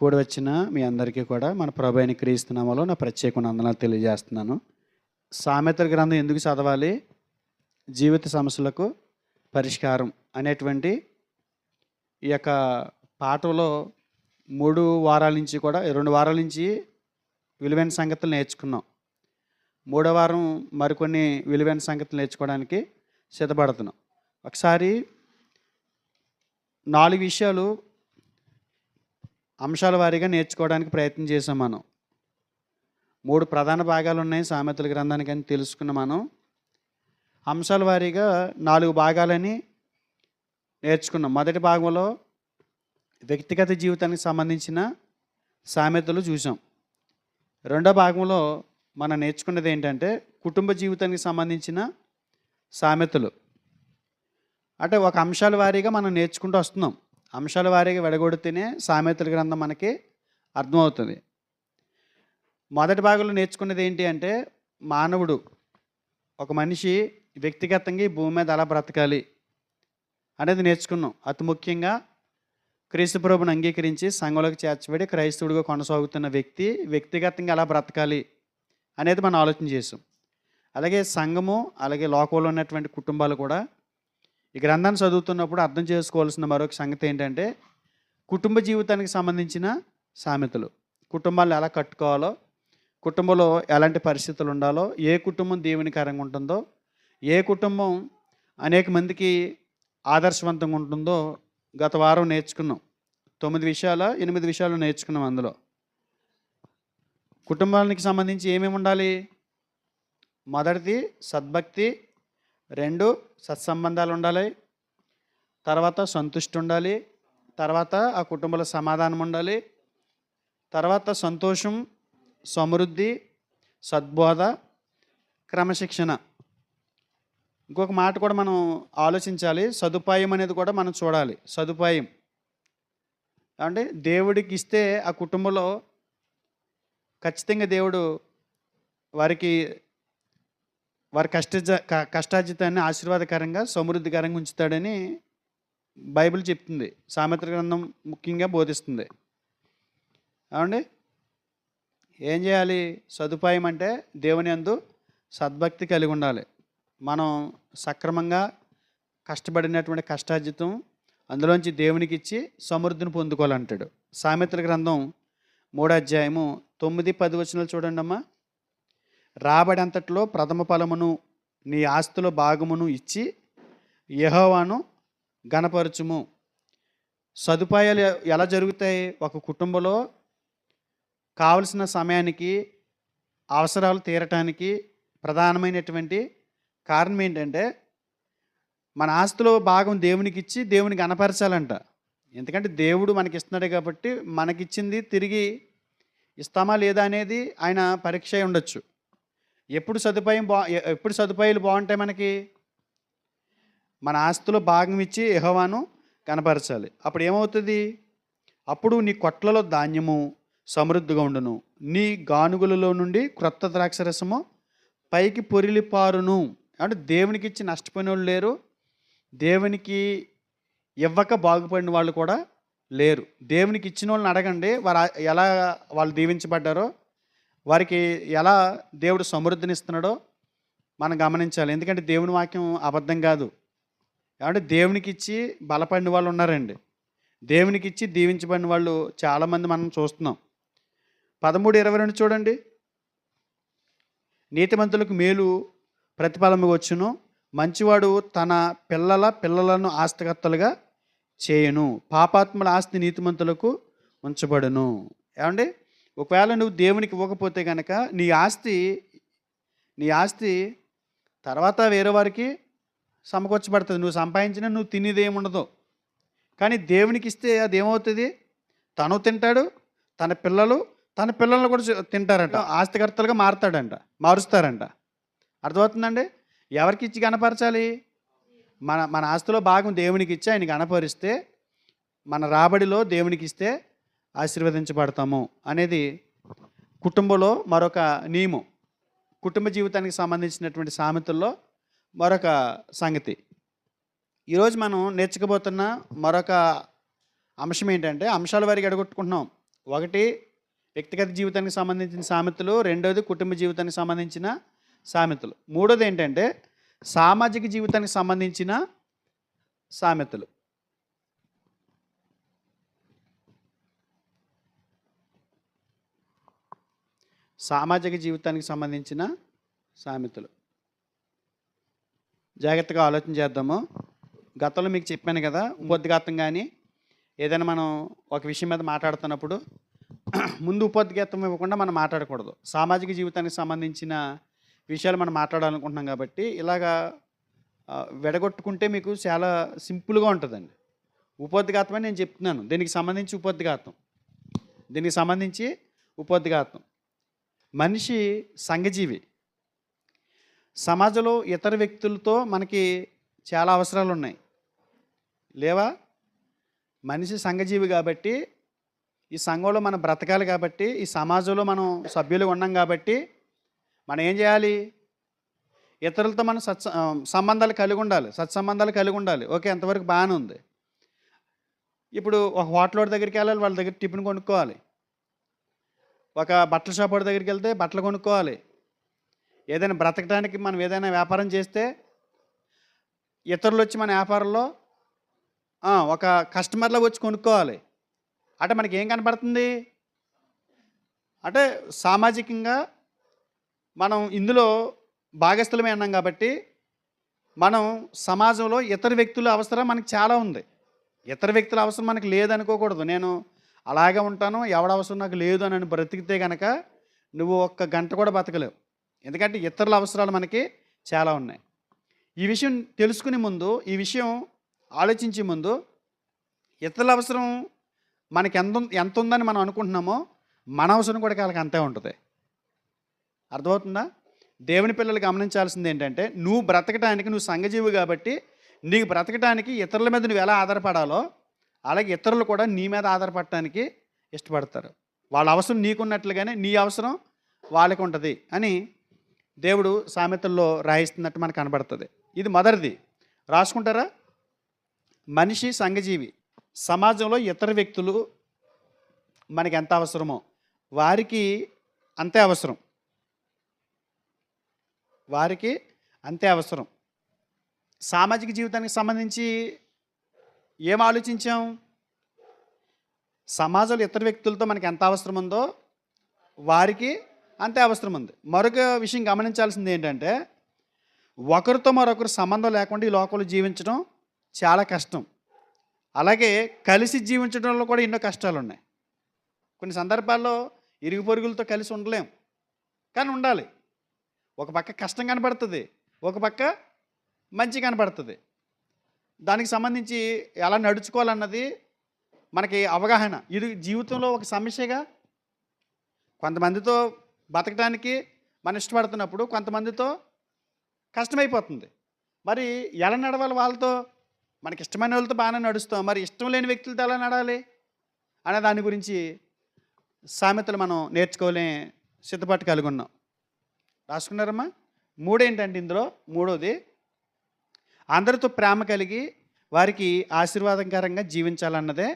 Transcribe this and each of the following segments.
కూడి వచ్చిన మీ అందరికీ కూడా మన ప్రభు అయిన క్రీస్తు నామములో నా ప్రత్యేక వందనాలు తెలియజేస్తున్నాను. సామెతల గ్రంథం ఎందుకు చదవాలి, జీవిత సమస్యలకు పరిష్కారం అనేటువంటి ఈ యొక్క పాఠంలో 2 వారాల నుంచి విలువైన సంగతులు నేర్చుకున్నాం. 3వ వారం మరికొన్ని విలువైన సంగతులు నేర్చుకోవడానికి సిద్ధపడుతున్నాం. ఒకసారి 4 విషయాలు అంశాల వారీగా నేర్చుకోవడానికి ప్రయత్నం చేసాం. మనం 3 ప్రధాన భాగాలు ఉన్నాయి సామెతల గ్రంథానికి అని తెలుసుకున్న మనం అంశాల వారీగా 4 భాగాలని నేర్చుకున్నాం. మొదటి భాగంలో వ్యక్తిగత జీవితానికి సంబంధించిన సామెతలు చూసాం. రెండో భాగంలో మనం నేర్చుకున్నది ఏంటంటే కుటుంబ జీవితానికి సంబంధించిన సామెతలు. అంటే ఒక అంశాల వారీగా మనం నేర్చుకుంటూ వస్తున్నాం. అంశాల వారీగా విడగొడితేనే సామెతల గ్రంథం మనకి అర్థమవుతుంది. మొదటి భాగంలో నేర్చుకున్నది ఏంటి అంటే మానవుడు, ఒక మనిషి వ్యక్తిగతంగా ఈ భూమి మీద ఎలా బ్రతకాలి అనేది నేర్చుకున్నాం. అతి ముఖ్యంగా క్రీస్తు ప్రభువుని అంగీకరించి సంఘంలోకి చేర్చబడి క్రైస్తవుడిగా కొనసాగుతున్న వ్యక్తిగతంగా ఎలా బ్రతకాలి అనేది మనం ఆలోచన చేసాం. అలాగే సంఘము, అలాగే లోకంలో ఉన్నటువంటి కుటుంబాలు కూడా ఈ గ్రంథాన్ని చదువుతున్నప్పుడు అర్థం చేసుకోవాల్సిన మరొక సంగతి ఏంటంటే కుటుంబ జీవితానికి సంబంధించిన సామెతలు. కుటుంబాలను ఎలా కట్టుకోవాలో, కుటుంబంలో ఎలాంటి పరిస్థితులు ఉండాలో, ఏ కుటుంబం దేవునికరంగా ఉంటుందో, ఏ కుటుంబం అనేక మందికి ఆదర్శవంతంగా ఉంటుందో గత వారం నేర్చుకున్నాం. 8 విషయాలు నేర్చుకున్నాం. అందులో కుటుంబానికి సంబంధించి ఏమేమి ఉండాలి? మొదటిది సద్భక్తి, 2 సత్సంబంధాలు ఉండాలి, తర్వాత సంతుష్టి ఉండాలి, తర్వాత ఆ కుటుంబంలో సమాధానం ఉండాలి, తర్వాత సంతోషం, సమృద్ధి, సద్బోధ, క్రమశిక్షణ. ఇంకొక మాట కూడా మనం ఆలోచించాలి, సదుపాయం అనేది కూడా మనం చూడాలి. సదుపాయం అంటే దేవుడికి ఇస్తే ఆ కుటుంబంలో ఖచ్చితంగా దేవుడు వారి కష్టార్జితాన్ని ఆశీర్వాదకరంగా సమృద్ధికరంగా ఉంచుతాడని బైబిల్ చెప్తుంది. సామెతల గ్రంథం ముఖ్యంగా బోధిస్తుంది. ఏమండి, ఏం చేయాలి? సదుపాయం అంటే దేవుని యందు సద్భక్తి కలిగి ఉండాలి. మనం సక్రమంగా కష్టపడినటువంటి కష్టార్జితం అందులోంచి దేవునికి ఇచ్చి సమృద్ధిని పొందుకోవాలంటాడు. సామెతల గ్రంథం 3వ అధ్యాయము 9-10 వచనాలు చూడండి అమ్మా. రాబడి అంతట్లో ప్రథమ ఫలమును నీ ఆస్తిలో భాగమును ఇచ్చి యెహోవాను ఘనపరచుము. సదుపాయాలు ఎలా జరుగుతాయి? ఒక కుటుంబంలో కావలసిన సమయానికి అవసరాలు తీరటానికి ప్రధానమైనటువంటి కారణం ఏంటంటే మన ఆస్తిలో భాగం దేవునికి ఇచ్చి దేవుని ఘనపరచాలంట. ఎందుకంటే దేవుడు మనకి ఇస్తున్నాడు కాబట్టి మనకిచ్చింది తిరిగి ఇస్తామా లేదా అనేది ఆయన పరీక్ష అయి ఉండొచ్చు. ఎప్పుడు సదుపాయాలు బాగుంటాయి మనకి? మన ఆస్తిలో భాగం ఇచ్చి యెహోవాను కనపరచాలి. అప్పుడు ఏమవుతుంది? అప్పుడు నీ కొట్లలో ధాన్యము సమృద్ధిగా ఉండును, నీ గానుగులలో నుండి క్రొత్త ద్రాక్షరసము పైకి పొరిలిపారును. అంటే దేవునికి ఇచ్చి నష్టపోయిన వాళ్ళు లేరు, దేవునికి ఇవ్వక బాగుపడిన వాళ్ళు కూడా లేరు. దేవునికి ఇచ్చిన వాళ్ళని అడగండి, వాళ్ళు దీవించబడ్డారో, వారికి ఎలా దేవుడు సమృద్ధిని ఇస్తున్నాడో మనం గమనించాలి. ఎందుకంటే దేవుని వాక్యం అబద్ధం కాదు. కాబట్టి దేవునికి ఇచ్చి బలపడిన వాళ్ళు ఉన్నారండి. దేవునికి ఇచ్చి దీవించబడిన వాళ్ళు చాలామంది మనం చూస్తున్నాం. 13:22 చూడండి. నీతిమంతులకు మేలు ప్రతిఫలము వచ్చును, మంచివాడు తన పిల్లలను ఆస్తికర్తలుగా చేయను, పాపాత్ముల ఆస్తి నీతిమంతులకు ఉంచబడును. ఏమండి, ఒకవేళ నువ్వు దేవునికి ఇవ్వకపోతే కనుక నీ ఆస్తి తర్వాత వేరే వారికి సమకూర్చబడుతుంది. నువ్వు సంపాదించిన నువ్వు తినేది ఏముండదు. కానీ దేవునికి ఇస్తే అది ఏమవుతుంది? తను తింటాడు, తన పిల్లలను కూడా తింటారంట, ఆస్తికర్తలుగా మారుస్తారంట. అర్థమవుతుందండి? ఎవరికి ఇచ్చి కనపరచాలి? మన ఆస్తిలో భాగం దేవునికి ఇచ్చి ఆయన కనపరిస్తే, మన రాబడిలో దేవునికి ఇస్తే ఆశీర్వదించబడతాము అనేది కుటుంబంలో మరొక నియమం. కుటుంబ జీవితానికి సంబంధించినటువంటి సామెతల్లో మరొక సంగతి. ఈరోజు మనం నేర్చుకోబోతున్న మరొక అంశం ఏంటంటే, అంశాల వారికి ఎడగొట్టుకుంటున్నాం. ఒకటి వ్యక్తిగత జీవితానికి సంబంధించిన సామెతలు, రెండోది కుటుంబ జీవితానికి సంబంధించిన సామెతలు, మూడోది ఏంటంటే సామాజిక జీవితానికి సంబంధించిన సామెతలు. సామాజిక జీవితానికి సంబంధించిన సామెతలు జాగ్రత్తగా ఆలోచన చేద్దాము. గతంలో మీకు చెప్పాను కదా, ఉపోద్ఘాతం కానీ ఏదైనా మనం ఒక విషయం మీద మాట్లాడుతున్నప్పుడు ముందు ఉపోద్ఘాతం ఇవ్వకుండా మనం మాట్లాడకూడదు. సామాజిక జీవితానికి సంబంధించిన విషయాలు మనం మాట్లాడాలనుకుంటున్నాం కాబట్టి ఇలాగా విడగొట్టుకుంటే మీకు చాలా సింపుల్గా ఉంటుందండి. ఉపోద్ఘాతం అని నేను చెప్తున్నాను, దీనికి సంబంధించి ఉపోద్ఘాతం. మనిషి సంఘజీవి. సమాజంలో ఇతర వ్యక్తులతో మనకి చాలా అవసరాలు ఉన్నాయి, లేవా? మనిషి సంఘజీవి కాబట్టి ఈ సంఘంలో మనం బ్రతకాలి, కాబట్టి ఈ సమాజంలో మనం సభ్యులుగా ఉన్నాం కాబట్టి మనం ఏం చేయాలి? ఇతరులతో మనం సత్సంబంధాలు కలిగి ఉండాలి. ఓకే, ఎంతవరకు బాగానే ఉంది. ఇప్పుడు ఒక హోటల్ దగ్గరికి వెళ్ళాలి, వాళ్ళ దగ్గర టిఫిన్ కొనుక్కోవాలి. ఒక బట్టల షాప్ వాడి దగ్గరికి వెళ్తే బట్టలు కొనుక్కోవాలి. ఏదైనా బ్రతకడానికి మనం ఏదైనా వ్యాపారం చేస్తే ఇతరులు వచ్చి మన వ్యాపారంలో ఒక కస్టమర్లో వచ్చి కొనుక్కోవాలి. అంటే మనకి ఏం కనపడుతుంది అంటే సామాజికంగా మనం ఇందులో భాగస్థులమే అన్నాం కాబట్టి మనం సమాజంలో ఇతర వ్యక్తుల అవసరం మనకి చాలా ఉంది. ఇతర వ్యక్తుల అవసరం మనకి లేదనుకోకూడదు. నేను అలాగే ఉంటాను, ఎవడ అవసరం నాకు లేదు అని బ్రతికితే కనుక నువ్వు ఒక్క గంట కూడా బతకలేవు. ఎందుకంటే ఇతరుల అవసరాలు మనకి చాలా ఉన్నాయి. ఈ విషయం తెలుసుకునే ముందు, ఈ విషయం ఆలోచించే ముందు, ఇతరుల అవసరం మనకి ఎంత ఉందని మనం అనుకుంటున్నామో మన అవసరం కూడా వాళ్ళకి అంతే ఉంటుంది. అర్థమవుతుందా? దేవుని పిల్లలు గమనించాల్సింది ఏంటంటే, నువ్వు బ్రతకడానికి, నువ్వు సంఘజీవి కాబట్టి నీకు బ్రతకడానికి ఇతరుల మీద నువ్వు ఎలా ఆధారపడాలో అలాగే ఇతరులు కూడా నీ మీద ఆధారపడటానికి ఇష్టపడతారు. వాళ్ళ అవసరం నీకున్నట్లుగానే నీ అవసరం వాళ్ళకి ఉంటుంది అని దేవుడు సామెతల్లో రాయిస్తున్నట్టు మనకు కనబడుతుంది. ఇది మొదటిది. రాసుకుంటారా? మనిషి సంఘజీవి. సమాజంలో ఇతర వ్యక్తులు మనకి ఎంత అవసరమో వారికి అంతే అవసరం. సామాజిక జీవితానికి సంబంధించి ఏం ఆలోచించాం? సమాజంలో ఇతర వ్యక్తులతో మనకి ఎంత అవసరం ఉందో వారికి అంతే అవసరం ఉంది. మరొక విషయం గమనించాల్సింది ఏంటంటే, ఒకరితో మరొకరు సంబంధం లేకుండా ఈ లోకంలో జీవించడం చాలా కష్టం. అలాగే కలిసి జీవించడంలో కూడా ఎన్నో కష్టాలు ఉన్నాయి. కొన్ని సందర్భాల్లో ఇరుగు పొరుగులతో కలిసి ఉండలేం, కానీ ఉండాలి. ఒక పక్క కష్టం కనబడుతుంది, ఒక పక్క మంచి కనబడుతుంది. దానికి సంబంధించి ఎలా నడుచుకోవాలన్నది మనకి అవగాహన. ఇది జీవితంలో ఒక సమస్యగా. కొంతమందితో బతకడానికి మనం ఇష్టపడుతున్నప్పుడు కొంతమందితో కష్టమైపోతుంది. మరి ఎలా నడవాలి? వాళ్ళతో మనకి ఇష్టమైన వాళ్ళతో బాగానే నడుస్తాం, మరి ఇష్టం లేని వ్యక్తులతో ఎలా నడాలి అనే దాని గురించి సామెతలు మనం నేర్చుకోలే సిద్ధపాటు కలిగి ఉన్నాం. రాసుకున్నారమ్మా? మూడేంటంటే ఇందులో మూడోది, అందరితో ప్రేమ కలిగి వారికి ఆశీర్వాదకరంగా జీవించాలన్నదే.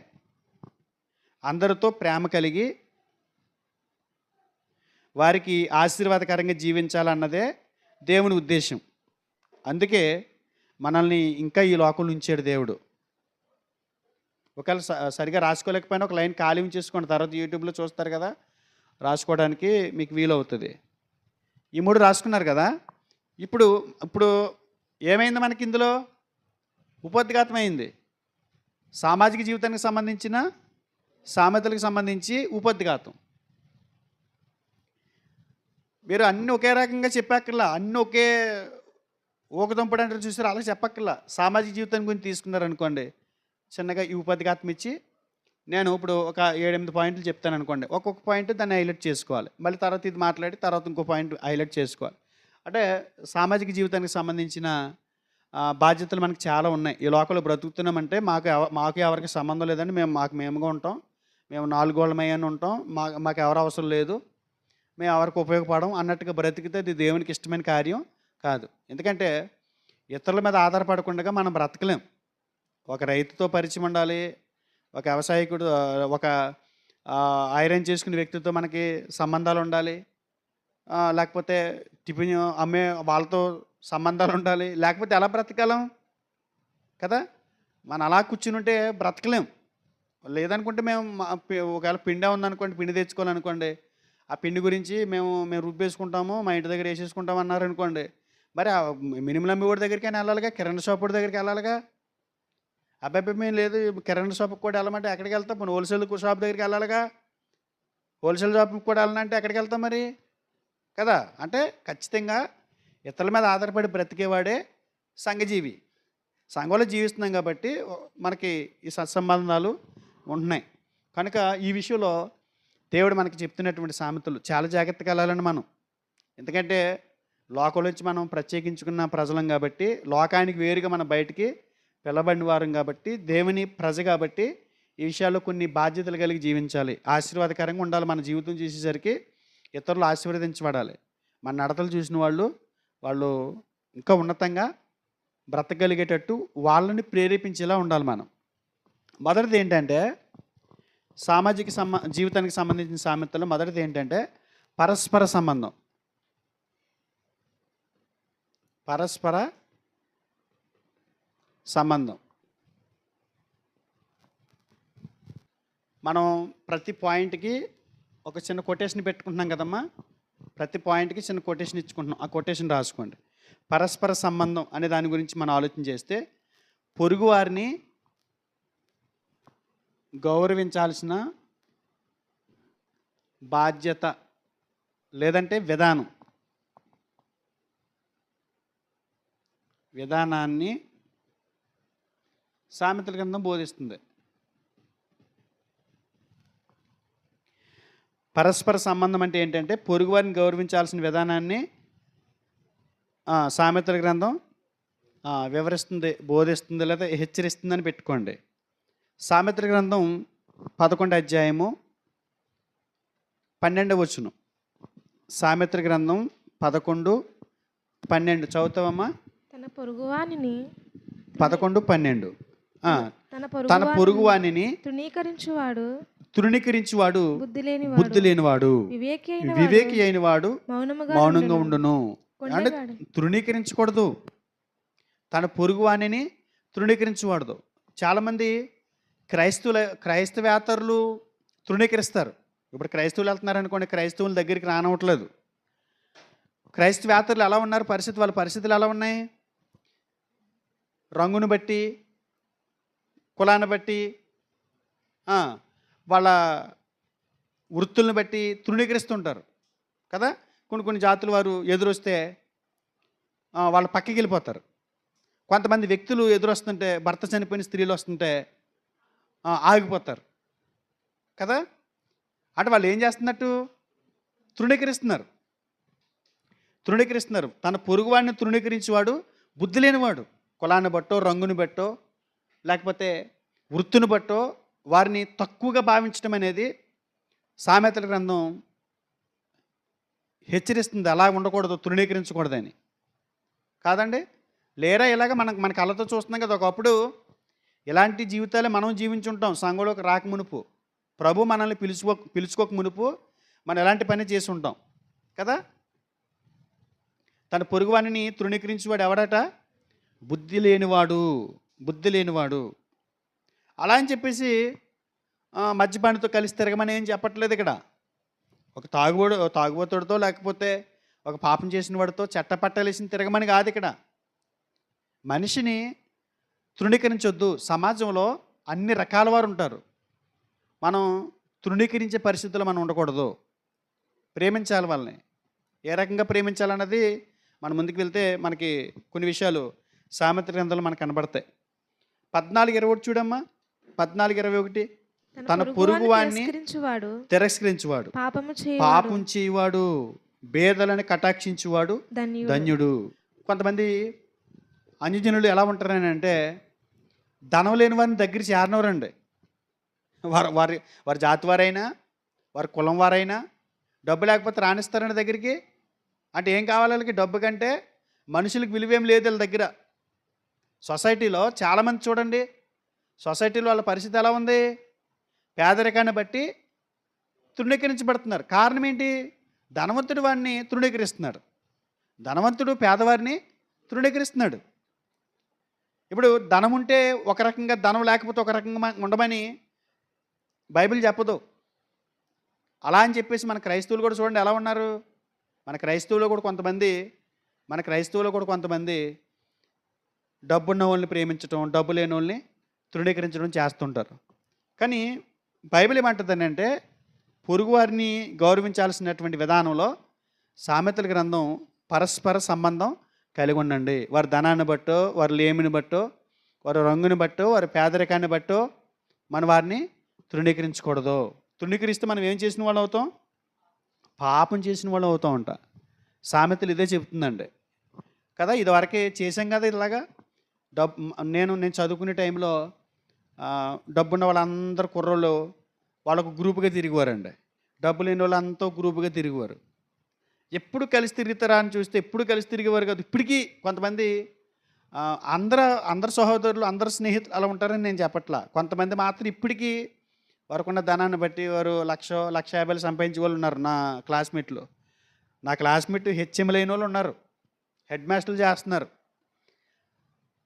అందరితో ప్రేమ కలిగి వారికి ఆశీర్వాదకరంగా జీవించాలన్నదే దేవుని ఉద్దేశం. అందుకే మనల్ని ఇంకా ఈ లోకంలో ఉంచాడు దేవుడు. ఒకవేళ సరిగా రాసుకోలేకపోయినా ఒక లైన్ ఖాళీ ఉంచేసుకోండి, తర్వాత యూట్యూబ్లో చూస్తారు కదా, రాసుకోవడానికి మీకు వీలవుతుంది. ఈ మూడు రాసుకున్నారు కదా. ఇప్పుడు ఏమైంది మనకి? ఇందులో ఉపోద్ఘాతమైంది. సామాజిక జీవితానికి సంబంధించిన సామెతలకు సంబంధించి ఉపోద్ఘాతం. మీరు అన్నీ ఒకే రకంగా చెప్పక్కర్లా, అన్నీ ఒకే ఊకదంపుడు అంటే చూసారు, అలా చెప్పక్కర్లా. సామాజిక జీవితం గురించి తీసుకున్నారనుకోండి, చిన్నగా ఈ ఉపోద్ఘాతం ఇచ్చి నేను ఇప్పుడు ఒక 7-8 పాయింట్లు చెప్తాను అనుకోండి, ఒక్కొక్క పాయింట్ దాన్ని హైలైట్ చేసుకోవాలి, మళ్ళీ తర్వాత ఇది మాట్లాడి తర్వాత ఇంకో పాయింట్ హైలైట్ చేసుకోవాలి. అంటే సామాజిక జీవితానికి సంబంధించిన బాధ్యతలు మనకి చాలా ఉన్నాయి. ఈ లోకంలో బ్రతుకుతున్నామంటే మాకు ఎవరికి సంబంధం లేదండి, మేముగా ఉంటాం, మేము 4 గోళ్ళమయ్యని ఉంటాం, మాకు ఎవరు అవసరం లేదు, మేము ఎవరికి ఉపయోగపడం అన్నట్టుగా బ్రతికితే అది దేవునికి ఇష్టమైన కార్యం కాదు. ఎందుకంటే ఇతరుల మీద ఆధారపడకుండా మనం బ్రతకలేం. ఒక రైతుతో పరిచయం ఉండాలి, ఒక వ్యవసాయకుడు, ఒక ఐరన్ చేసుకునే వ్యక్తితో మనకి సంబంధాలు ఉండాలి. లేకపోతే టిఫిన్ అమ్మే వాళ్ళతో సంబంధాలు ఉండాలి. లేకపోతే ఎలా బ్రతకగలం కదా? మనం అలా కూర్చుని ఉంటే బ్రతకలేం. లేదనుకుంటే మేము ఒకవేళ పిండి ఉందనుకోండి, పిండి తెచ్చుకోవాలనుకోండి, ఆ పిండి గురించి మేము మేము రుబ్బేసుకుంటాము, మా ఇంటి దగ్గర వేసేసుకుంటాం అన్నారనుకోండి, మరి మినిమం అమ్మి వాడి దగ్గరికైనా వెళ్ళాలిగా, కిరాణా షాప్ వాడి దగ్గరికి వెళ్ళాలిగా. అబ్బాయి మేము లేదు కిరాణా షాప్కి కూడా వెళ్ళమంటే ఎక్కడికి వెళ్తాం? మనం హోల్సేల్ షాప్ దగ్గరికి వెళ్ళాలిగా. హోల్సేల్ షాప్కి కూడా వెళ్ళాలంటే ఎక్కడికి వెళ్తాం మరి కదా? అంటే ఖచ్చితంగా ఇతరుల మీద ఆధారపడి బ్రతికేవాడే సంఘజీవి. సంఘంలో జీవిస్తున్నాం కాబట్టి మనకి ఈ సత్సంబంధాలు ఉంటున్నాయి. కనుక ఈ విషయంలో దేవుడు మనకి చెప్తున్నటువంటి సామెతలు చాలా జాగ్రత్తగా వెళ్ళాలని మనం. ఎందుకంటే లోకంలో నుంచి మనం ప్రత్యేకించుకున్న ప్రజలం కాబట్టి, లోకానికి వేరుగా మనం బయటికి పిలబడిన వారం కాబట్టి, దేవుని ప్రజ కాబట్టి ఈ విషయాల్లో కొన్ని బాధ్యతలు కలిగి జీవించాలి. ఆశీర్వాదకరంగా ఉండాలి. మన జీవితం చూసేసరికి ఇతరులు ఆశీర్వదించబడాలి. మన నడతలు చూసిన వాళ్ళు ఇంకా ఉన్నతంగా బ్రతకగలిగేటట్టు వాళ్ళని ప్రేరేపించేలా ఉండాలి మనం. మొదటిది ఏంటంటే సామాజిక జీవితానికి సంబంధించిన సామెతలు. మొదటిది ఏంటంటే పరస్పర సంబంధం. పరస్పర సంబంధం. మనం ప్రతి పాయింట్కి ఒక చిన్న కొటేషన్ పెట్టుకుంటున్నాం కదమ్మా. ప్రతి పాయింట్కి చిన్న కొటేషన్ ఇచ్చుకుంటున్నాం. ఆ కొటేషన్ రాసుకోండి. పరస్పర సంబంధం అనే దాని గురించి మనం ఆలోచన చేస్తే, పొరుగువారిని గౌరవించాల్సిన బాధ్యత లేదంటే విధానాన్ని సామెతల గ్రంథం బోధిస్తుంది. పరస్పర సంబంధం అంటే ఏంటంటే పొరుగువారిని గౌరవించాల్సిన విధానాన్ని సామెతల గ్రంథం వివరిస్తుంది, బోధిస్తుంది, లేదా హెచ్చరిస్తుందని పెట్టుకోండి. సామెతల గ్రంథం 11వ అధ్యాయము 12వ వచనం. సామెతల గ్రంథం 11:12 చదువుతావమ్మా. తన పొరుగువానిని 11:12 తన పొరుగువానిని తృణీకరించువాడు బుద్ధి లేనివాడు, వివేకి అయిన వాడు మౌనంగా ఉండును. అంటే తృణీకరించకూడదు. తన పొరుగువానిని తృణీకరించకూడదు. చాలామంది క్రైస్తవేతరులు తృణీకరిస్తారు. ఇప్పుడు క్రైస్తవులు వెళ్తున్నారు అనుకోండి, క్రైస్తవుల దగ్గరికి రానవట్లేదు. క్రైస్తవేతరులు ఎలా ఉన్నారు? వాళ్ళ పరిస్థితులు ఎలా ఉన్నాయి? రంగును బట్టి, కులాన్ని బట్టి, వాళ్ళ వృత్తులను బట్టి తృణీకరిస్తుంటారు కదా. కొన్ని జాతుల వారు ఎదురొస్తే వాళ్ళ పక్కకి వెళ్ళిపోతారు. కొంతమంది వ్యక్తులు ఎదురొస్తుంటే, భర్త చనిపోయిన స్త్రీలు వస్తుంటే ఆగిపోతారు కదా. అంటే వాళ్ళు ఏం చేస్తున్నట్టు? తృణీకరిస్తున్నారు. తన పొరుగువాడిని తృణీకరించేవాడు బుద్ధి లేనివాడు. కులాన్ని బట్టో, రంగుని బట్టో, లేకపోతే వృత్తిని బట్టో వారిని తక్కువగా భావించడం అనేది సామెతల గ్రంథం హెచ్చరిస్తుంది. అలా ఉండకూడదు, తృణీకరించకూడదని కాదండి. లేరా ఇలాగ మన కళ్ళతో చూస్తున్నాం కదా. ఒకప్పుడు ఇలాంటి జీవితాలే మనం జీవించుంటాం. సంఘంలోకి రాక మునుపు, ప్రభు మనల్ని పిలుచుకోక మునుపు మనం ఎలాంటి పని చేసి ఉంటాం కదా. తన పొరుగువానిని తృణీకరించేవాడు ఎవడట? బుద్ధి లేనివాడు. అలా అని చెప్పేసి మద్యపానితో కలిసి తిరగమని ఏం చెప్పట్లేదు ఇక్కడ. ఒక తాగుబోతుడితో లేకపోతే ఒక పాపం చేసిన వాడితో చట్టపట్టాలేసిన తిరగమని కాదు ఇక్కడ. మనిషిని తృణీకరించొద్దు. సమాజంలో అన్ని రకాల వారు ఉంటారు. మనం తృణీకరించే పరిస్థితుల్లో మనం ఉండకూడదు. ప్రేమించాలి వాళ్ళని. ఏ రకంగా ప్రేమించాలన్నది మనం ముందుకు వెళ్తే మనకి కొన్ని విషయాలు సామెతల గ్రంథంలో మనకు కనబడతాయి. 14:21 చూడమ్మా. 14:21 తన పొరుగువాన్ని తిరస్కరించువాడు, పాపం చేయువాడు, బేదలను కటాక్షించువాడు ధన్యుడు. కొంతమంది అన్యజనులు ఎలా ఉంటారని అంటే, ధనం లేని వారిని దగ్గర చేరనవరండి. వారి జాతి వారైనా, వారి కులం వారైనా డబ్బు లేకపోతే రాణిస్తారండి దగ్గరికి. అంటే ఏం కావాలి వాళ్ళకి? డబ్బు కంటే మనుషులకు విలువేం లేదు వాళ్ళ దగ్గర. సొసైటీలో చాలామంది చూడండి, సొసైటీలో వాళ్ళ పరిస్థితి ఎలా ఉంది? పేదరికాన్ని బట్టి తృణీకరించబడుతున్నారు. కారణం ఏంటి? ధనవంతుడు వాడిని తృణీకరిస్తున్నాడు, ధనవంతుడు పేదవారిని తృణీకరిస్తున్నాడు. ఇప్పుడు ధనం ఉంటే ఒక రకంగా, ధనం లేకపోతే ఒక రకంగా ఉండమని బైబిల్ చెప్పదు. అలా అని చెప్పేసి మన క్రైస్తవులు కూడా చూడండి ఎలా ఉన్నారు. మన క్రైస్తవులు కూడా కొంతమంది డబ్బున్న వాళ్ళని ప్రేమించడం, డబ్బు లేని వాళ్ళని తృణీకరించడం చేస్తుంటారు. కానీ బైబిల్ ఏమంటుందంటే పొరుగువారిని గౌరవించాల్సినటువంటి విధానంలో సామెతల గ్రంథం పరస్పర సంబంధం కలిగి ఉండండి. వారి ధనాన్ని బట్టో, వారి లేమిని బట్టో, వారి రంగుని బట్టో, వారి పేదరికాన్ని బట్టో మన వారిని తృణీకరించకూడదు. తృణీకరిస్తే మనం ఏం చేసిన వాళ్ళు అవుతాం? పాపం చేసిన వాళ్ళు అవుతాం అంట. సామెతలు ఇదే చెబుతుందండి కదా. ఇదివరకే చేసాం కదా ఇలాగా. నేను చదువుకునే టైంలో డబ్బున్న వాళ్ళందరూ కుర్రోళ్ళు వాళ్ళకు గ్రూపుగా తిరిగివారండి. డబ్బు లేని వాళ్ళంతా గ్రూపుగా తిరిగివారు. ఎప్పుడు కలిసి తిరుగుతారా అని చూస్తే ఎప్పుడు కలిసి తిరిగేవారు కాదు. ఇప్పటికీ కొంతమంది అందరు సహోదరులు, అందరు స్నేహితులు అలా ఉంటారని నేను చెప్పట్లా. కొంతమంది మాత్రం ఇప్పటికీ వారికున్న ధనాన్ని బట్టి వారు 1,50,000 సంపాదించే వాళ్ళు ఉన్నారు. నా క్లాస్మేట్ హెచ్ఎం లేని వాళ్ళు ఉన్నారు, హెడ్ మాస్టర్లు చేస్తున్నారు.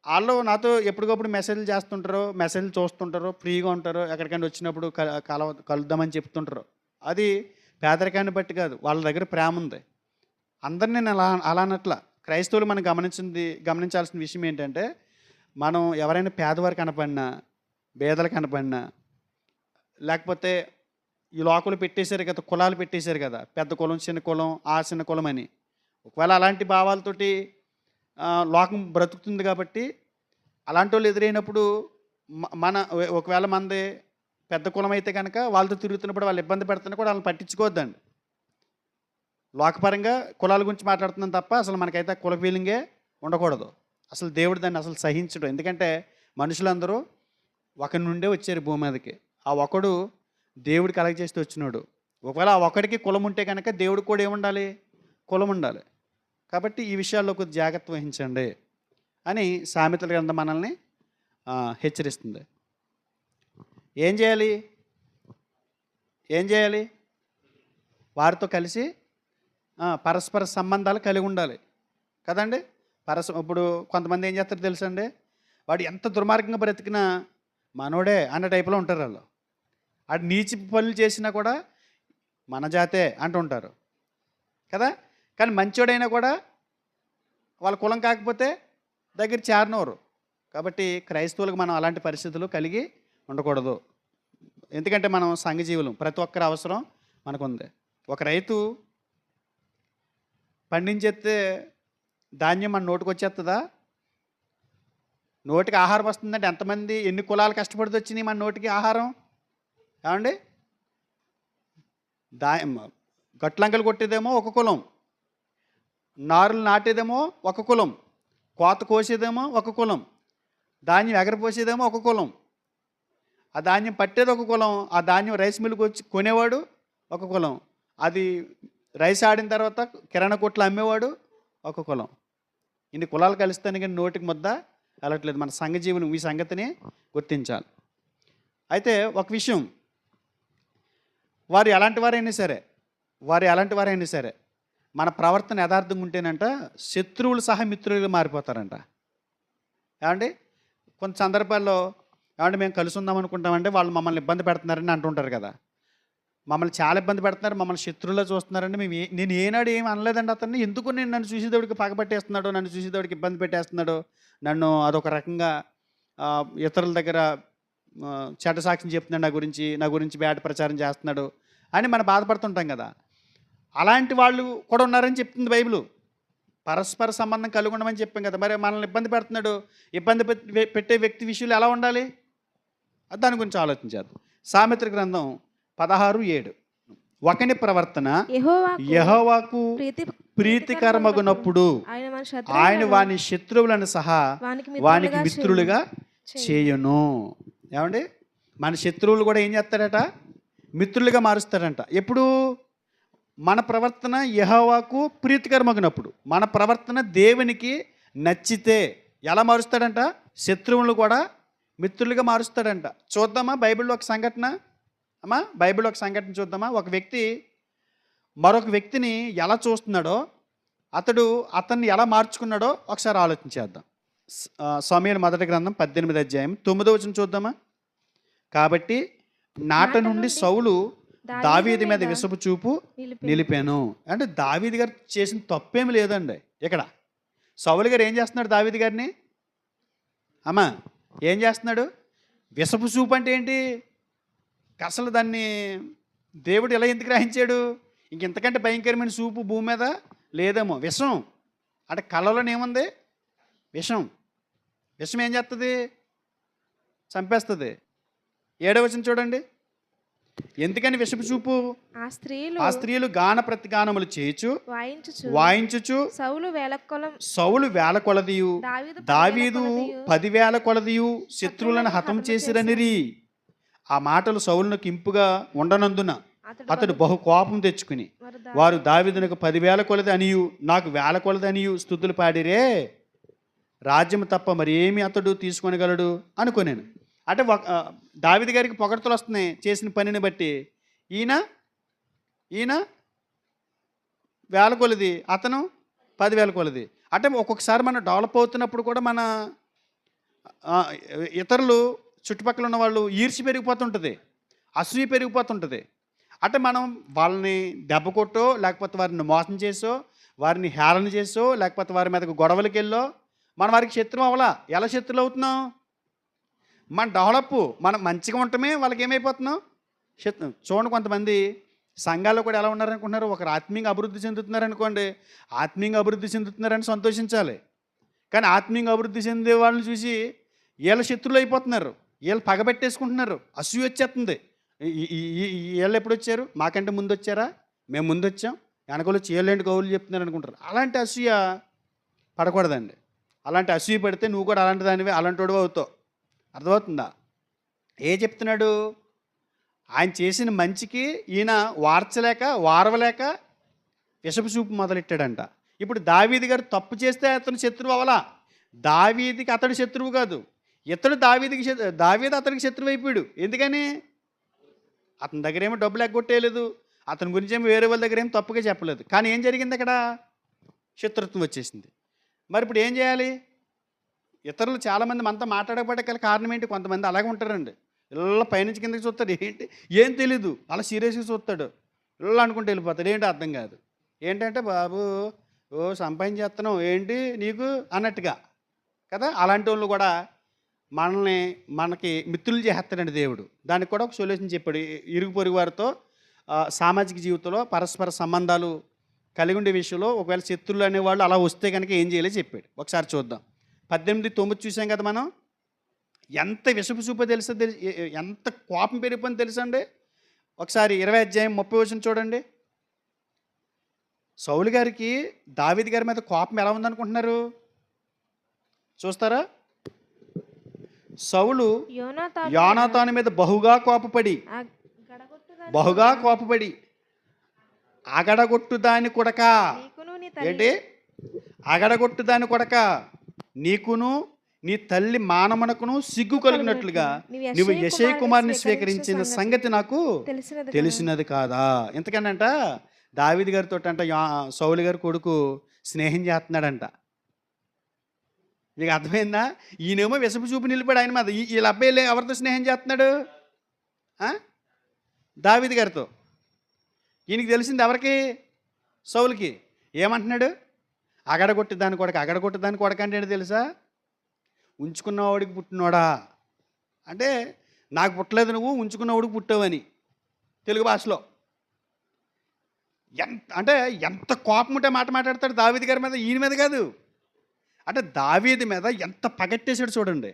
వాళ్ళు నాతో ఎప్పటికప్పుడు మెసేజ్లు చేస్తుంటారు, మెసేజ్లు చూస్తుంటారు, ఫ్రీగా ఉంటారు, ఎక్కడికైనా వచ్చినప్పుడు కలుద్దామని చెప్తుంటారు. అది పేదరికాన్ని బట్టి కాదు, వాళ్ళ దగ్గర ప్రేమ ఉంది. అందరినీ నేను అలా అనట్లా. క్రైస్తవులు మనం గమనించాల్సిన విషయం ఏంటంటే, మనం ఎవరైనా పేదవారు కనపడినా, పేదలు కనపడినా, లేకపోతే ఈ లోకలు పెట్టేశారు కదా, కులాలు పెట్టేశారు కదా, పెద్ద కులం, చిన్న కులం, ఆ చిన్న కులం అని. ఒకవేళ అలాంటి భావాలతోటి లోకం బ్రతుకుతుంది కాబట్టి అలాంటి వాళ్ళు ఎదురైనప్పుడు ఒకవేళ మనది పెద్ద కులం అయితే కనుక వాళ్ళతో తిరుగుతున్నప్పుడు వాళ్ళు ఇబ్బంది పెడుతున్నా కూడా వాళ్ళని పట్టించుకోవద్దండి. లోకపరంగా కులాల గురించి మాట్లాడుతున్నాం తప్ప అసలు మనకైతే కుల ఫీలింగే ఉండకూడదు. అసలు దేవుడు దాన్ని అసలు సహించడు. ఎందుకంటే మనుషులందరూ ఒకరి నుండే వచ్చారు భూమి మీదకి. ఆ ఒకడు దేవుడు కలగజేస్తే వచ్చినాడు. ఒకవేళ ఆ ఒకడికి కులం ఉంటే కనుక దేవుడికి కూడా ఏముండాలి? కులం ఉండాలి. కాబట్టి ఈ విషయాల్లో కొద్ది జాగ్రత్త వహించండి అని సామెతల గ్రంథం మనల్ని హెచ్చరిస్తుంది. ఏం చేయాలి? వారితో కలిసి పరస్పర సంబంధాలు కలిగి ఉండాలి కదండి. ఇప్పుడు కొంతమంది ఏం చేస్తారో తెలుసండి, వాడు ఎంత దుర్మార్గంగా బ్రతికినా మనోడే అన్న టైపులో ఉంటారు వాళ్ళు. వాడు నీచి పనులు చేసినా కూడా మన జాతే అంటుంటారు కదా. కానీ మంచోడైనా కూడా వాళ్ళ కులం కాకపోతే దగ్గర చేరనవరు. కాబట్టి క్రైస్తవులకు మనం అలాంటి పరిస్థితులు కలిగి ఉండకూడదు. ఎందుకంటే మనం సంఘజీవులం, ప్రతి ఒక్కరి అవసరం మనకుంది. ఒక రైతు పండించేస్తే ధాన్యం మన నోటికి వచ్చేస్తుందా? నోటికి ఆహారం వస్తుందంటే ఎంతమంది, ఎన్ని కులాలు కష్టపడితే వచ్చినాయి మన నోటికి ఆహారం? ఏమండి, గట్లంకలు కొట్టేదేమో ఒక కులం, నారులు నాటేదేమో ఒక కులం, కోత కోసేదేమో ఒక కులం, ధాన్యం ఎగరపోసేదేమో ఒక కులం, ఆ ధాన్యం పట్టేది ఒక కులం, ఆ ధాన్యం రైస్ మిల్లుకి వచ్చి కొనేవాడు ఒక కులం, అది రైస్ ఆడిన తర్వాత కిరాణా కొట్లు అమ్మేవాడు ఒక కులం. ఇన్ని కులాలు కలుస్తాను కానీ నోటికి ముద్ద వెళ్ళట్లేదు. మన సంఘజీవులు ఈ సంగతిని గుర్తించాలి. అయితే ఒక విషయం, వారు ఎలాంటి వారైనా సరే మన ప్రవర్తన యథార్థంగా ఉంటేనంట శత్రువులు సహా మిత్రులుగా మారిపోతారంట. ఏమండి, కొంత సందర్భాల్లో ఏమంటే మేము కలిసి ఉందాం అనుకుంటామంటే వాళ్ళు మమ్మల్ని ఇబ్బంది పెడుతున్నారని అంటుంటారు కదా. మమ్మల్ని చాలా ఇబ్బంది పెడుతున్నారు, మమ్మల్ని శత్రువుల్లో చూస్తున్నారండి. నేను ఏనాడు ఏమి అనలేదండి అతన్ని. ఎందుకు నన్ను చూసేదోడికి పగబట్టేస్తున్నాడు, నన్ను చూసేదోడికి ఇబ్బంది పెట్టేస్తున్నాడు, నన్ను అదొక రకంగా ఇతరుల దగ్గర చెడ్డ సాక్ష్యం చెప్తున్నాడు, నా గురించి బ్యాడ్ ప్రచారం చేస్తున్నాడు అని మనం బాధపడుతుంటాం కదా. అలాంటి వాళ్ళు కూడా ఉన్నారని చెప్తుంది బైబిల్. పరస్పర సంబంధం కలిగి ఉండమని చెప్పాం కదా. మరి మనల్ని ఇబ్బంది పెడుతున్నాడు, ఇబ్బంది పెట్టే వ్యక్తి విషయంలో ఎలా ఉండాలి? దాని గురించి ఆలోచించారు. సామెతల గ్రంథం 16:7 ఒకని ప్రవర్తన యెహోవాకు ప్రీతికరమగునప్పుడు ఆయన వాని శత్రువులను సహా వానికి మిత్రులుగా చేయును. ఏమండి, మన శత్రువులు కూడా ఏం చేస్తాడట? మిత్రులుగా మారుస్తాడంట. ఎప్పుడు? మన ప్రవర్తన యెహోవాకు ప్రీతికరమగినప్పుడు, మన ప్రవర్తన దేవునికి నచ్చితే ఎలా మారుస్తాడంట? శత్రువులను కూడా మిత్రులుగా మారుస్తాడంట. చూద్దామా బైబిల్లో ఒక సంఘటన. అమ్మా బైబిల్ ఒక సంఘటన చూద్దామా. ఒక వ్యక్తి మరొక వ్యక్తిని ఎలా చూస్తున్నాడో, అతన్ని ఎలా మార్చుకున్నాడో ఒకసారి ఆలోచించేద్దాం. సమూయేలు మొదటి గ్రంథం 18వ అధ్యాయం 9వ వచనం చూద్దామా. కాబట్టి నాట నుండి సౌలు దావీదు మీద విసపు చూపు నిలిపాను. అంటే దావీదు గారు చేసిన తప్పేమి లేదండి. ఇక్కడ సౌలు గారు ఏం చేస్తున్నాడు దావీదు గారిని? అమ్మా ఏం చేస్తున్నాడు? విసపు చూపు అంటే ఏంటి? అసలు దాన్ని దేవుడు ఎలా ఎందుకు గ్రహించాడు? ఇంకెంతకంటే భయంకరమైన చూపు భూమి మీద లేదేమో. విషం అంటే కళ్ళలోనే ఏముంది? విషం. విషం ఏం చేస్తుంది? చంపేస్తుంది. 7వ వచనం చూడండి. ఎందుకని విషపు చూపు? ఆ స్త్రీలు గాన ప్రతిగానములు చేయుచు వాయించుచు సౌలు వేల కొలదియు దావీదు 10,000 కొలదియు శత్రువులను హతం చేసిరనిరి. ఆ మాటలు సౌలునకు ఇంపుగా ఉండనందున అతడు బహు కోపం తెచ్చుకుని, వారు దావీదునకు 10,000 కొలది అనియు నాకు 1,000 కొలది అనియు స్తుతులు పాడిరే, రాజ్యం తప్ప మరి ఏమి అతడు తీసుకొనగలడు అనుకునేను. అంటే దావీదు గారికి పొగడ్తలు వస్తున్నాయి చేసిన పనిని బట్టి. ఈయన 1,000 కొలది, అతను 10,000 కొలది. అంటే ఒక్కొక్కసారి మనం డెవలప్ అవుతున్నప్పుడు కూడా మన ఇతరులు చుట్టుపక్కల ఉన్న వాళ్ళు ఈర్ష్య పెరిగిపోతుంటుంది, అసూయ పెరిగిపోతుంటుంది. అంటే మనం వాళ్ళని దెబ్బ కొట్టో, లేకపోతే వారిని మోసం చేసో, వారిని హేళన చేసో, లేకపోతే వారి మీదకు గొడవలకి వెళ్ళో మనం వారికి శత్రువు అవ్వాలా. ఎలా శత్రువులు అవుతున్నాం? మన డెవలప్ మనం మంచిగా ఉండటమే వాళ్ళకి ఏమైపోతున్నాం? చూడండి, కొంతమంది సంఘాల్లో కూడా ఎలా ఉన్నారనుకుంటున్నారు? ఒకరు ఆత్మీయంగా అభివృద్ధి చెందుతున్నారనుకోండి, ఆత్మీయంగా అభివృద్ధి చెందుతున్నారని సంతోషించాలి. కానీ ఆత్మీయంగా అభివృద్ధి చెందే వాళ్ళని చూసి వీళ్ళ శత్రువులు అయిపోతున్నారు, వీళ్ళు పగబెట్టేసుకుంటున్నారు, అసూయ వచ్చేస్తుంది. వీళ్ళు ఎప్పుడు వచ్చారు? మాకంటే ముందు వచ్చారా? మేము ముందు వచ్చాం, వెనకలు వచ్చి వీళ్ళేంటి కౌలు చెప్తున్నారు అనుకుంటారు. అలాంటి అసూయ పడకూడదండి. అలాంటి అసూయ పడితే నువ్వు కూడా అలాంటి దానివే, అలాంటి వాడు అవుతావు. అర్థమవుతుందా? ఏ చెప్తున్నాడు? ఆయన చేసిన మంచికి ఈయన వారవలేక విషపు చూపు మొదలెట్టాడంట. ఇప్పుడు దావీదు గారు తప్పు చేస్తే అతను శత్రువు అవలా. దావీదికి అతడు శత్రువు కాదు, ఇతడు దావీదు అతనికి శత్రువు అయిపోయాడు. ఎందుకని? అతని దగ్గర ఏమో డబ్బులు ఎగ్గొట్టేయలేదు, అతని గురించి ఏమో వేరే వాళ్ళ దగ్గర ఏమో తప్పుగా చెప్పలేదు. కానీ ఏం జరిగింది? అక్కడ శత్రుత్వం వచ్చేసింది. మరి ఇప్పుడు ఏం చేయాలి? ఇతరులు చాలామంది మనతో మాట్లాడకపోవడానికి కారణం ఏంటి? కొంతమంది అలాగే ఉంటారండి. ఇలా పైనుంచి కిందకి చూస్తాడు, ఏంటి ఏం తెలీదు, అలా సీరియస్గా చూస్తాడు, ఇలా అనుకుంటూ వెళ్ళిపోతాడు. ఏంటి అర్థం కాదు. ఏంటంటే బాబు సంపాదించేస్తున్నావు ఏంటి నీకు అన్నట్టుగా కదా. అలాంటి వాళ్ళు కూడా మనకి మిత్రులు చేస్తాడండి దేవుడు. దానికి కూడా ఒక సొల్యూషన్ చెప్పాడు. ఇరుగు పొరుగు వారితో సామాజిక జీవితంలో పరస్పర సంబంధాలు కలిగి ఉండే విషయంలో ఒకవేళ శత్రువులు అనేవాళ్ళు అలా వస్తే కనుక ఏం చేయాలో చెప్పాడు. ఒకసారి చూద్దాం. 18:9 చూసాం కదా మనం. ఎంత విషపు చూపో తెలుసా, ఎంత కోపం పెరిగిపోయింది తెలుసా అండి. ఒకసారి 20వ అధ్యాయం 30వ వచనం చూడండి. సౌలు గారికి దావీదు గారి మీద కోపం ఎలా ఉందనుకుంటున్నారు? చూస్తారా? సౌలు యోనాతాను మీద బహుగా కోపపడి అగడగొట్టు దాని కొడక, ఏంటి అగడగొట్టు దాని కొడక, నీకును నీ తల్లి మానమునకును సిగ్గు కలిగినట్లుగా నువ్వు యెషయి కుమారుని స్వీకరించిన సంగతి నాకు తెలిసినది కాదా. ఎందుకనంట దావీదు గారితో అంట సౌలు గారి కొడుకు స్నేహం చేస్తున్నాడంట. మీకు అర్థమైందా? ఈయనేమో విషపు చూపు నిలిపాడు ఆయన మీద. వీళ్ళ అబ్బాయి ఎవరితో స్నేహం చేస్తున్నాడు? దావీదు గారితో. ఈయనకి తెలిసింది ఎవరికి? సౌలుకి. ఏమంటున్నాడు? అగడగొట్టి దాని కొడక అంటే ఏంటి తెలుసా? ఉంచుకున్నవాడికి పుట్టినోడా అంటే నాకు పుట్టలేదు, నువ్వు ఉంచుకున్నవాడికి పుట్టావని తెలుగు భాషలో. ఎంత కోపం ఉంటే మాట్లాడతాడు దావీదు గారి మీద, ఈయన మీద కాదు. అంటే దావీదు మీద ఎంత పగట్టేశాడు చూడండి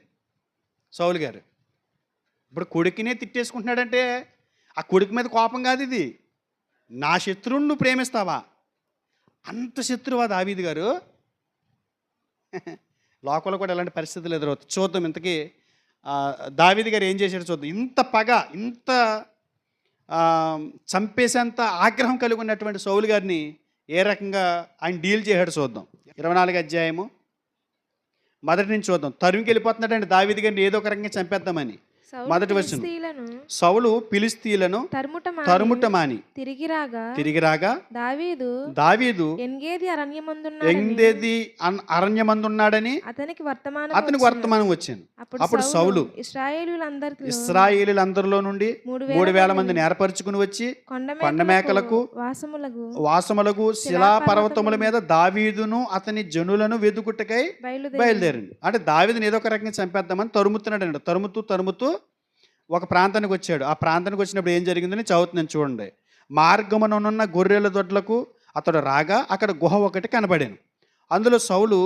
సౌలు గారు. ఇప్పుడు కొడుకునే తిట్టేసుకుంటున్నాడంటే ఆ కొడుకు మీద కోపం కాదు ఇది. నా శత్రువుని నువ్వు ప్రేమిస్తావా? అంత శత్రువా దావీదు గారు? లోకంలో కూడా ఎలాంటి పరిస్థితులు ఎదురవుతాయి. చూద్దాం ఇంతకీ దావీదు గారు ఏం చేశాడు చూద్దాం. ఇంత పగ, ఇంత చంపేసేంత ఆగ్రహం కలిగి ఉన్నటువంటి సౌలు గారిని ఏ రకంగా ఆయన డీల్ చేశాడు చూద్దాం. 24వ అధ్యాయము మొదటి నుంచి చూద్దాం. తరువుకి వెళ్ళిపోతున్నాడండి దావీదు గారిని ఏదో ఒక రకంగా చంపేద్దామని. సౌలు మొదటి వచనం. ఫిలిష్తీయులను సౌలు ఫిలిష్తీయులను తరుముటమాని తిరిగి రాగా దావీదు ఎన్గేది ఎందేది అరణ్యమందున్నాడని అతనికి వర్తమానం వచ్చింది. అప్పుడు సౌలు ఇశ్రాయేలీయులందరిలో నుండి 3,000 మందిని ఏర్పరచుకుని వచ్చి కొండ మేకలకు వాసములకు శిలాపర్వతముల మీద దావీదును అతని జనులను వెదుకుటకై బయలుదేరండి. అంటే దావీదుని ఏదో ఒక రకంగా చంపేద్దామని తరుముతున్నాడు. తరుముతూ ఒక ప్రాంతానికి వచ్చాడు. ఆ ప్రాంతానికి వచ్చినప్పుడు ఏం జరిగిందని చదువుతున్నాను చూడండి. మార్గముననున్న గొర్రెల దొడ్లకు అతడు రాగా అక్కడ గుహ ఒకటి కనబడాను. అందులో సౌలు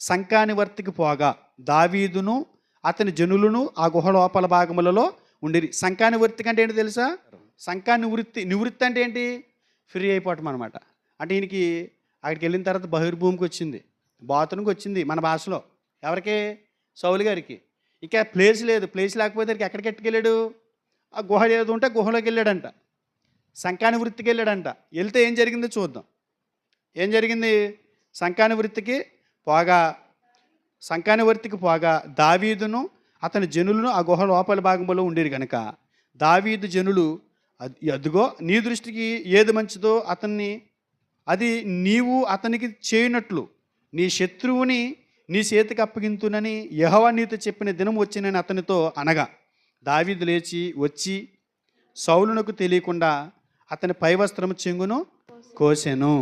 సంకానివర్తికి పోగా దావీదును అతని జనులను ఆ గుహ లోపల భాగములలో ఉండిరి. సంకానివర్తికి అంటే ఏంటి తెలుసా? నివృత్తి అంటే ఏంటి? ఫ్రీ అయిపోవటం అనమాట. అంటే ఈయనకి అక్కడికి వెళ్ళిన తర్వాత బహిర్భూమికి వచ్చింది, బాతునికి వచ్చింది మన భాషలో. ఎవరికి? సౌలు గారికి. ఇక ప్లేస్ లేదు. ప్లేస్ లేకపోతే ఎక్కడికి ఎట్టుకెళ్ళాడు? ఆ గుహ ఏదో ఉంటే గుహలోకి వెళ్ళాడంట, సంకాని వృత్తికి వెళ్ళాడంట. వెళ్తే ఏం జరిగిందో చూద్దాం. ఏం జరిగింది? సంకాని వృత్తికి పోగా దావీదును అతని జనులను ఆ గుహ లోపల భాగంలో ఉండేది కనుక దావీదు జనులు అదిగో నీ దృష్టికి ఏది మంచిదో అది నీవు అతనికి చేయనట్లు నీ శత్రువుని నీ చేతికి అప్పగింతునని యెహోవా నీతో చెప్పిన దినం వచ్చినని అతనితో అనగా దావీదు లేచి వచ్చి సౌలునకు తెలియకుండా అతని పై వస్త్రము చెంగును కోసెను.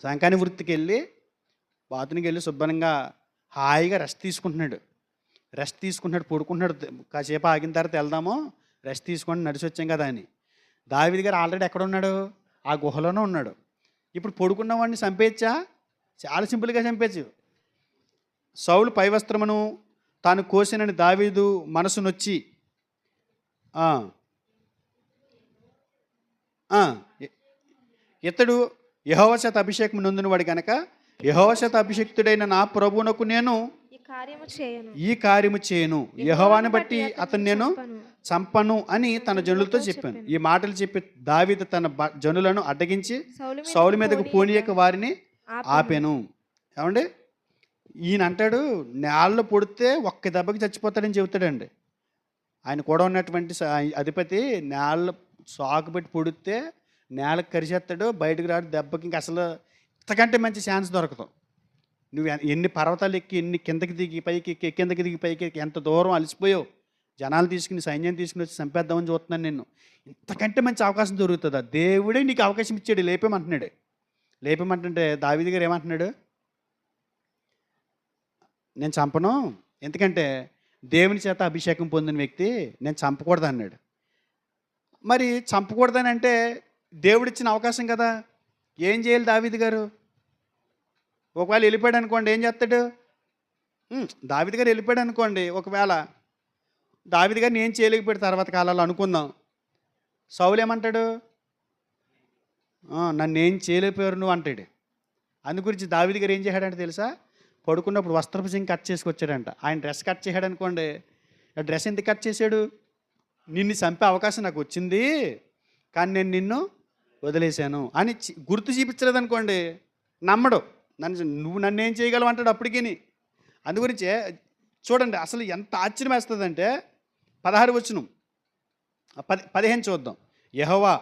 సంకాని వృత్తికి వెళ్ళి బాతునికి వెళ్ళి శుభ్రంగా హాయిగా రెస్ట్ తీసుకుంటున్నాడు, పడుకుంటున్నాడు. కాసేపు ఆగిన తర్వాత వెళ్దాము, రెస్ట్ తీసుకొని నడిచి వచ్చాం కదా అని. దావీదు గారు ఆల్రెడీ ఎక్కడ ఉన్నాడు? ఆ గుహలోనే ఉన్నాడు. ఇప్పుడు పడుకున్న వాడిని చంపేయచ్చా? చాలా సింపుల్గా చంపేయచ్చు. సౌలు పై వస్త్రమును తాను కోసినని దావీదు మనసు నొచ్చి ఇతడు యెహోవా చేత అభిషేకం నొందినవాడు గనక యెహోవా చేత అభిషేక్తుడైన నా ప్రభువునకు నేను ఈ కార్యము చేయను, యెహోవాని బట్టి అతను నేను చంపను అని తన జనులతో చెప్పాను. ఈ మాటలు చెప్పి దావీదు తన జనులను అడ్డగించి సౌలు మీదకు పోనీయక వారిని ఆపెను. ఏమండి? ఈయన అంటాడు నేలలో పొడితే ఒక్క దెబ్బకి చచ్చిపోతాడని చెబుతాడండి. ఆయన కూడా ఉన్నటువంటి అధిపతి నేల సాకు పెట్టి పొడితే నేలకు కరిచేస్తాడు, బయటకు రాడు, దెబ్బకి ఇంక అసలు ఇంతకంటే మంచి ఛాన్స్ దొరకదు. నువ్వు ఎన్ని పర్వతాలు ఎక్కి ఎన్ని కిందకి దిగి పైకి ఎక్కి కిందకి దిగి పైకి ఎక్కి ఎంత దూరం అలసిపోయావు, జనాలు తీసుకుని సైన్యం తీసుకుని వచ్చి చంపేద్దామని చూస్తున్నాను నిన్ను. ఇంతకంటే మంచి అవకాశం దొరుకుతుందా? దేవుడే నీకు అవకాశం ఇచ్చాడు, లేపేమంటుంటే దావీదు గారు ఏమంటున్నాడు? నేను చంపను, ఎందుకంటే దేవుని చేత అభిషేకం పొందిన వ్యక్తి, నేను చంపకూడదు అన్నాడు. మరి చంపకూడదని అంటే దేవుడిచ్చిన అవకాశం కదా. ఏం చేయాలి దావీదు గారు? ఒకవేళ వెళ్ళిపోయాడు అనుకోండి, ఏం చేస్తాడు? దావీదు గారు వెళ్ళిపోయాడు అనుకోండి, ఒకవేళ దావీదు గారిని ఏం చేయలేకపోయాడు తర్వాత కాలాల్లో అనుకుందాం. సౌలు ఏమంటాడు? నన్ను ఏం చేయలేకపోయారు నువ్వు అంటాడు. అందు గురించి దావీదు గారు ఏం చేశాడంటే తెలుసా? పడుకున్నప్పుడు వస్త్రపు చింగ్ కట్ చేసుకొచ్చాడంట. ఆయన డ్రెస్ కట్ చేశాడు అనుకోండి, ఆ డ్రెస్ ఎందుకు కట్ చేశాడు? నిన్ను చంపే అవకాశం నాకు వచ్చింది కానీ నేను నిన్ను వదిలేశాను అని గుర్తు చూపించలేదు అనుకోండి, నమ్మడు. నువ్వు నన్ను ఏం చేయగలవు అంటాడు అప్పటికి. అందుగురించే చూడండి అసలు ఎంత ఆశ్చర్యం వేస్తుందంటే 16 వచనం 15 చూద్దాం. యెహోవా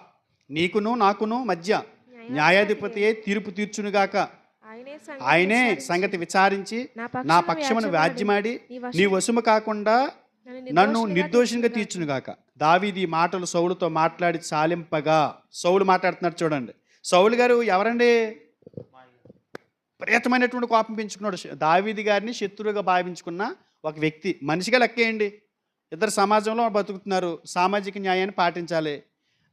నీకును నాకును మధ్య న్యాయాధిపతి తీర్పు తీర్చునుగాక, ఆయనే సంగతి విచారించి నా పక్షమును వ్యాజ్యమాడి నీ వశము కాకుండా నన్ను నిర్దోషంగా తీర్చునుగాక. దావీదు ఈ మాటలు సౌలుతో మాట్లాడి చాలింపగా, సౌలు మాట్లాడుతున్నాడు చూడండి. సౌలు గారు ఎవరండి? విపరీతమైనటువంటి కోపం పెంచుకున్నాడు. దావీదు గారిని శత్రువుగా భావించుకున్న ఒక వ్యక్తి. మనిషిగా లెక్కేయండి, ఇద్దరు సమాజంలో బతుకుతున్నారు, సామాజిక న్యాయాన్ని పాటించాలి.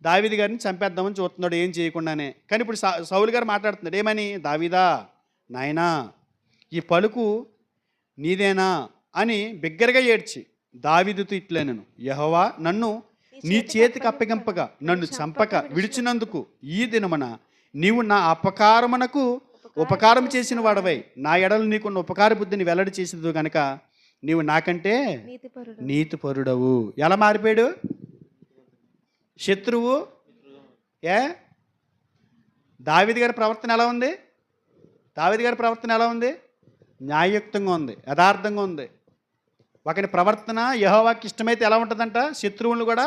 దావీదు గారిని చంపేద్దామని చూస్తున్నాడు ఏం చేయకుండానే. కానీ ఇప్పుడు సౌలు గారు మాట్లాడుతున్నాడు ఏమని? దావీదా నాయనా ఈ పలుకు నీదేనా అని బిగ్గరగా ఏడ్చి దావీదుతో ఇట్లనెను, యెహోవా నన్ను నీ చేతికి అప్పగింపగా నన్ను చంపక విడిచినందుకు ఈ దినమున నీవు నా అపకారమునకు ఉపకారం చేసిన వాడవై నా ఎడలు నీకున్న ఉపకార బుద్ధిని వెల్లడి చేసేది కనుక నీవు నాకంటే నీతిపరుడవు. ఎలా మారిపోయాడు? శత్రువు. దావీదు గారి ప్రవర్తన ఎలా ఉంది? న్యాయయుక్తంగా ఉంది, యథార్థంగా ఉంది. ఒకని ప్రవర్తన యెహోవాకి ఇష్టమైతే ఎలా ఉంటుందంట? శత్రువులను కూడా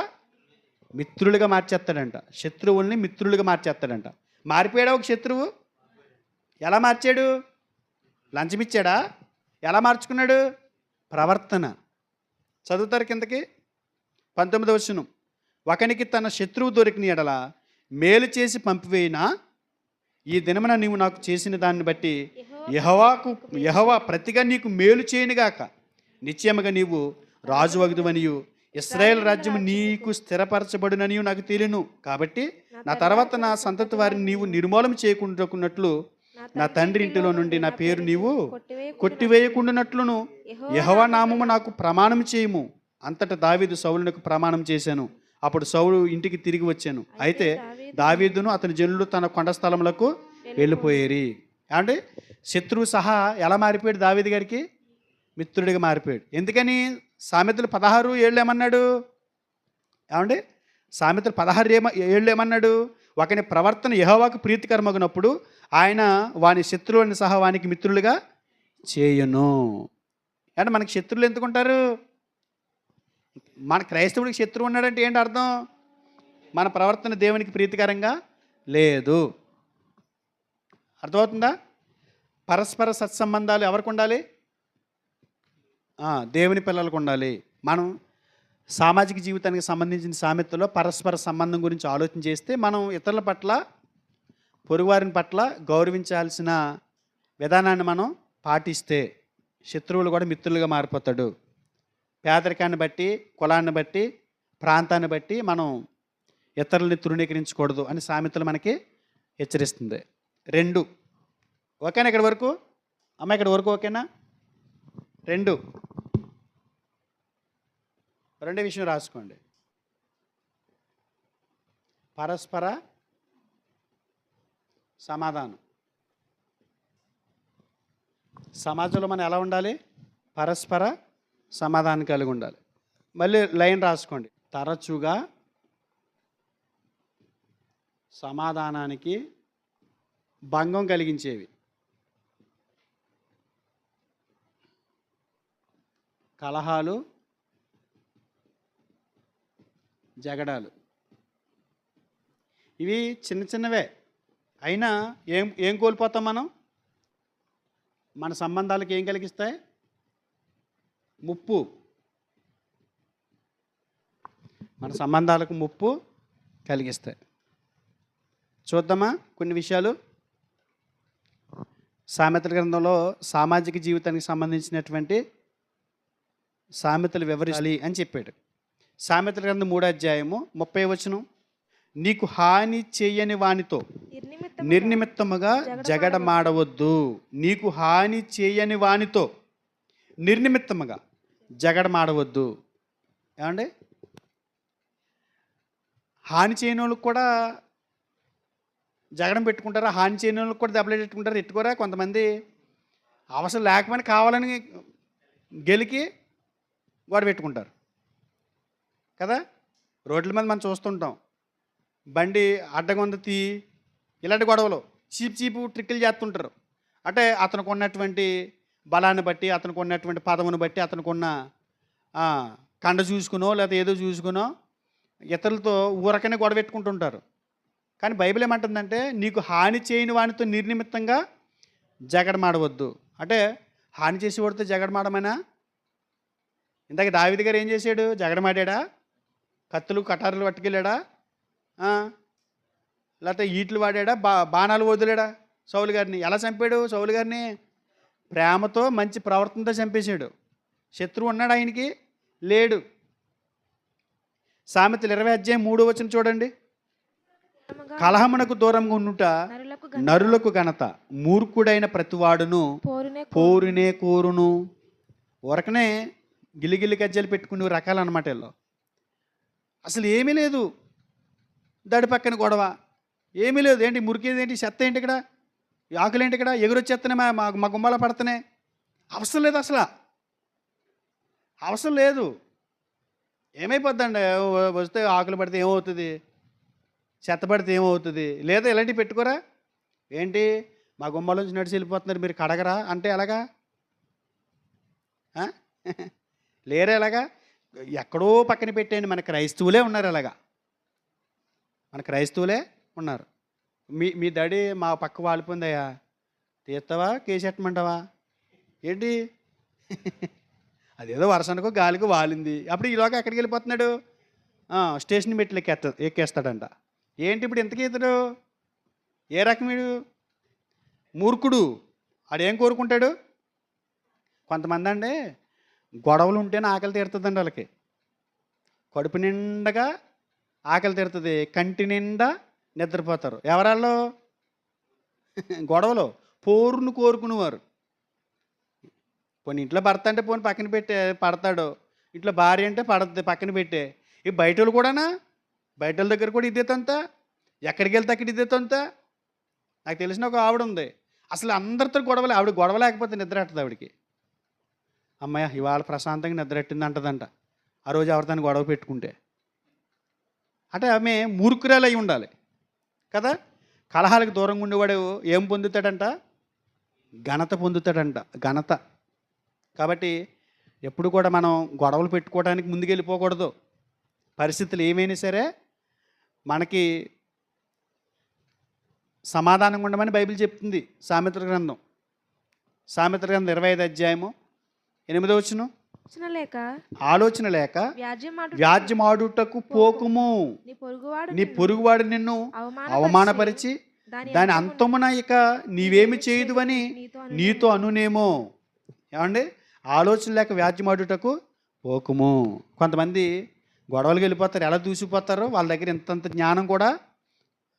మిత్రులుగా మార్చేస్తాడంట. శత్రువుల్ని మిత్రులుగా మార్చేస్తాడంట. మారిపోయాడా ఒక శత్రువు? ఎలా మార్చాడు? లంచం ఇచ్చాడా? ఎలా మార్చుకున్నాడు? ప్రవర్తన. చదువుతారు కిందకి 19వ వచనం. ఒకనికి తన శత్రువు దొరికిన ఎడల మేలు చేసి పంపివేయినా ఈ దినమున నీవు నాకు చేసిన దాన్ని బట్టి యెహోవా ప్రతిగా నీకు మేలు చేయనుగాక. నిశ్చయముగా నీవు రాజు వగుదువనియు ఇశ్రాయేల్ రాజ్యము నీకు స్థిరపరచబడుననియు నాకు తెలియను. కాబట్టి నా తర్వాత నా సంతతి వారిని నీవు నిర్మూలన చేయకుండాకున్నట్లు నా తండ్రి ఇంటిలో నుండి నా పేరు నీవు కొట్టివేయకుండానట్లును యెహోవా నామము నాకు ప్రమాణం చేయము. అంతటా దావీదు సౌలునకు ప్రమాణం చేశాను. అప్పుడు సౌలు ఇంటికి తిరిగి వచ్చాను. అయితే దావీదును అతని జనులు తన కొండ స్థలములకు వెళ్ళిపోయేరి. అంటే శత్రువు సహా ఎలా మారిపోయాడు? దావీదు గారికి మిత్రుడిగా మారిపోయాడు. ఎందుకని? సామెతలు 16:7 ఏమన్నాడు? ఏమండి? సామెతలు 16:7 ఏమన్నాడు? ఒకని ప్రవర్తన యెహోవాకు ప్రీతికరమగినప్పుడు ఆయన వాని శత్రువుని సహా వానికి మిత్రులుగా చేయను. అంటే మనకి శత్రువులు ఎందుకుంటారు? మన క్రైస్తవుడికి శత్రువు ఉన్నాడంటే ఏంటి అర్థం? మన ప్రవర్తన దేవునికి ప్రీతికరంగా లేదు. అర్థమవుతుందా? పరస్పర సత్సంబంధాలు ఎవరికి ఉండాలి? దేవుని పిల్లలకు ఉండాలి. మనం సామాజిక జీవితానికి సంబంధించిన సామెతలో పరస్పర సంబంధం గురించి ఆలోచన చేస్తే మనం ఇతరుల పట్ల, పొరుగువారిని పట్ల గౌరవించాల్సిన విధానాన్ని మనం పాటిస్తే శత్రువులు కూడా మిత్రులుగా మారిపోతాడు. పేదరికాన్ని బట్టి, కులాన్ని బట్టి, ప్రాంతాన్ని బట్టి మనం ఇతరులని తృణీకరించకూడదు అని సామెతలు మనకి హెచ్చరిస్తుంది. 2 ఓకేనా? ఇక్కడ వరకు అమ్మ, ఇక్కడ వరకు ఓకేనా? 2 రెండో విషయం రాసుకోండి. పరస్పర సమాధానం. సమాజంలో మనం ఎలా ఉండాలి? పరస్పర సమాధానం కలిగి ఉండాలి. మళ్ళీ లైన్ రాసుకోండి. తరచుగా సమాధానానికి భంగం కలిగించేవి, కలహాలు, జగడాలు. ఇవి చిన్న చిన్నవే అయినా ఏం కోల్పోతాం మనం? మన సంబంధాలకు ఏం కలిగిస్తాయి? ముప్పు. మన సంబంధాలకు ముప్పు కలిగిస్తాయి. చూద్దామా కొన్ని విషయాలు? సామెతల గ్రంథంలో సామాజిక జీవితానికి సంబంధించినటువంటి సామెతలు వివరించాలి అని చెప్పాడు. సామెతల గ్రంథం 3వ అధ్యాయము 30వ వచనం. నీకు హాని చేయని వానితో నిర్నిమిత్తముగా జగడమాడవద్దు. నీకు హాని చేయని వానితో నిర్నిమిత్తముగా జగడమాడవద్దు. ఏమండి? హాని చేయని వాళ్ళకి కూడా జగడం పెట్టుకుంటారా? హాని చేయని వాళ్ళకి కూడా దెబ్బలు పెట్టుకుంటారా? ఎట్టుకోరా? కొంతమంది అవసరం లేకపోయినా కావాలని గెలికి గొడవ పెట్టుకుంటారు కదా. రోడ్ల మీద మనం చూస్తుంటాం. బండి అడ్డగొందతి ఇలాంటి గొడవలు చీపు ట్రిక్కులు చేస్తుంటారు. అంటే అతనికి ఉన్నటువంటి బలాన్ని బట్టి, అతనికి ఉన్నటువంటి పదవుని బట్టి, అతనికి ఉన్న కండ చూసుకునో లేదా ఏదో చూసుకునో ఇతరులతో ఊరకనే గొడవ పెట్టుకుంటుంటారు. కానీ బైబిల్ ఏమంటుందంటే నీకు హాని చేయని వానితో నిర్నిమిత్తంగా జగడమాడవద్దు. అంటే హాని చేసేవాడితో జగడమాడమేనా? ఇందాక దావీదు గారు ఏం చేశాడు? జగడమాడా? కత్తులు కటారులు పట్టుకెళ్ళాడా? లేకపోతే ఈట్లు వాడాడా? బాణాలు వదిలాడా? సౌలు గారిని ఎలా చంపాడు? సౌలు గారిని ప్రేమతో, మంచి ప్రవర్తనతో చంపేశాడు. శత్రువు ఉన్నాడు ఆయనకి? లేడు. సామెతలు 20వ అధ్యాయం 3వ వచనం చూడండి. కలహమునకు దూరంగా ఉండుట నరులకు ఘనత, మూర్ఖుడైన ప్రతివాడును పోరునే కోరును. ఊరకనే గిలిగిల్లి కజ్జలు పెట్టుకునే రకాలు అన్నమాట. వీళ్ళు అసలు ఏమీ లేదు. దాడి పక్కన గొడవ ఏమీ లేదు. ఏంటి మురికేది? ఏంటి చెత్త? ఏంటి ఇక్కడ? ఆకులు ఏంటి ఇక్కడ? ఎగురొచ్చేస్తున్నాయి, మా గుమ్మాల పడుతున్నాయి. అవసరం లేదు, అసలు అవసరం లేదు. ఏమైపోద్దండి? వస్తే ఆకులు పడితే ఏమవుతుంది? చెత్త పడితే ఏమవుతుంది? లేదా ఇలాంటివి పెట్టుకోరా? ఏంటి మా గుమ్మాలోంచి నడిచి వెళ్ళిపోతున్నారు, మీరు కడగరా అంటే ఎలాగా? లేరు. ఎలాగా? ఎక్కడో పక్కన పెట్టేయండి, మన క్రైస్తవులే ఉన్నారు అలాగా. మన క్రైస్తవులే ఉన్నారు. మీ మీ దడి మా పక్క వాలిపోయిందయ్యా, తీస్తావా కేసెట్టమంటావా ఏంటి? అదేదో వర్షానికో గాలికో వాలింది. అప్పుడు ఈలోగా ఎక్కడికి వెళ్ళిపోతున్నాడు? స్టేషన్ మెట్లు ఎక్కేస్తాడంట. ఏంటి ఇప్పుడు ఇంతకీ ఇతడు ఏ రకం వీడు? మూర్ఖుడు. ఆడేం కోరుకుంటాడు? కొంతమంది అండి గొడవలు ఉంటేనే ఆకలి తీరుతుందండి వాళ్ళకి. కడుపు నిండగా ఆకలి తీరుతుంది, కంటి నిండా నిద్రపోతారు. ఎవరాళ్ళు? గొడవలు పోరును కోరుకునేవారు. పోనీ ఇంట్లో భర్త అంటే పోనీ పక్కన పెట్టే పడతాడు, ఇంట్లో భార్య అంటే పడద్ది పక్కన పెట్టే. ఈ బయట వాళ్ళు కూడానా? బయట వాళ్ళ దగ్గర కూడా ఇదే తంత. ఎక్కడికి వెళ్తే అక్కడ ఇదే తంత. నాకు తెలిసిన ఒక ఆవిడ ఉంది, అసలు అందరితో గొడవలే. ఆవిడ గొడవ లేకపోతే నిద్ర ఎట్టదు ఆవిడకి. అమ్మాయ ఇవాళ ప్రశాంతంగా నిద్ర ఎట్టింది అంటదంట, ఆ రోజు ఎవరితో గొడవ పెట్టుకుంటే. అంటే ఆమె మూర్ఖురాలు అయి ఉండాలి కదా. కలహాలకు దూరంగా ఉండేవాడు ఏం పొందుతాడంట? ఘనత పొందుతాడంట, ఘనత. కాబట్టి ఎప్పుడు కూడా మనం గొడవలు పెట్టుకోవడానికి ముందుకెళ్ళిపోకూడదు. పరిస్థితులు ఏమైనా సరే మనకి సమాధానంగా ఉండమని బైబిల్ చెప్తుంది. సామెతల గ్రంథం 25వ అధ్యాయము 8వ వచనం. ఆలోచన లేక వ్యాజ్యమాడుటకు పోకుము. నీ పొరుగువాడు నిన్ను అవమానపరిచి దాని అంతమున ఇక నీవేమి చేయదు అని నీతో అనునేమో. ఏమండి? ఆలోచన లేక వ్యాజ్యమాడుటకు పోకుము. కొంతమంది గొడవలకు వెళ్ళిపోతారు. ఎలా దూసిపోతారో వాళ్ళ దగ్గర ఇంతంత జ్ఞానం కూడా,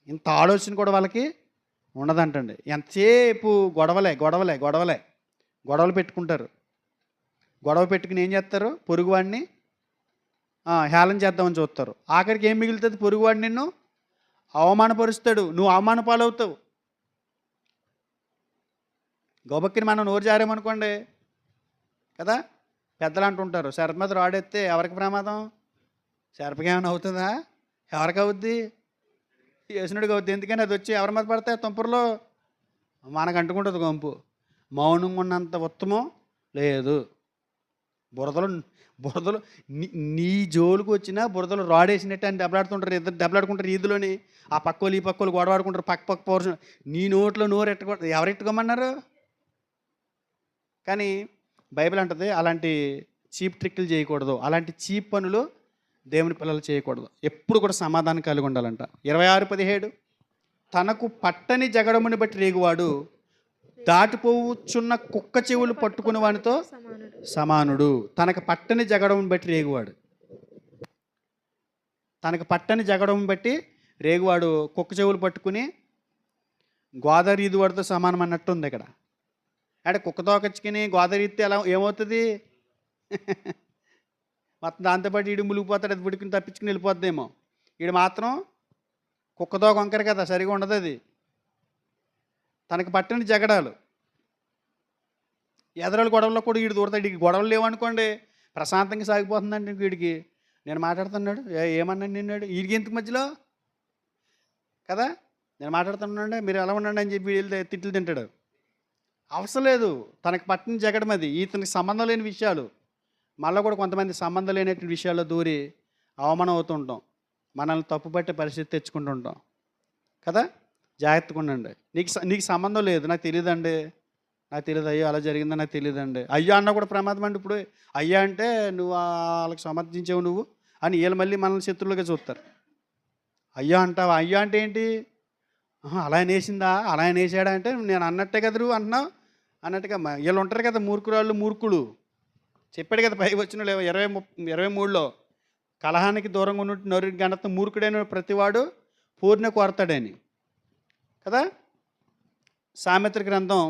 ఇంత ఆలోచన కూడా వాళ్ళకి ఉండదంటండి. ఎంతసేపు గొడవలే గొడవలే గొడవలే గొడవలు పెట్టుకుంటారు. గొడవ పెట్టుకుని ఏం చేస్తారు? పొరుగువాడిని హేళన చేద్దామని చూస్తారు. ఆఖరికి ఏం మిగులుతుంది? పొరుగువాడు నిన్ను అవమానపరుస్తాడు, నువ్వు అవమాన పాలవుతావు. గొబక్కిని మనం నోరు జారామనుకోండి కదా, పెద్దలు అంటుంటారు, శరప మీద రాడెత్తే ఎవరికి ప్రమాదం? శరపకి ఏమైనా అవుతుందా? ఎవరికి అవుద్ది? వేసినడికి అవుద్ది. ఎందుకని అది వచ్చి ఎవరి మీద పడితే తుంపర్లో మనకు అంటుకుంటుంది గొంపు. మౌనంగా ఉన్నంత ఉత్తమం లేదు. బురదలు బురదలు నీ జోలికి వచ్చినా బురదలు రాడేసినట్టు అని దెబ్బలాడుతుంటారు. ఇద్దరు దెబ్బలాడుకుంటారు ఈదులోని. ఆ పక్కోళ్ళు ఈ పక్కోళ్ళు గొడవాడుకుంటారు. పక్క పోర్షన్. నీ నోట్లో నోరు ఎట్టుకో ఎవరెట్టుకోమన్నారు? కానీ బైబిల్ అంటది అలాంటి చీప్ ట్రిక్లు చేయకూడదు, అలాంటి చీప్ పనులు దేవుని పిల్లలు చేయకూడదు. ఎప్పుడు కూడా సమాధానం కలిగి ఉండాలంట. 26:17 తనకు పట్టని జగడముని బట్టి రేగువాడు దాటిపోవచ్చున్న కుక్క చెవులు పట్టుకుని వానితో సమానుడు. తనకు పట్టని జగడముని బట్టి రేగువాడు, తనకు పట్టని జగడముని బట్టి రేగువాడు కుక్క చెవులు పట్టుకుని గోదావరి ఈదు వాడితో సమానం అన్నట్టు ఉంది ఇక్కడ. అంటే కుక్కతో కచ్చుకుని గోదావరి ఈత్తే ఎలా ఏమవుతుంది? మొత్తం దాంతోపాటు ఈడు ములిగిపోతాడు, అది పుడుకుని తప్పించుకుని వెళ్ళిపోద్దేమో. ఈడు మాత్రం కుక్కతో కొంకర కదా, సరిగా ఉండదు అది. తనకు పట్టని జగడాలు, ఎదరల గొడవల్లో కూడా వీడు దూరతాడు. వీడికి గొడవలు లేవనుకోండి, ప్రశాంతంగా సాగిపోతుందండి. వీడికి నేను మాట్లాడుతున్నాడు, ఏమన్నాడు నిన్నాడు, వీడికి ఎందుకు మధ్యలో కదా, నేను మాట్లాడుతున్నాండి మీరు ఎలా ఉండండి అని చెప్పి వీళ్ళు తిట్లు తింటాడు. అవసరం లేదు. తనకు పట్టని జగడం అది. ఇతనికి సంబంధం లేని విషయాలు. మళ్ళీ కూడా కొంతమంది సంబంధం లేనటువంటి విషయాల్లో దూరి అవమానం అవుతుంటాం, మనల్ని తప్పుపట్టే పరిస్థితి తెచ్చుకుంటుంటాం కదా. జాగ్రత్తగా ఉండండి. నీకు సంబంధం లేదు, నాకు తెలియదండి, నాకు తెలియదు, అయ్యో అలా జరిగిందని నాకు తెలియదండి. అయ్యా అన్నా కూడా ప్రమాదం అండి. ఇప్పుడు అయ్యా అంటే నువ్వు వాళ్ళకి సమర్థించావు నువ్వు అని వీళ్ళు మళ్ళీ మనల్ని శత్రువులుగా చూస్తారు. అయ్యా అంటావా? అయ్యా అంటే ఏంటి? అలా అనేసిందా, అలా అనేసాడా అంటే నేను అన్నట్టే కదరు అంటున్నావు అన్నట్టుగా. వీళ్ళు ఉంటారు కదా మూర్ఖురాళ్ళు, మూర్ఖుడు చెప్పాడు కదా పై వచ్చిన 23లో కలహానికి దూరంగా ఉన్నట్టు నోరు ఘనత మూర్ఖుడైన ప్రతివాడు పూర్ణ కోరతాడని కదా. సామెతల గ్రంథం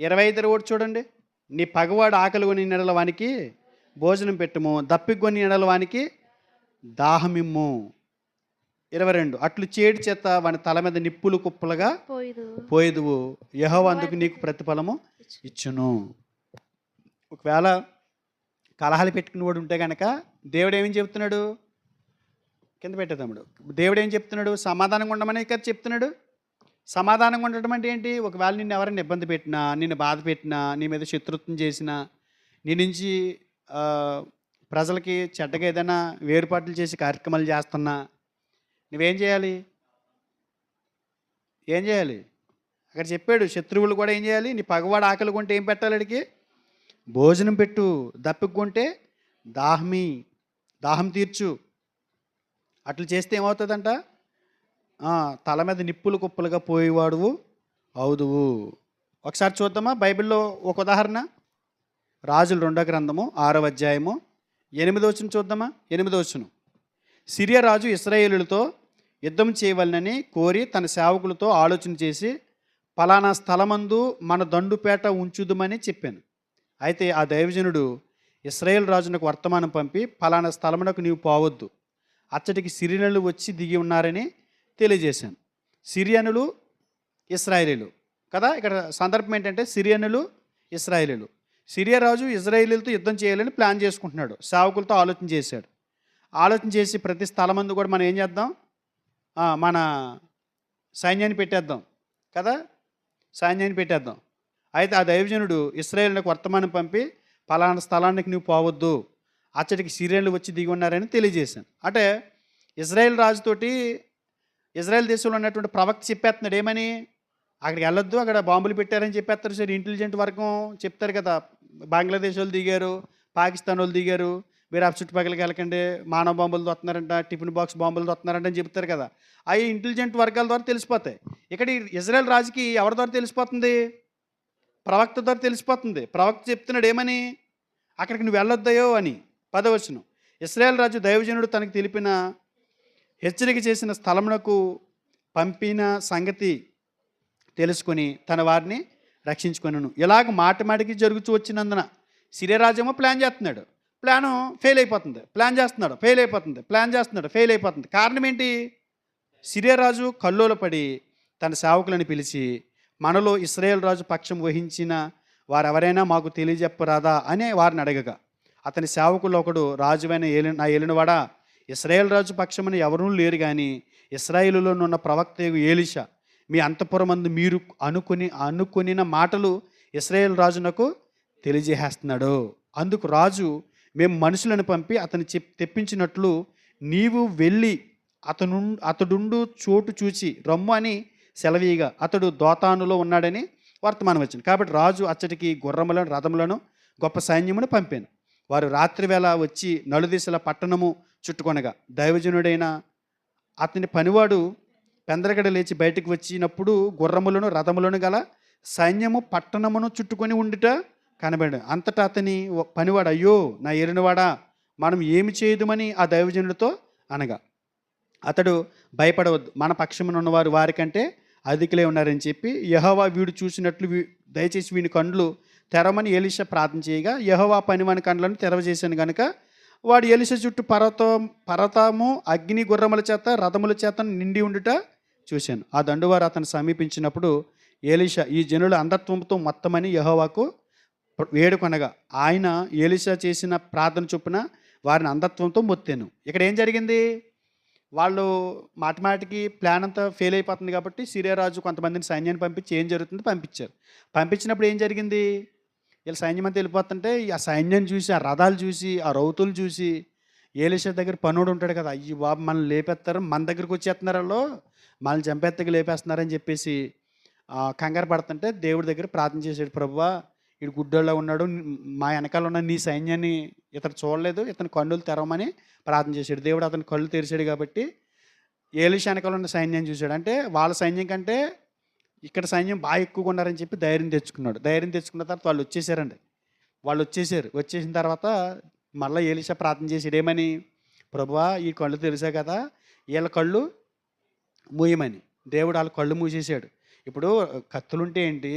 25 చూడండి. నీ పగవాడు ఆకలి కొని నెడల వానికి భోజనం పెట్టుము, దప్పికొని నెడల వానికి దాహమిమ్ము. 22 అట్లు చేడి చేత వాని తల మీద నిప్పులు కుప్పలుగా పోయేదువు, యెహోవా అందుకు నీకు ప్రతిఫలము ఇచ్చును. ఒకవేళ కలహాలు పెట్టుకునేవాడు ఉంటే కనుక దేవుడు ఏమని చెప్తున్నాడు? కింద పెట్టేదాముడు. దేవుడు ఏం చెప్తున్నాడు? సమాధానంగా ఉండమని కదా చెప్తున్నాడు. సమాధానంగా ఉండటం అంటే ఏంటి? ఒకవేళ నిన్ను ఎవరైనా ఇబ్బంది పెట్టినా, నిన్ను బాధ పెట్టినా, నీ మీద శత్రుత్వం చేసినా, నీ నుంచి ప్రజలకి చెడ్డగా ఏదైనా వేరుపాట్లు చేసి కార్యక్రమాలు చేస్తున్నా నువ్వేం చేయాలి? ఏం చేయాలి? అక్కడ చెప్పాడు, శత్రువులు కూడా ఏం చేయాలి? నీ పగవాడు ఆకలి కొంటే ఏం పెట్టాలి? అడిగి భోజనం పెట్టు, దప్పికొంటే దాహం తీర్చు. అట్లా చేస్తే ఏమవుతుందంట? తల మీద నిప్పులు కుప్పలుగా పోయేవాడువు అవుదువు. ఒకసారి చూద్దామా బైబిల్లో ఒక ఉదాహరణ. రాజుల 2వ గ్రంథము 6వ అధ్యాయము 8వ వచనం చూద్దామా. 8వ వచనం. సిరియా రాజు ఇశ్రాయేలులతో యుద్ధం చేయవలనని కోరి తన సేవకులతో ఆలోచన చేసి, పలానా స్థలమందు మన దండుపేట ఉంచుదుమని చెప్పాను. అయితే ఆ దైవజనుడు ఇశ్రాయేల్ రాజునకు వర్తమానం పంపి, పలానా స్థలమునకు నీవు పోవద్దు, అచ్చటికి సిరియనులు వచ్చి దిగి ఉన్నారని తెలియజేశాను. సిరియనులు, ఇశ్రాయేలీలు కదా. ఇక్కడ సందర్భం ఏంటంటే సిరియనులు, ఇశ్రాయేలీలు. సిరియా రాజు ఇశ్రాయేలీలతో యుద్ధం చేయాలని ప్లాన్ చేసుకుంటున్నాడు. సేవకులతో ఆలోచన చేశాడు. ఆలోచన చేసి ప్రతి స్థలమందు కూడా మనం ఏం చేద్దాం? మన సైన్యాన్ని పెట్టేద్దాం కదా, సైన్యాన్ని పెట్టేద్దాం. అయితే ఆ దైవజనుడు ఇశ్రాయేలునకు వర్తమానం పంపి, పలానా స్థలానికి నువ్వు పోవద్దు, అచ్చటికి సిరియన్లు వచ్చి దిగి ఉన్నారని తెలియజేశాను. అంటే ఇజ్రాయెల్ రాజుతోటి ఇజ్రాయెల్ దేశంలో ఉన్నటువంటి ప్రవక్త చెప్పేస్తున్నాడు ఏమని? అక్కడికి వెళ్ళొద్దు, అక్కడ బాంబులు పెట్టారని చెప్పేస్తారు. సరే, ఇంటెలిజెంట్ వర్గం చెప్తారు కదా, బంగ్లాదేశ్ వాళ్ళు దిగారు, పాకిస్తాన్ వాళ్ళు దిగారు, మీరు ఆ చుట్టుపక్కలకి వెళ్ళకండి, మానవ బాంబులతో వస్తున్నారంట, టిఫిన్ బాక్స్ బాంబులతో వస్తున్నారంట అని చెప్తారు కదా. అవి ఇంటెలిజెంట్ వర్గాల ద్వారా తెలిసిపోతాయి. ఇక్కడ ఇజ్రాయెల్ రాజుకి ఎవరి ద్వారా తెలిసిపోతుంది? ప్రవక్త ద్వారా తెలిసిపోతుంది. ప్రవక్త చెప్తున్నాడు ఏమని? అక్కడికి నువ్వు వెళ్ళొద్దయో అని. 10వ వచనం. ఇశ్రాయేల్ రాజు దైవజనుడు తనకు తెలిపిన హెచ్చరిక చేసిన స్థలమునకు పంపిన సంగతి తెలుసుకొని తన వారిని రక్షించుకొనను. ఇలాగ మాటికి జరుగుతూ వచ్చినందున సిరియా రాజేమో ప్లాన్ చేస్తున్నాడు, ప్లాను ఫెయిల్ అయిపోతుంది. ప్లాన్ చేస్తున్నాడు, ఫెయిల్ అయిపోతుంది. ప్లాన్ చేస్తున్నాడు, ఫెయిల్ అయిపోతుంది. కారణం ఏంటి? సిరియా రాజు కల్లోల పడి తన సేవకులను పిలిచి, మనలో ఇశ్రాయేల్ రాజు పక్షం వహించిన వారెవరైనా మాకు తెలియజెప్పరాదా అని వారిని అడగగా, అతని సేవకుల్లో ఒకడు, రాజువైన నా ఏలినవాడా, ఇశ్రాయేల్ రాజు పక్షమని ఎవరూ లేరు, కానీ ఇశ్రాయేలులోనున్న ప్రవక్త ఏలీషా మీ అంతఃపురమందు మీరు అనుకొనిన మాటలు ఇశ్రాయేల్ రాజునకు తెలియజేస్తున్నాడు. అందుకు రాజు, మేము మనుషులను పంపి అతను తెప్పించినట్లు నీవు వెళ్ళి అతడుండు చోటు చూచి రమ్ము అని సెలవీయగా, అతడు దోతానులో ఉన్నాడని వర్తమానం వచ్చింది. కాబట్టి రాజు అచ్చటికి గుర్రములను, రథములను, గొప్ప సైన్యమును పంపాను. వారు రాత్రివేళ వచ్చి నలుదిశల పట్టణము చుట్టుకొనగా, దైవజనుడైన అతని పనివాడు పెందరగడ లేచి బయటకు వచ్చినప్పుడు గుర్రములను, రథములను గల సైన్యము పట్టణమును చుట్టుకొని ఉండుట కనబడి, అంతటా అతని పనివాడు, అయ్యో నా ఏలినవాడా, మనం ఏమి చేయదుమని ఆ దైవజనుడితో అనగా, అతడు భయపడవద్దు, మన పక్షమున ఉన్నవారు వారికంటే అధికులే ఉన్నారని చెప్పి, యెహోవా వీడు చూసినట్లు దయచేసి వీని కండ్లు తెరవమని ఎలీషా ప్రార్థన చేయగా, యెహోవా పనివాని కండ్లను తెరవజేశాను కనుక వాడు ఎలీషా చుట్టూ పర్వతము అగ్ని గుర్రముల చేత రథముల చేత నిండి ఉండుట చూశాను. ఆ దండువారు అతను సమీపించినప్పుడు ఎలీషా, ఈ జనుల అంధత్వంతో మొత్తమని యెహోవాకు వేడుకొనగా, ఆయన ఎలీషా చేసిన ప్రార్థన చొప్పున వారిని అంధత్వంతో మొత్తాను. ఇక్కడ ఏం జరిగింది? వాళ్ళు మాటికి ప్లాన్ అంతా ఫెయిల్ అయిపోతుంది కాబట్టి సిరియా రాజు కొంతమందిని సైన్యాన్ని పంపించి ఏం జరుగుతుందో పంపించారు. పంపించినప్పుడు ఏం జరిగింది? వీళ్ళ సైన్యం అంతా వెళ్ళిపోతుంటే ఆ సైన్యం చూసి, ఆ రథాలు చూసి, ఆ రౌతులు చూసి, ఏలీషా దగ్గర పనుడు ఉంటాడు కదా, అయ్యి బాబు మనల్ని లేపేస్తారు, మన దగ్గరికి వచ్చేస్తున్నారు, వాళ్ళు మనల్ని చంపేత్తగా లేపేస్తున్నారని చెప్పేసి కంగారు పడుతుంటే దేవుడి దగ్గర ప్రార్థన చేశాడు, ప్రభువా ఇడు గుడ్డోళ్ళ ఉన్నాడు, మా వెనకాల ఉన్న నీ సైన్యాన్ని ఇతను చూడలేదు, ఇతను కన్నులు తెరవమని ప్రార్థన చేశాడు. దేవుడు అతను కళ్ళు తెరిచాడు కాబట్టి ఏలీషా వెనకాల ఉన్న సైన్యాన్ని చూశాడు. అంటే వాళ్ళ సైన్యం కంటే ఇక్కడ సైన్యం బాగా ఎక్కువగా ఉన్నారని చెప్పి ధైర్యం తెచ్చుకున్నాడు. ధైర్యం తెచ్చుకున్న తర్వాత వాళ్ళు వచ్చేసారండి. వచ్చేసిన తర్వాత మళ్ళీ ఏలీషా ప్రార్థన చేసాడు ఏమని? ప్రభువా ఈ కళ్ళు తెరిసా కదా, వీళ్ళ కళ్ళు మూయమని. దేవుడు వాళ్ళ కళ్ళు మూసేశాడు. ఇప్పుడు కత్తులుంటే ఏంటి,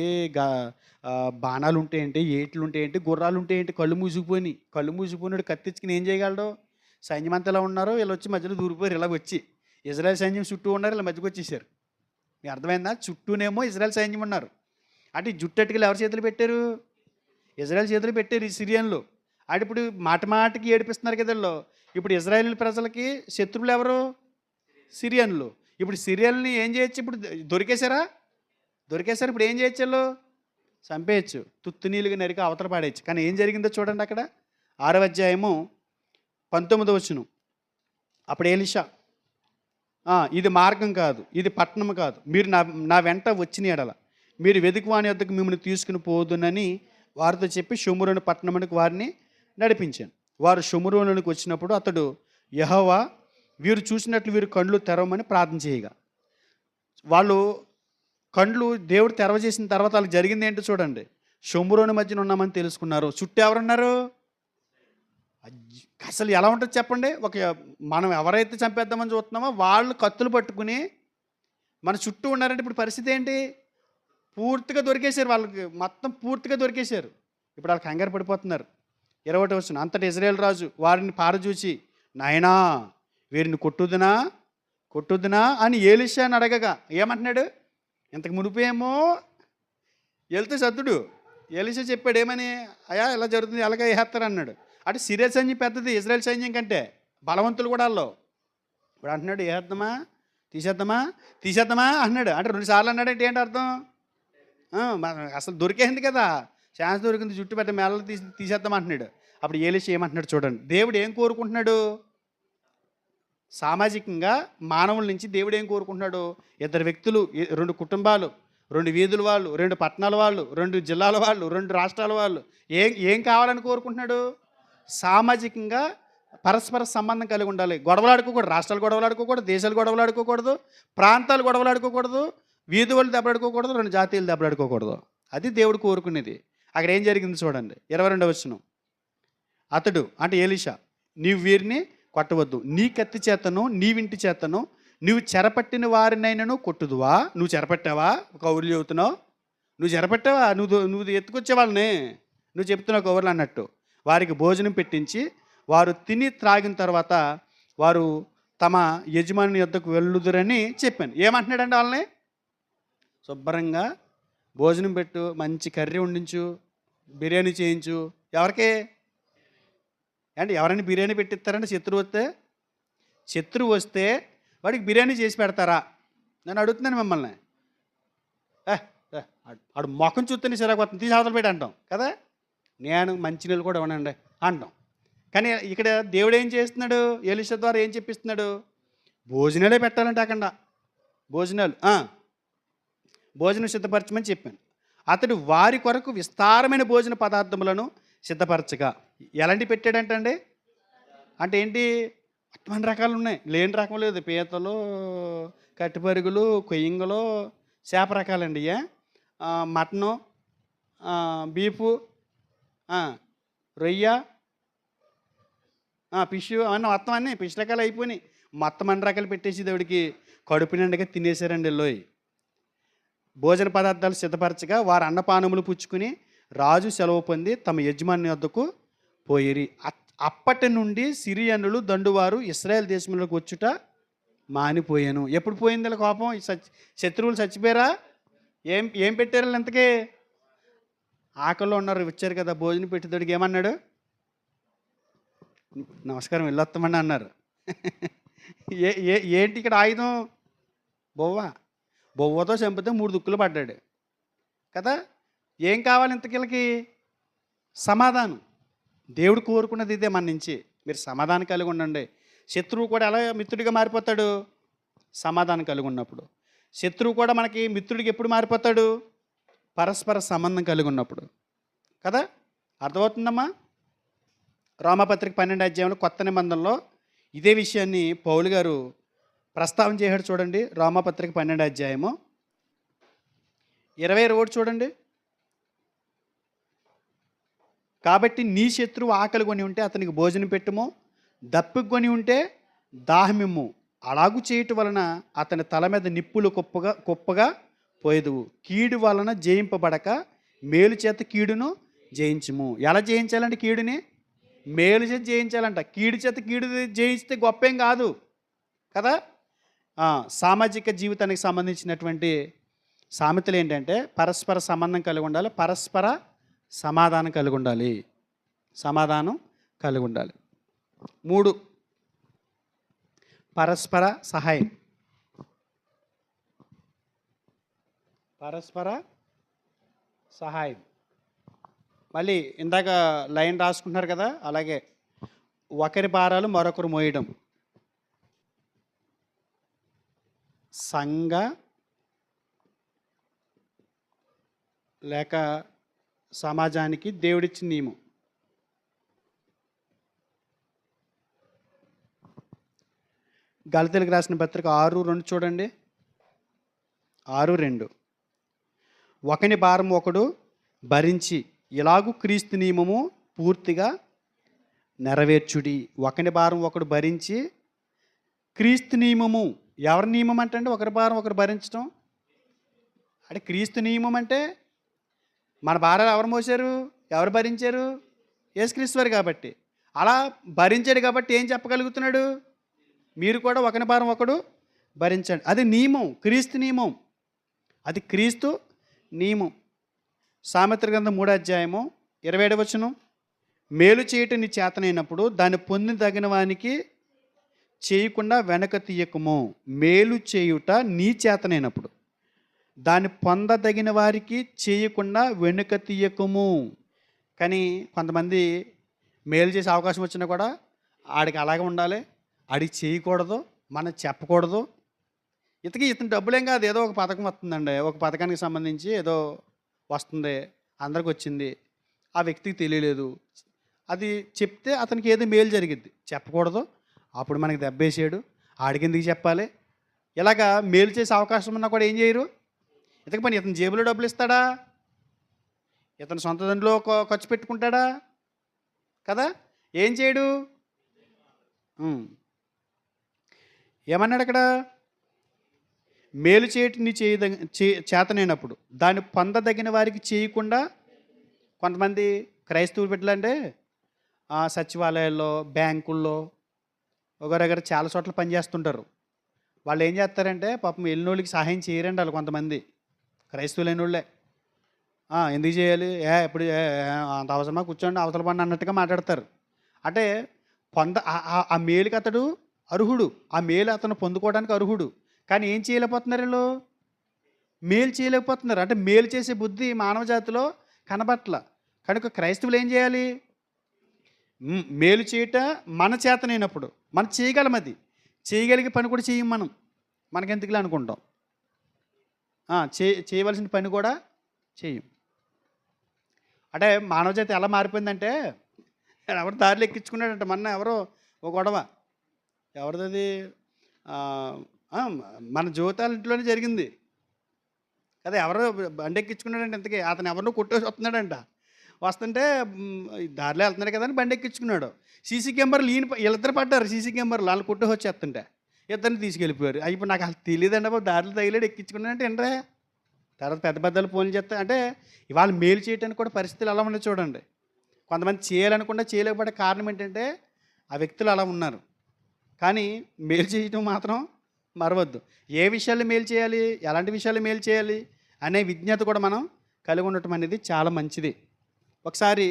బాణాలు ఉంటే ఏంటి, ఏట్లు ఉంటే ఏంటి, గుర్రాలు ఉంటే ఏంటి, కళ్ళు మూసిపోయినాడు కత్తిచ్చుకుని ఏం చేయగలడు? సైన్యం అంతా ఎలా ఉన్నారో వీళ్ళు వచ్చి మధ్యలో దూరిపోయారు. ఇలా వచ్చి ఇజ్రాయెల్ సైన్యం చుట్టూ ఉన్నారు, ఇలా మధ్యకి వచ్చేసారు. మీకు అర్థమైందా? చుట్టూనేమో ఇజ్రాయెల్ సైన్యం ఉన్నారు. అంటే జుట్టట్టుకెళ్ళి ఎవరి చేతులు పెట్టారు? ఇజ్రాయెల్ చేతులు పెట్టారు ఈ సిరియన్లు. అంటే ఇప్పుడు మాటికి ఏడిపిస్తున్నారు కదా వీళ్ళు. ఇప్పుడు ఇజ్రాయెల్ ప్రజలకి శత్రువులు ఎవరు? సిరియన్లు. ఇప్పుడు సిరియల్ని ఏం చేయొచ్చు? ఇప్పుడు దొరికేశారు. ఇప్పుడు ఏం చేయొచ్చు? వీళ్ళు చంపేయచ్చు, తుత్తునీలుగా నరికి అవతల పాడేయచ్చు. కానీ ఏం జరిగిందో చూడండి అక్కడ 6వ అధ్యాయము 19వ వచనం. అప్పుడు ఎలీషా, ఇది మార్గం కాదు, ఇది పట్టణం కాదు, మీరు నా నా వెంట వచ్చిన ఎడల మీరు వెదుకువాని వద్దకు మిమ్మల్ని తీసుకుని పోదునని వారితో చెప్పి షోమ్రోను పట్టణమునికి వారిని నడిపించాను. వారు షోమ్రోనునికి వచ్చినప్పుడు అతడు, యెహోవా, వీరు చూసినట్లు వీరు కండ్లు తెరవమని ప్రార్థన చేయగా, వాళ్ళు కండ్లు దేవుడు తెరవజేసిన తర్వాత వాళ్ళకి జరిగింది ఏంటో చూడండి. షోమ్రోను మధ్యన ఉన్నామని తెలుసుకున్నారు. చుట్టూ ఎవరున్నారు? అసలు ఎలా ఉంటుంది చెప్పండి? మనం ఎవరైతే చంపేద్దామని చూస్తున్నామో వాళ్ళు కత్తులు పట్టుకుని మన చుట్టూ ఉన్నారంటే ఇప్పుడు పరిస్థితి ఏంటి? పూర్తిగా దొరికేశారు, వాళ్ళకి మొత్తం పూర్తిగా దొరికేశారు. ఇప్పుడు వాళ్ళకి కంగారు పడిపోతున్నారు. 20వ వచనం. అంతటి ఇజ్రాయేల్ రాజు వారిని పారజూచి, నాయనా, వీరిని కొట్టుదునా అని ఎలీషాని అడగగా ఏమంటున్నాడు? ఇంతకు మునిపేమో వెళ్తే సద్దుడు. ఎలీషా చెప్పాడు ఏమని? అయ్యా ఇలా జరుగుతుంది, ఎలాగ వేస్తారు అన్నాడు. అంటే సిరియా సైన్యం పెద్దది ఇజ్రాయెల్ సైన్యం కంటే, బలవంతులు కూడా వాళ్ళు. ఇప్పుడు అంటున్నాడు, తీసేద్దామా అన్నాడు. అంటే 2 సార్లు అన్నాడంటే ఏంటి అర్థం? అసలు దొరికేసింది కదా, ఛాన్స్ దొరికింది, జుట్టు పెద్ద మేళలు తీసేద్దాం అంటున్నాడు. అప్పుడు ఎలీషా ఏమంటున్నాడు చూడండి. దేవుడు ఏం కోరుకుంటున్నాడు? సామాజికంగా మానవుల నుంచి దేవుడు ఏం కోరుకుంటున్నాడు? 2 వ్యక్తులు, 2 కుటుంబాలు, 2 వీధుల వాళ్ళు, 2 పట్టణాల వాళ్ళు, 2 జిల్లాల వాళ్ళు, 2 రాష్ట్రాల వాళ్ళు ఏం కావాలని కోరుకుంటున్నాడు? సామాజికంగా పరస్పర సంబంధం కలిగి ఉండాలి. గొడవలాడుకోకూడదు, రాష్ట్రాలు గొడవలాడుకోకూడదు, దేశాలు గొడవలాడుకోకూడదు, ప్రాంతాలు గొడవలాడుకోకూడదు, వీధి వాళ్ళు దెబ్బలాడుకోకూడదు, 2 జాతీయులు దెబ్బలాడుకోకూడదు. అది దేవుడు కోరుకునేది. అక్కడ ఏం జరిగింది చూడండి. 22వ వచనం. అతడు అంటే ఎలీషా, నీవు వీరిని కొట్టవద్దు, నీ కత్తి చేతను నీవింటి చేతను నువ్వు చెరపట్టిన వారినైనాను కొట్టుదువా? నువ్వు చెరపట్టావా? కౌరులు చెబుతున్నావు, నువ్వు చెరపట్టావా? నువ్వు ఎత్తుకొచ్చే వాళ్ళని నువ్వు చెప్తున్నావు కౌరులు అన్నట్టు. వారికి భోజనం పెట్టించి వారు తిని త్రాగిన తర్వాత వారు తమ యజమాని యొద్దకు వెళ్ళుదురని చెప్పాను. ఏమంటున్నాడండి వాళ్ళని? శుభ్రంగా భోజనం పెట్టు, మంచి కర్రీ వండించు, బిర్యానీ చేయించు. ఎవరికి అంటే ఎవరైనా బిర్యానీ పెట్టిస్తారంటే శత్రువు వస్తే వాడికి బిర్యానీ చేసి పెడతారా? నేను అడుగుతున్నాను మిమ్మల్ని. ఆడు మొఖం చూస్తేనే సిరాకు వస్తుంది, తీసి అవతల పెట్టి అంటాం కదా. నేను మంచినీళ్ళు కూడా ఇవ్వనండి అంటాం. కానీ ఇక్కడ దేవుడు ఏం చేస్తున్నాడు? ఎలీషా ద్వారా ఏం చెప్పిస్తున్నాడు? భోజనాలే పెట్టాలంటే అక్కడ భోజనం సిద్ధపరచమని చెప్పాను. అతడు వారి కొరకు విస్తారమైన భోజన పదార్థములను సిద్ధపరచగా. ఎలాంటి పెట్టాడంటండి? అంటే ఏంటి? అటువంటి రకాలు ఉన్నాయి, లేని రకం లేదు. పీతలు, కట్టిపరుగులు, కొయ్యింగలు, చేప రకాలండి. మటను, బీఫు, రొయ్య, ఫిష్, అవన్నీ మొత్తం అన్నీ ఫిష్ రకాలు అయిపోయినాయి. మొత్తం అన్ని రకాలు పెట్టేసి దేవుడికి కడుపు నిండుగా తినేశారండి ఎల్లోయి. భోజన పదార్థాలు సిద్ధపరచగా వారు అన్నపానములు పుచ్చుకుని రాజు సెలవు పొంది తమ యజమాని వద్దకు పోయిరి. అప్పటి నుండి సిరియనులు దండువారు ఇశ్రాయేల్ దేశంలోకి వచ్చుట మానిపోయాను. ఎప్పుడు పోయింది ఇలా కోపం? శత్రువులు చచ్చిపోయారా? ఏం పెట్టారు ఇంతకీ? ఆకలిలో ఉన్నారు, వచ్చారు కదా, భోజనం పెట్టేదోడికి ఏమన్నాడు? నమస్కారం, వెళ్ళొస్తామని అన్నారు. ఏంటి ఇక్కడ ఆయుధం? బొవ్వతో చంపితే 3 దుక్కులు పడ్డాడు కదా. ఏం కావాలి ఇంతకీలకి? సమాధానం. దేవుడు కోరుకున్నది ఇదే మన నుంచి. మీరు సమాధానం కలిగి ఉండండి. శత్రువు కూడా ఎలా మిత్రుడిగా మారిపోతాడు? సమాధానం కలిగి ఉన్నప్పుడు. శత్రువు కూడా మనకి మిత్రుడికి ఎప్పుడు మారిపోతాడు? పరస్పర సంబంధం కలిగి ఉన్నప్పుడు కదా. అర్థమవుతుందమ్మా? రోమాపత్రిక 12వ అధ్యాయంలో కొత్త నిబంధనలో ఇదే విషయాన్ని పౌలు గారు ప్రస్తావన చేశాడు చూడండి. రోమాపత్రిక 12వ అధ్యాయము 21 చూడండి. కాబట్టి నీ శత్రువు ఆకలి కొని ఉంటే అతనికి భోజనం పెట్టుము, దప్పిక కొని ఉంటే దాహమిమ్ము. అలాగు చేయటం వలన అతని తల మీద నిప్పులు కుప్పగా పోయేదువు. కీడు వలన జయింపబడక మేలు చేత కీడును జయించుము. ఎలా జయించాలంటే కీడుని మేలు చేత జయించాలంట. కీడు చేత కీడు జయిస్తే గొప్పేం కాదు కదా. సామాజిక జీవితానికి సంబంధించినటువంటి సామెతలు ఏంటంటే పరస్పర సంబంధం కలిగి ఉండాలి, పరస్పర సమాధానం కలిగి ఉండాలి, 3 పరస్పర సహాయం. మళ్ళీ ఇందాక లైన్ రాసుకుంటున్నారు కదా, అలాగే ఒకరి భారాలు మరొకరు మోయడం. సంఘ లేక సమాజానికి దేవుడిచ్చిన నియమం. గలతీలకు రాసిన పత్రిక 6:2 చూడండి. 6:2 ఒకని భారం ఒకడు భరించి ఇలాగూ క్రీస్తు నియమము పూర్తిగా నెరవేర్చుడి. ఒకని భారం ఒకడు భరించి క్రీస్తు నియమము. ఎవరి నియమం అంటే ఒకరి భారం ఒకరు భరించడం అంటే క్రీస్తు నియమం అంటే మన భారాలు ఎవరు మోసారు, ఎవరు భరించారు? యేసుక్రీస్తు వారు కాబట్టి. అలా భరించాడు కాబట్టి ఏం చెప్పగలుగుతున్నాడు? మీరు కూడా ఒకని భారం ఒకడు భరించండి. అది నియమం, క్రీస్తు నియమం. అది క్రీస్తు నియమం. సామెతల గ్రంథం 3:27 మేలు చేయటం నీ చేతనైనప్పుడు దాన్ని పొంది తగిన వానికి చేయకుండా వెనక తీయకము. మేలు చేయుట నీ చేతనైనప్పుడు దాన్ని పొందదగిన వారికి చేయకుండా వెనుక తీయకము. కానీ కొంతమంది మేలు చేసే అవకాశం వచ్చినా కూడా ఆడికి అలాగే ఉండాలి, ఆడికి చేయకూడదు, మనం చెప్పకూడదు. ఇతని డబ్బులేం కాదు, ఏదో ఒక పథకం వస్తుందండి, ఒక పథకానికి సంబంధించి ఏదో వస్తుంది, అందరికి వచ్చింది, ఆ వ్యక్తికి తెలియలేదు, అది చెప్తే అతనికి ఏదో మేలు జరిగిద్ది. చెప్పకూడదు, అప్పుడు మనకి దెబ్బేసాడు, ఆడికి ఎందుకు చెప్పాలి? ఇలాగా మేలు చేసే అవకాశం ఉన్నా కూడా ఏం చేయరు. ఇతని పని ఇతని జేబులో డబ్బులు ఇస్తాడా? ఇతని సొంత దాంట్లో ఖర్చు పెట్టుకుంటాడా? కదా, ఏం చేయడు. ఏమన్నాడు అక్కడ? మేలు చేయటి నీ చేతనైనప్పుడు దాన్ని పొందదగిన వారికి చేయకుండా. కొంతమంది క్రైస్తవ బిడ్డలంటే సచివాలయాల్లో, బ్యాంకుల్లో, ఒకరొకరు చాలా చోట్ల పనిచేస్తుంటారు. వాళ్ళు ఏం చేస్తారంటే పాపం వెళ్ళినోళ్ళకి సహాయం చేయరండి. వాళ్ళు కొంతమంది క్రైస్తవులు అయిన వాళ్ళే ఎందుకు చేయాలి, ఎప్పుడు అంత అవసరమా, కూర్చోండి అవతల పని అన్నట్టుగా మాట్లాడతారు. అంటే ఆ మేలుకి అతడు అర్హుడు, ఆ మేలు అతను పొందుకోవడానికి అర్హుడు. కానీ ఏం చేయలేకపోతున్నారు వీళ్ళు? మేలు చేయలేకపోతున్నారు. అంటే మేలు చేసే బుద్ధి మానవ జాతిలో కనబట్ల. కనుక క్రైస్తవులు ఏం చేయాలి? మేలు చేయట మన చేతనైనప్పుడు మనం చేయగలం. అది చేయగలిగే పని కూడా చేయం మనం, మనకెందుకులే అనుకుంటాం. చేయవలసిన పని కూడా చేయం. అంటే మానవ జాతి ఎలా మారిపోయిందంటే, ఎవరు దారిలో ఎక్కించుకున్నాడంట. మొన్న ఎవరో ఒక గొడవ, ఎవరిది మన జ్యోతాల ఇంట్లోనే జరిగింది కదా. ఎవరో బండి ఎక్కించుకున్నాడంటే, ఇంతకీ అతను ఎవరినో కొట్టేసి వస్తున్నాడంట. వస్తుంటే దారిలో వెళ్తున్నాడు కదా అని బండి ఎక్కించుకున్నాడు. సీసీ కెమెరాలు వీళ్ళిద్దరు పడ్డారు. సీసీ కెమెరాలు వాళ్ళు కొట్టేసి వచ్చేస్తుంటే ఇద్దరిని తీసుకెళ్ళిపోయారు. ఇప్పుడు నాకు అసలు తెలియదండి బాబు, దారిలో తగిలాడు ఎక్కించుకున్నాడంటే ఏంట్రా. తర్వాత పెద్ద పెద్దలు ఫోన్లు చేస్తా అంటే ఇవాళ మేలు చేయడానికి కూడా పరిస్థితులు ఎలా ఉన్నాయి చూడండి. కొంతమంది చేయాలనుకుంటే చేయలేకపోతే కారణం ఏంటంటే ఆ వ్యక్తులు అలా ఉన్నారు. కానీ మేలు చేయటం మాత్రం మరవద్దు. ఏ విషయాలు మేలు చేయాలి, ఎలాంటి విషయాలు మేలు చేయాలి అనే విజ్ఞత కూడా మనం కలిగి ఉండటం అనేది చాలా మంచిది. ఒకసారి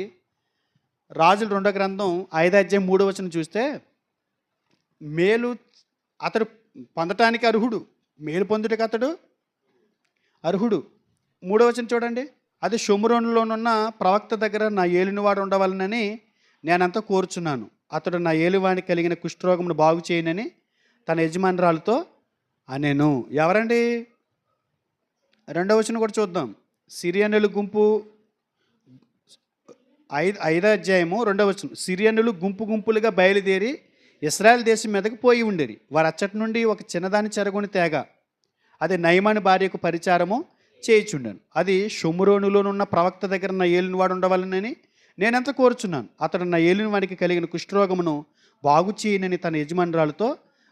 రాజుల 2వ గ్రంథం 5:3 చూస్తే, మేలు అతడు పొందటానికి అర్హుడు, మేలు పొందుటకు అతడు అర్హుడు. 3వ చూడండి. అది షోమ్రోనులోనున్న ప్రవక్త దగ్గర నా ఏలినవాడు ఉండవాలనని నేనంతా కోరుచున్నాను. అతడు నా ఏలివాడికి కలిగిన కుష్ఠరోగమును బాగు చేయనని తన యజమానురాలతో అనేను. ఎవరండి? 2వ కూడా చూద్దాం. సిరియనుల గుంపు 5:2 సిరియనులు గుంపు గుంపులుగా బయలుదేరి ఇశ్రాయేల్ దేశం మీదకి పోయి ఉండేది. వారు అచ్చటి నుండి ఒక చిన్నదాని చెరగొని తేగ, అది నయమాని భార్యకు పరిచారము చేయిచుండాను. అది షోమ్రోనులోనున్న ప్రవక్త దగ్గర నా ఏలినవాడు ఉండవాలని నేనెంత కోరుచున్నాను. అతడు నా ఏలినవాడికి కలిగిన కుష్ఠరోగమును బాగు చేయనని తన యజమానురాలతో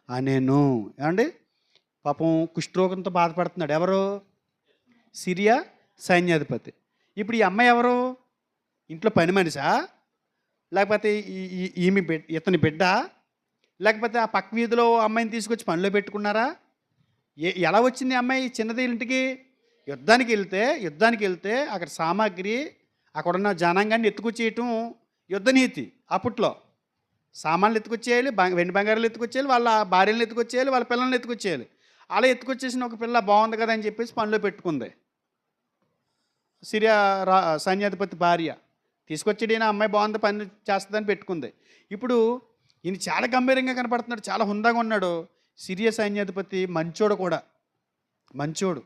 అనేను. ఏమండి, పాపం కుష్ఠరోగంతో బాధపడుతున్నాడు. ఎవరు? సిరియా సైన్యాధిపతి. ఇప్పుడు ఈ అమ్మాయి ఎవరు? ఇంట్లో పని మనిషా, లేకపోతే ఇతని బిడ్డ, లేకపోతే ఆ పక్క వీధిలో అమ్మాయిని తీసుకొచ్చి పనిలో పెట్టుకున్నారా? ఎలా వచ్చింది అమ్మాయి చిన్నది ఇంటికి? యుద్ధానికి వెళ్తే అక్కడ సామాగ్రి, అక్కడున్న జనాంగాన్ని ఎత్తుకొచ్చేయటం యుద్ధనీతి. అప్పట్లో సామాన్లు ఎత్తుకొచ్చేయాలి, వెండి బంగారాలు ఎత్తుకొచ్చేయాలి, వాళ్ళ భార్యలను ఎత్తుకొచ్చేయాలి, వాళ్ళ పిల్లల్ని ఎత్తుకొచ్చేయాలి. అలా ఎత్తుకొచ్చేసిన ఒక పిల్ల బాగుంది కదా అని చెప్పేసి పనిలో పెట్టుకుంది. సిరియా సైన్యాధిపతి భార్య తీసుకొచ్చేడైనా అమ్మాయి బాగుంది, పని చేస్తుందని పెట్టుకుంది. ఇప్పుడు ఈయన చాలా గంభీరంగా కనపడుతున్నాడు, చాలా హుందాగా ఉన్నాడు. సిరియా సైన్యాధిపతి మంచోడు కూడా, మంచోడు.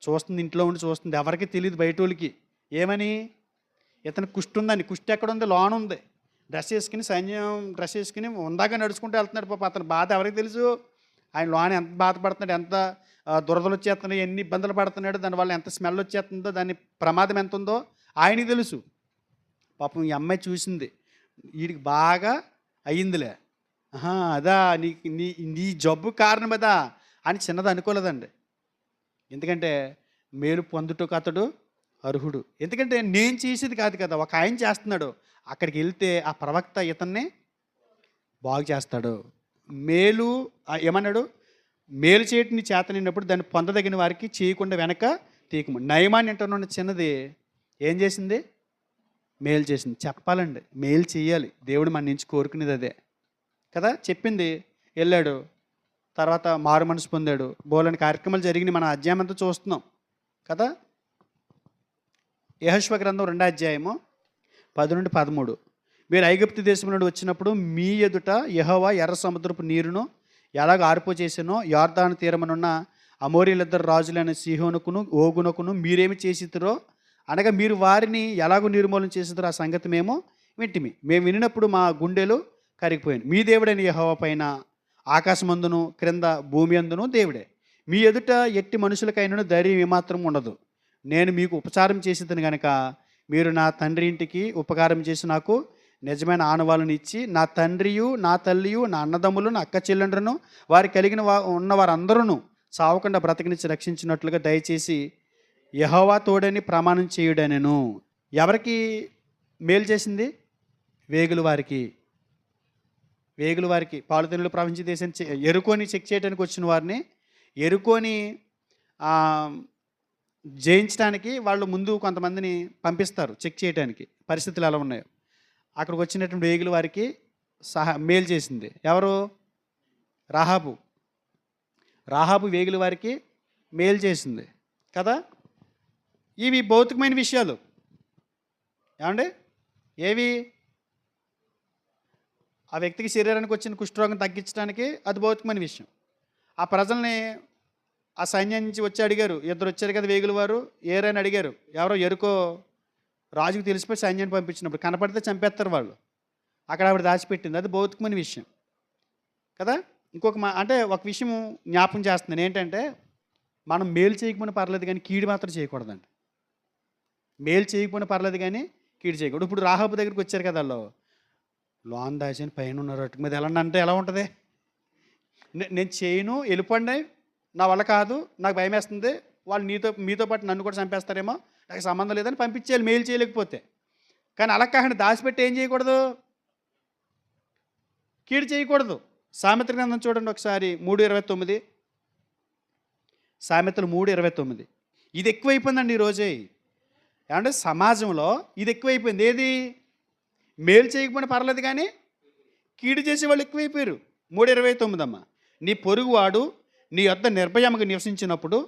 చూస్తుంది, ఇంట్లో ఉండి చూస్తుంది, ఎవరికి తెలియదు బయటోళ్ళకి. ఏమని? ఇతను కుష్టి ఉందని. కుష్టి ఎక్కడ ఉంది? లోన ఉంది. డ్రెస్ వేసుకుని, సైన్యం డ్రెస్ వేసుకుని ఉందాక నడుచుకుంటూ వెళ్తున్నాడు. పాప అతని బాధ ఎవరికి తెలుసు? ఆయన లోన ఎంత బాధపడుతున్నాడు, ఎంత దురదలు వచ్చేస్తున్నాయి, ఎన్ని ఇబ్బందులు పడుతున్నాడు, దానివల్ల ఎంత స్మెల్ వచ్చేస్తుందో, దాని ప్రమాదం ఎంత ఉందో ఆయనకి తెలుసు. పాపం ఈ అమ్మాయి చూసింది, వీడికి బాగా అయ్యిందిలే, అదా నీకు నీ నీ జబ్బు కారణం అదా అని చిన్నది అనుకోలేదండి. ఎందుకంటే మేలు పొందుటకు అతడు అర్హుడు. ఎందుకంటే నేను చేసేది కాదు కదా, ఒక ఆయన చేస్తున్నాడు. అక్కడికి వెళ్తే ఆ ప్రవక్త ఇతన్ని బాగు చేస్తాడు. మేలు ఏమన్నాడు? మేలు చేయటిని చేతనైనప్పుడు దాన్ని పొందదగిన వారికి చేయకుండా వెనక తీయకము. నయమాన్ని అంటున్న చిన్నది ఏం చేసింది? మేలు చేసింది. చెప్పాలండి, మేలు చేయాలి. దేవుడు మన నుంచి కోరుకునేది అదే కదా. చెప్పింది, వెళ్ళాడు. తర్వాత మారు మనసు పొందాడు. బోలని కార్యక్రమాలు జరిగినాయి, మన అధ్యాయం అంతా చూస్తున్నాం కదా. యెహోషువ గ్రంథం 2వ అధ్యాయము 10 నుండి 13. మీరు ఐగుప్తు దేశం నుండి వచ్చినప్పుడు మీ ఎదుట యెహోవా ఎర్ర సముద్రపు నీరును ఎలాగ ఆర్పోచేసానో యొర్దాను తీరమునున్న అమోరీలిద్దరు రాజులైన సీహోనుకును ఓగునకును మీరేమి చేసిరో, అనగా మీరు వారిని ఎలాగో నిర్మూలన చేసిరో ఆ సంగతి మేము వింటిమి. మేము వినినప్పుడు మా గుండెలు కరిగిపోయాను. మీ దేవుడైన యెహోవా పైన ఆకాశమందును క్రింద భూమి అందును దేవుడే. మీ ఎదుట ఎట్టి మనుషులకైనను ధైర్యం ఏమాత్రం ఉండదు. నేను మీకు ఉపచారం చేసేదని కనుక మీరు నా తండ్రి ఇంటికి ఉపకారం చేసి నాకు నిజమైన ఆనవాళ్ళని ఇచ్చి, నా తండ్రియు నా తల్లియు నా అన్నదమ్ములు నా అక్క చెల్లెండ్రును వారి కలిగిన ఉన్న వారందరూ సావకుండా బ్రతికినిచ్చి రక్షించినట్లుగా దయచేసి యెహోవా తోడని ప్రమాణం చేయుడనెను. ఎవరికి మేలు చేసింది? వేగుల వారికి. వేగుల వారికి, పాలుతెనులు ప్రవహించే దేశం ఎరుకోని చెక్ చేయడానికి వచ్చిన వారిని, ఎరుకోని జయించడానికి వాళ్ళు ముందు కొంతమందిని పంపిస్తారు చెక్ చేయడానికి పరిస్థితులు ఎలా ఉన్నాయో. అక్కడికి వచ్చినటువంటి వేగుల వారికి మేలు చేసింది ఎవరు? రాహాబు. రాహాబు వేగుల వారికి మేలు చేసింది కదా. ఇవి భౌతికమైన విషయాలు. ఏమండి? ఏవి? ఆ వ్యక్తికి శరీరానికి వచ్చిన కుష్ఠరోగం తగ్గించడానికి అది భౌతికమైన విషయం. ఆ ప్రజల్ని ఆ సైన్యం నుంచి వచ్చి అడిగారు, ఇద్దరు వచ్చారు కదా వేగుల వారు, ఏరైనా అడిగారు. ఎవరో ఎరుకో రాజుకు తెలిసిపోయి సైన్యాన్ని పంపించినప్పుడు కనపడితే చంపేస్తారు వాళ్ళు. అక్కడ ఆవిడ దాచిపెట్టింది, అది భౌతికమైన విషయం కదా. ఇంకొక అంటే ఒక విషయం జ్ఞాపకం చేస్తున్నాను ఏంటంటే, మనం మేలు చేయకపోయినా పర్లేదు కానీ కీడు మాత్రం చేయకూడదండి. మేలు చేయకపోయినా పర్లేదు కానీ కీడు చేయకూడదు. ఇప్పుడు రాహాబు దగ్గరికి వచ్చారు కదా, వాళ్ళు లోన్ దాచిన పైన ఉన్నారు, అటు మీద వెళ్ళండి అంటే ఎలా ఉంటుంది? నేను చేయను, వెళ్ళిపోండి, నా వల్ల కాదు, నాకు భయం వేస్తుంది, వాళ్ళు మీతో పాటు నన్ను కూడా చంపేస్తారేమో, నాకు సంబంధం లేదని పంపించేయాలి మేలు చేయలేకపోతే. కానీ అలా కాకుండా దాచిపెట్టి ఏం చేయకూడదు? కీడు చేయకూడదు. సామెతల గ్రంథం చూడండి ఒకసారి 3:29. సామెతలు 3:29. ఇది ఎక్కువైపోయిందండి ఈరోజే. ఏమంటే సమాజంలో ఇది ఎక్కువైపోయింది. ఏది? మేలు చేయకపోయినా పర్లేదు కానీ కీడు చేసేవాళ్ళు ఎక్కువైపోయారు. 3:29 అమ్మ. నీ పొరుగువాడు నీ యొద్ద నిర్భయంగా నివసించినప్పుడు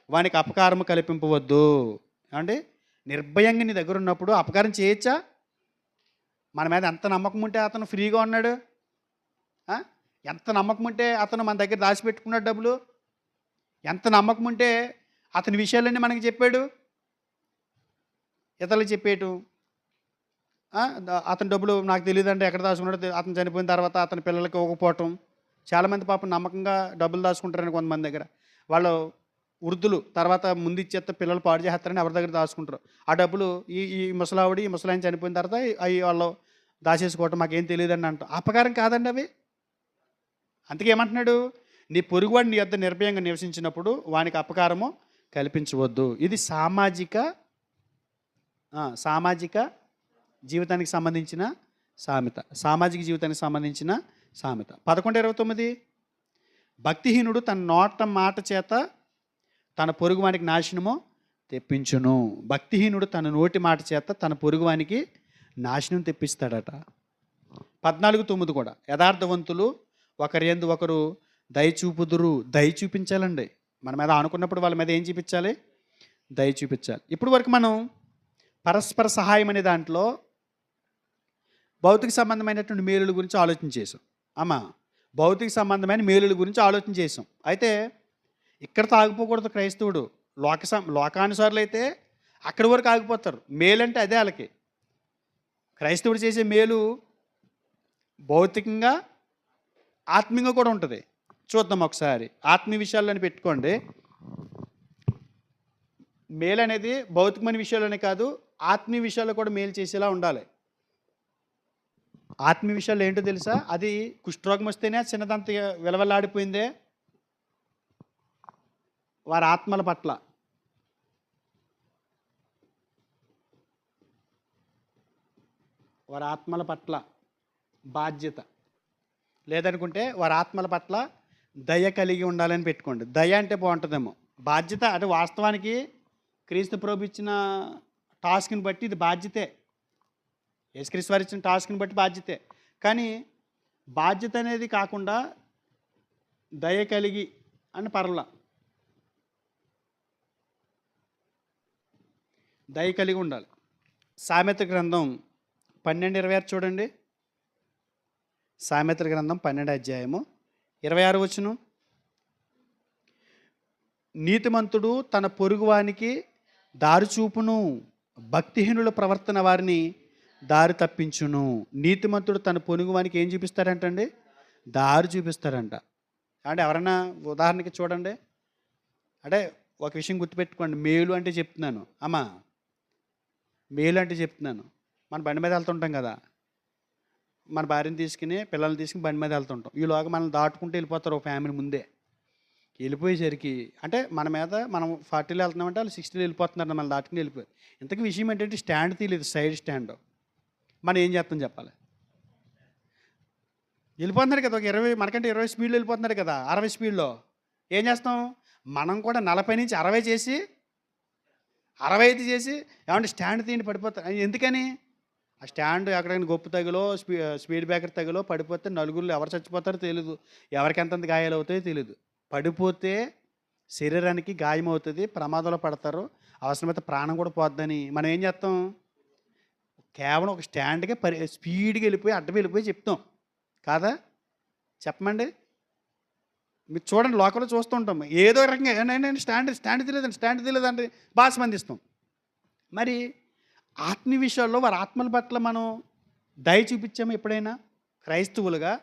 వానికి అపకారం కల్పింపవద్దు. అంటే నిర్భయంగా నీ దగ్గర ఉన్నప్పుడు అపకారం చేయొచ్చా? మన మీద ఎంత నమ్మకం ఉంటే అతను ఫ్రీగా ఉన్నాడు, ఎంత నమ్మకం ఉంటే అతను మన దగ్గర దాచిపెట్టుకున్నాడు డబ్బులు, ఎంత నమ్మకం ఉంటే అతని విషయాలన్నీ మనకి చెప్పాడు, ఇతరులకు చెప్పేటు. అతని డబ్బులు నాకు తెలియదంటే ఎక్కడ దాచుకున్నాడో, అతను చనిపోయిన తర్వాత అతని పిల్లలకి ఇవ్వకపోవటం. చాలామంది పాపం నమ్మకంగా డబ్బులు దాచుకుంటారని కొంతమంది దగ్గర. వాళ్ళు వృద్ధులు తర్వాత ముందు ఇచ్చేస్తే పిల్లలు పాడు చేస్తారని ఎవరి దగ్గర దాచుకుంటారు. ఆ డబ్బులు ఈ ముసలావిడి, ఈ ముసలాయన చనిపోయిన తర్వాత అవి వాళ్ళు దాచేసుకోవటం, మాకేం తెలియదండి అంటాం. అపకారం కాదండి అవి. అందుకే ఏమంటున్నాడు? నీ పొరుగువాడు నీ యొద్ద నిర్భయంగా నివసించినప్పుడు వానికి అపకారము కల్పించవద్దు. ఇది సామాజిక జీవితానికి సంబంధించిన సామెత. సామాజిక జీవితానికి సంబంధించిన సామెత. 11:29. భక్తిహీనుడు తన నోట మాట చేత తన పొరుగువానికి నాశనము తెప్పించును. భక్తిహీనుడు తన నోటి మాట చేత తన పొరుగువానికి నాశనం తెప్పిస్తాడట. 14:9 కూడా. యథార్థవంతులు ఒకరి యందు ఒకరు దయ చూపుదురు. దయ చూపించాలండి. మన మీద ఆనుకున్నప్పుడు వాళ్ళ మీద ఏం చూపించాలి? దయ చూపించాలి. ఇప్పుడు వరకు మనం పరస్పర సహాయం అనే దాంట్లో భౌతిక సంబంధమైనటువంటి మేలుల గురించి ఆలోచన చేసాం. అమ్మా భౌతిక సంబంధమైన మేలుల గురించి ఆలోచన చేసాం. అయితే ఇక్కడ ఆగిపోకూడదు క్రైస్తవుడు. లోకానుసారులు అయితే అక్కడి వరకు ఆగిపోతారు. మేలంటే అదే వాళ్ళకి. క్రైస్తవుడు చేసే మేలు భౌతికంగా ఆత్మీయంగా కూడా ఉంటుంది. చూద్దాం ఒకసారి. ఆత్మీయ విషయాల్లోనే పెట్టుకోండి. మేలు అనేది భౌతికమైన విషయాల్లోనే కాదు, ఆత్మీయ విషయాల్లో కూడా మేలు చేసేలా ఉండాలి. ఆత్మీయ విషయాలు ఏంటో తెలుసా? అది కుష్ఠరోగం వస్తేనే చిన్నదంత విలవలాడిపోయిందే వారి ఆత్మల పట్ల. వారి ఆత్మల పట్ల బాధ్యత లేదనుకుంటే వారి ఆత్మల పట్ల దయ కలిగి ఉండాలని పెట్టుకోండి. దయ అంటే బాగుంటుందేమో. బాధ్యత అంటే వాస్తవానికి క్రీస్తు ప్రభు ఇచ్చిన టాస్క్ని బట్టి ఇది బాధ్యతే. యేసుక్రీస్తు వారు ఇచ్చిన టాస్క్ని బట్టి బాధ్యతే. కానీ బాధ్యత అనేది కాకుండా దయ కలిగి అని పర్లా, దయ కలిగి ఉండాలి. సామెత గ్రంథం 12:26 చూడండి. సామెతల గ్రంథం 12 అధ్యాయము 26 వచనం. నీతిమంతుడు తన పొరుగువానికి దారి చూపును, భక్తిహీనుల ప్రవర్తన వారిని దారి తప్పించును. నీతిమంతుడు తన పొరుగువానికి ఏం చూపిస్తారంటండి? దారి చూపిస్తారంట. అంటే ఎవరన్నా ఉదాహరణకి చూడండి. అంటే ఒక విషయం గుర్తుపెట్టుకోండి. మేలు అంటే చెప్తున్నాను అమ్మా, మేలు అంటే చెప్తున్నాను. మన బండి మీద వెళ్తుంటాం కదా, మన భార్యను తీసుకుని పిల్లల్ని తీసుకుని బండి మీద వెళ్తుంటాం. ఈలోగా మనం దాటుకుంటూ వెళ్ళిపోతారు ఒక ఫ్యామిలీ ముందే. వెళ్ళిపోయేసరికి అంటే మన మీద మనం 40లో వెళ్తున్నామంటే వాళ్ళు 60లో వెళ్ళిపోతున్నారు, మనం దాటుకుని వెళ్ళిపోయారు. ఇంతకీ విషయం ఏంటంటే స్టాండ్ తీయలేదు, సైడ్ స్టాండ్. మనం ఏం చేస్తాం చెప్పాలి? వెళ్ళిపోతున్నారు కదా, ఒక 20 మనకంటే 20 స్పీడ్లో వెళ్ళిపోతున్నారు కదా, 60 స్పీడ్లో. ఏం చేస్తాం? మనం కూడా 40 నుంచి 60 చేసి 65 చేసి ఏమంటే స్టాండ్ తీయండి పడిపోతారు. ఎందుకని? ఆ స్టాండ్ ఎక్కడైనా గొప్ప తగిలో స్పీడ్ బ్రేకర్ తగిలో పడిపోతే నలుగురు ఎవరు చచ్చిపోతారో తెలియదు, ఎవరికి ఎంతెంత గాయాలు అవుతాయో తెలియదు. పడిపోతే శరీరానికి గాయం అవుతుంది, ప్రమాదంలో పడతారు, అవసరమైతే ప్రాణం కూడా పోద్దని మనం ఏం చేస్తాం? కేవలం ఒక స్టాండ్కే స్పీడ్గా వెళ్ళిపోయి అడ్డం వెళ్ళిపోయి చెప్తాం కాదా? చెప్పమండి. మీరు చూడండి, లోకల్లో చూస్తూ ఉంటాం. ఏదో రకంగా స్టాండ్ తెలియదంటే బాగా స్పందిస్తాం. మరి ఆత్మీయ విషయాల్లో వారి ఆత్మల పట్ల మనం దయ చూపించాము ఎప్పుడైనా? క్రైస్తవులుగా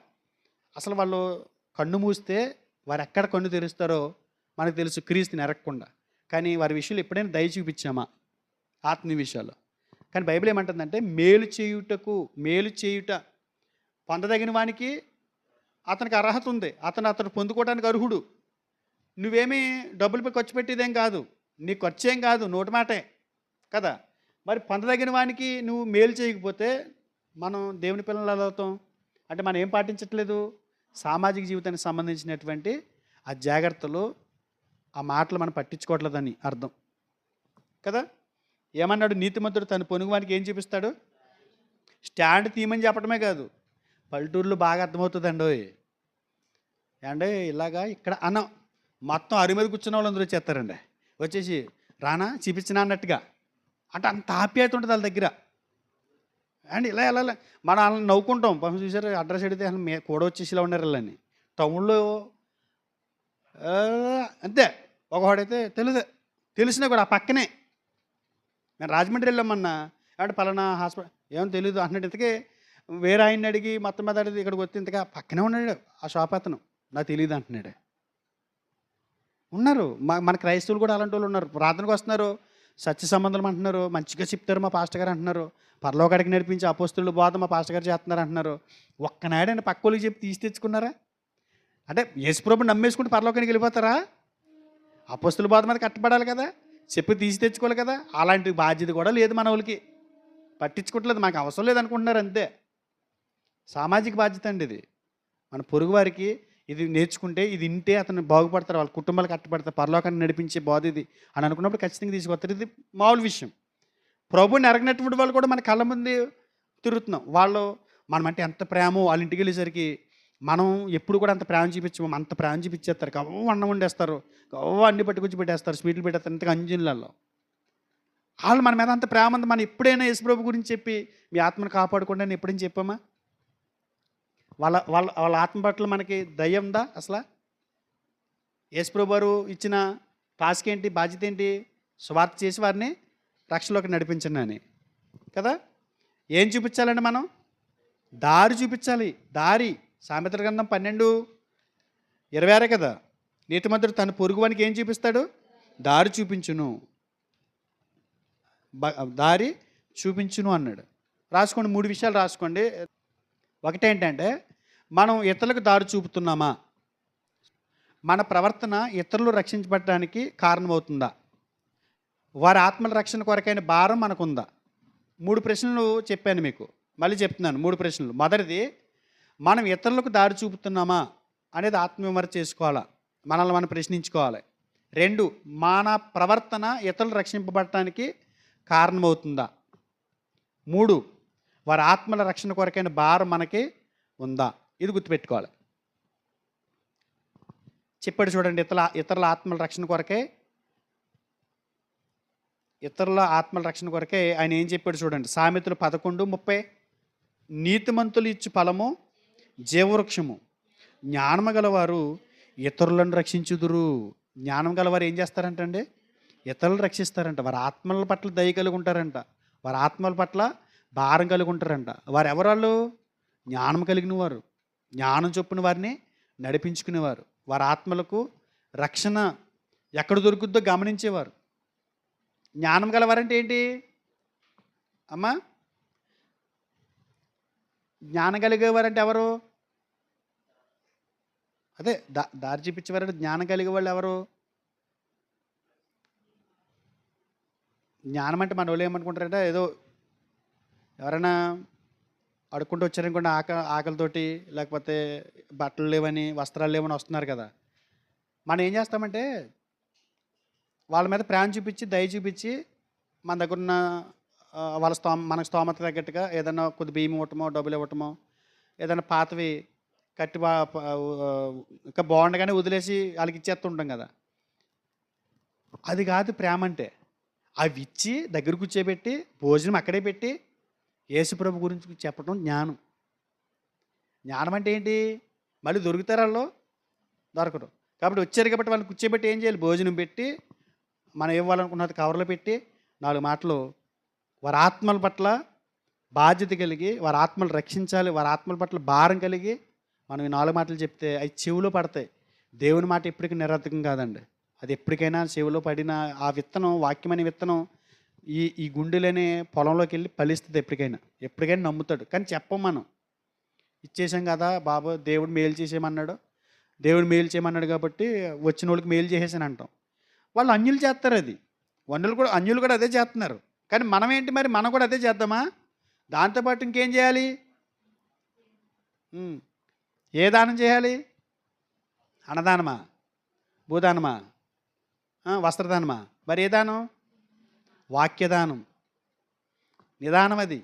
అసలు వాళ్ళు కన్ను మూస్తే వారు ఎక్కడ కన్ను తెరుస్తారో మనకు తెలుసు, క్రీస్తుని ఎరగకుండా. కానీ వారి విషయంలో ఎప్పుడైనా దయ చూపించామా ఆత్మీయ విషయాల్లో? కానీ బైబిల్ ఏమంటుందంటే మేలు చేయుట పొందదగిన వానికి అతనికి అర్హత ఉంది, అతను పొందుకోవడానికి అర్హుడు. నువ్వేమీ డబ్బులు ఖర్చు పెట్టేదేం కాదు, నీ ఖర్చు ఏం కాదు, నోటి మాటే కదా. మరి పొందదగిన వానికి నువ్వు మేలు చేయకపోతే మనం దేవుని పిల్లలు ఎలా అవుతాం? అంటే మనం ఏం పాటించట్లేదు? సామాజిక జీవితానికి సంబంధించినటువంటి ఆ జాగ్రత్తలు, ఆ మాటలు మనం పట్టించుకోవట్లేదని అర్థం కదా. ఏమన్నాడు? నీతిమంతుడు తన పొరుగువానికి ఏం చూపిస్తాడు? స్టాండ్ తీయమని చెప్పడమే కాదు, పల్లెటూరులో బాగా అర్థమవుతుందండి. అంటే ఇలాగా ఇక్కడ అన్నం మొత్తం అరుగు మీద కూర్చున్న వాళ్ళు అందరూ వచ్చేస్తారండి, వచ్చేసి రానా చూపించినా అన్నట్టుగా. అంటే అంత ఆప్యాయత ఉంటుంది వాళ్ళ దగ్గర. అండ్ ఇలా మనం వాళ్ళని నవ్వుకుంటాం. పాపం చూసారు, అడ్రస్ అడిగితే అసలు కూడా వచ్చేసి ఇలా ఉన్నారు వీళ్ళని. టౌన్లో అంతే. ఒకవాడైతే తెలిసినా కూడా ఆ పక్కనే. నేను రాజమండ్రి వెళ్ళామన్నా, అంటే పలానా హాస్పిటల్ ఏమో తెలియదు అంటున్నాడు. ఇంతకీ వేరే ఆయన్ని అడిగి మొత్తం మీద అడిగి ఇక్కడికి వస్తే ఇంతగా పక్కనే ఉన్నాడు ఆ షాప్ అతను, నాకు తెలియదు అంటున్నాడు. ఉన్నారు మన క్రైస్తవులు కూడా అలాంటి వాళ్ళు ఉన్నారు. ప్రార్థనకు వస్తున్నారు, సత్య సంబంధం అంటున్నారు, మంచిగా చెప్తారు మా పాస్టర్ గారు అంటున్నారు, పరలోకాడికి నడిపించి అపోస్తులు బోధ మా పాస్టర్ గారు చేస్తున్నారు అంటున్నారు. ఒక్కనాడైనా పక్క వాళ్ళకి చెప్పి తీసి తెచ్చుకున్నారా? అంటే యేసుప్రభుని నమ్మేసుకుంటే పరలోకానికి వెళ్ళిపోతారా? అపోస్తుల బోధ మీద కట్టబడాలి కదా, చెప్పి తీసి తెచ్చుకోవాలి కదా. అలాంటి బాధ్యత కూడా లేదు మన వాళ్ళకి, పట్టించుకోవట్లేదు, మాకు అవసరం లేదు అనుకుంటున్నారు అంతే. సామాజిక బాధ్యత అండి ఇది. మన పొరుగు వారికి ఇది నేర్చుకుంటే, ఇది వింటే అతను బాగుపడతారు, వాళ్ళ కుటుంబాలు కట్టబడతారు, పరలోకాన్ని నడిపించే బోధ ఇది అని అనుకున్నప్పుడు ఖచ్చితంగా తీసుకొస్తారు. ఇది మామూలు విషయం. ప్రభుని ఎరగనటువంటి వాళ్ళు కూడా మన కళ్ళ ముందు తిరుగుతున్నాం. వాళ్ళు మనమంటే ఎంత ప్రేమో, వాళ్ళ ఇంటికి వెళ్ళేసరికి మనం ఎప్పుడు కూడా అంత ప్రేమ చూపించము, అంత ప్రేమ చూపించేస్తారు. కవ్వ అన్నం వండేస్తారు, కవ్వ అన్ని పట్టుకొచ్చి పెట్టేస్తారు, స్వీట్లు పెట్టేస్తారు, ఇంతగా అంజన్లలో. వాళ్ళు మన మీద అంత ప్రేమ ఉంది. మనం ఎప్పుడైనా యేసుప్రభు గురించి చెప్పి మీ ఆత్మను కాపాడుకోండి అని ఎప్పుడైనా చెప్పామా? వాళ్ళ వాళ్ళ వాళ్ళ ఆత్మ పట్ల మనకి దయ ఉందా అసలు? యేసుప్రభు వారు ఇచ్చిన టాస్క్ ఏంటి, బాధ్యత ఏంటి? సువార్త చేసి వారిని రక్షణలోకి నడిపించండి అని కదా. ఏం చూపించాలండి మనం? దారి చూపించాలి. దారి. సామెతల గ్రంథం 12:26 కదా. నీతిమంతుడు తన పొరుగువానికి ఏం చూపిస్తాడు? దారి చూపించును. దారి చూపించును అన్నాడు. రాసుకోండి, 3 విషయాలు రాసుకోండి. ఒకటేంటంటే, మనం ఇతరులకు దారి చూపుతున్నామా? మన ప్రవర్తన ఇతరులు రక్షించబడటానికి కారణమవుతుందా? వారి ఆత్మల రక్షణ కొరకైన భారం మనకుందా? 3 ప్రశ్నలు చెప్పాను మీకు, మళ్ళీ చెప్తున్నాను 3 ప్రశ్నలు. మొదటిది, మనం ఇతరులకు దారి చూపుతున్నామా అనేది ఆత్మవిమర్శ చేసుకోవాలా, మనల్ని మనం ప్రశ్నించుకోవాలి. 2, మన ప్రవర్తన ఇతరులు రక్షింపబడటానికి కారణమవుతుందా? 3, వారి ఆత్మల రక్షణ కొరకైన భారం మనకి ఉందా? ఇది గుర్తుపెట్టుకోవాలి. చెప్పాడు చూడండి, ఇతరుల ఆత్మల రక్షణ కొరకే, ఇతరుల ఆత్మల రక్షణ కొరకే ఆయన ఏం చెప్పాడు చూడండి. సామెతలు 11:30, నీతిమంతులు ఇచ్చు ఫలము జీవవృక్షము, జ్ఞానము గలవారు ఇతరులను రక్షించుదురు. జ్ఞానం గలవారు ఏం చేస్తారంటండి? ఇతరులను రక్షిస్తారంట. వారి ఆత్మల పట్ల దయ కలిగి ఉంటారంట. వారి ఆత్మల పట్ల భారం కలిగి ఉంటారంట. వారు ఎవరాళ్ళు? జ్ఞానం కలిగిన వారు, జ్ఞానం చొప్పున వారిని నడిపించుకునేవారు, వారి ఆత్మలకు రక్షణ ఎక్కడ దొరుకుద్దో గమనించేవారు. జ్ఞానం గలవారంటే ఏంటి అమ్మా? జ్ఞానం కలిగేవారంటే ఎవరు? అదే దారి చూపించేవారంటే జ్ఞానం కలిగే వాళ్ళు ఎవరు? జ్ఞానం అంటే మన వాళ్ళు ఏమనుకుంటారంటే, ఏదో ఎవరైనా అడుక్కుంటూ వచ్చారనుకోండి, ఆకలితోటి, లేకపోతే బట్టలు లేవని, వస్త్రాలు లేవని వస్తున్నారు కదా. మనం ఏం చేస్తామంటే, వాళ్ళ మీద ప్రేమ చూపించి, దయ చూపించి, మన దగ్గర ఉన్న వాళ్ళ మనకు స్తోమత తగ్గట్టుగా ఏదైనా కొద్ది బియ్యం ఇవ్వటమో, డబ్బులు ఇవ్వటమో, ఏదైనా పాతవి కట్టి ఇంకా బాగుండగానే వదిలేసి వాళ్ళకి ఇచ్చేస్తుంటాం కదా. అది కాదు ప్రేమ అంటే. అవి ఇచ్చి దగ్గర కూర్చోబెట్టి భోజనం అక్కడే పెట్టి యేసుప్రభు గురించి చెప్పడం జ్ఞానం. జ్ఞానం అంటే ఏంటి? మళ్ళీ దొరుకుతారు వాళ్ళు? దొరకరు. కాబట్టి వచ్చారు కాబట్టి వాళ్ళని కూర్చోబెట్టి ఏం చేయాలి? భోజనం పెట్టి, మనం ఇవ్వాలనుకున్నది కవర్లో పెట్టి 4 మాటలు వారి ఆత్మల పట్ల బాధ్యత కలిగి, వారి ఆత్మలు రక్షించాలి, వారి ఆత్మల పట్ల భారం కలిగి మనం ఈ 4 మాటలు చెప్తే అవి చెవిలో పడతాయి. దేవుని మాట ఎప్పటికీ నిరర్థకం కాదండి. అది ఎప్పటికైనా చెవిలో పడిన ఆ విత్తనం, వాక్యం అనే విత్తనం ఈ గుండెలోనే పొలంలోకి వెళ్ళి ఫలిస్తుంది. ఎప్పటికైనా నమ్ముతాడు. కానీ చెప్పం మనం. ఇచ్చేసాం కదా బాబు, దేవుడు మేలు చేసేయమన్నాడు, దేవుడు మేలు చేయమన్నాడు కాబట్టి వచ్చిన వాళ్ళకి మేలు చేసేసాను అంటాం. వాళ్ళు అన్యులు చేస్తారు. అది అన్యులు కూడా అదే చేస్తున్నారు. కానీ మనం ఏంటి మరి? మనం కూడా అదే చేద్దామా? దాంతోపాటు ఇంకేం చేయాలి? ఏ దానం చేయాలి? అన్నదానమా? భూదానమా? వస్త్రదానమా? మరి ఏ దానం? వాక్యదానం. నిదానం. అది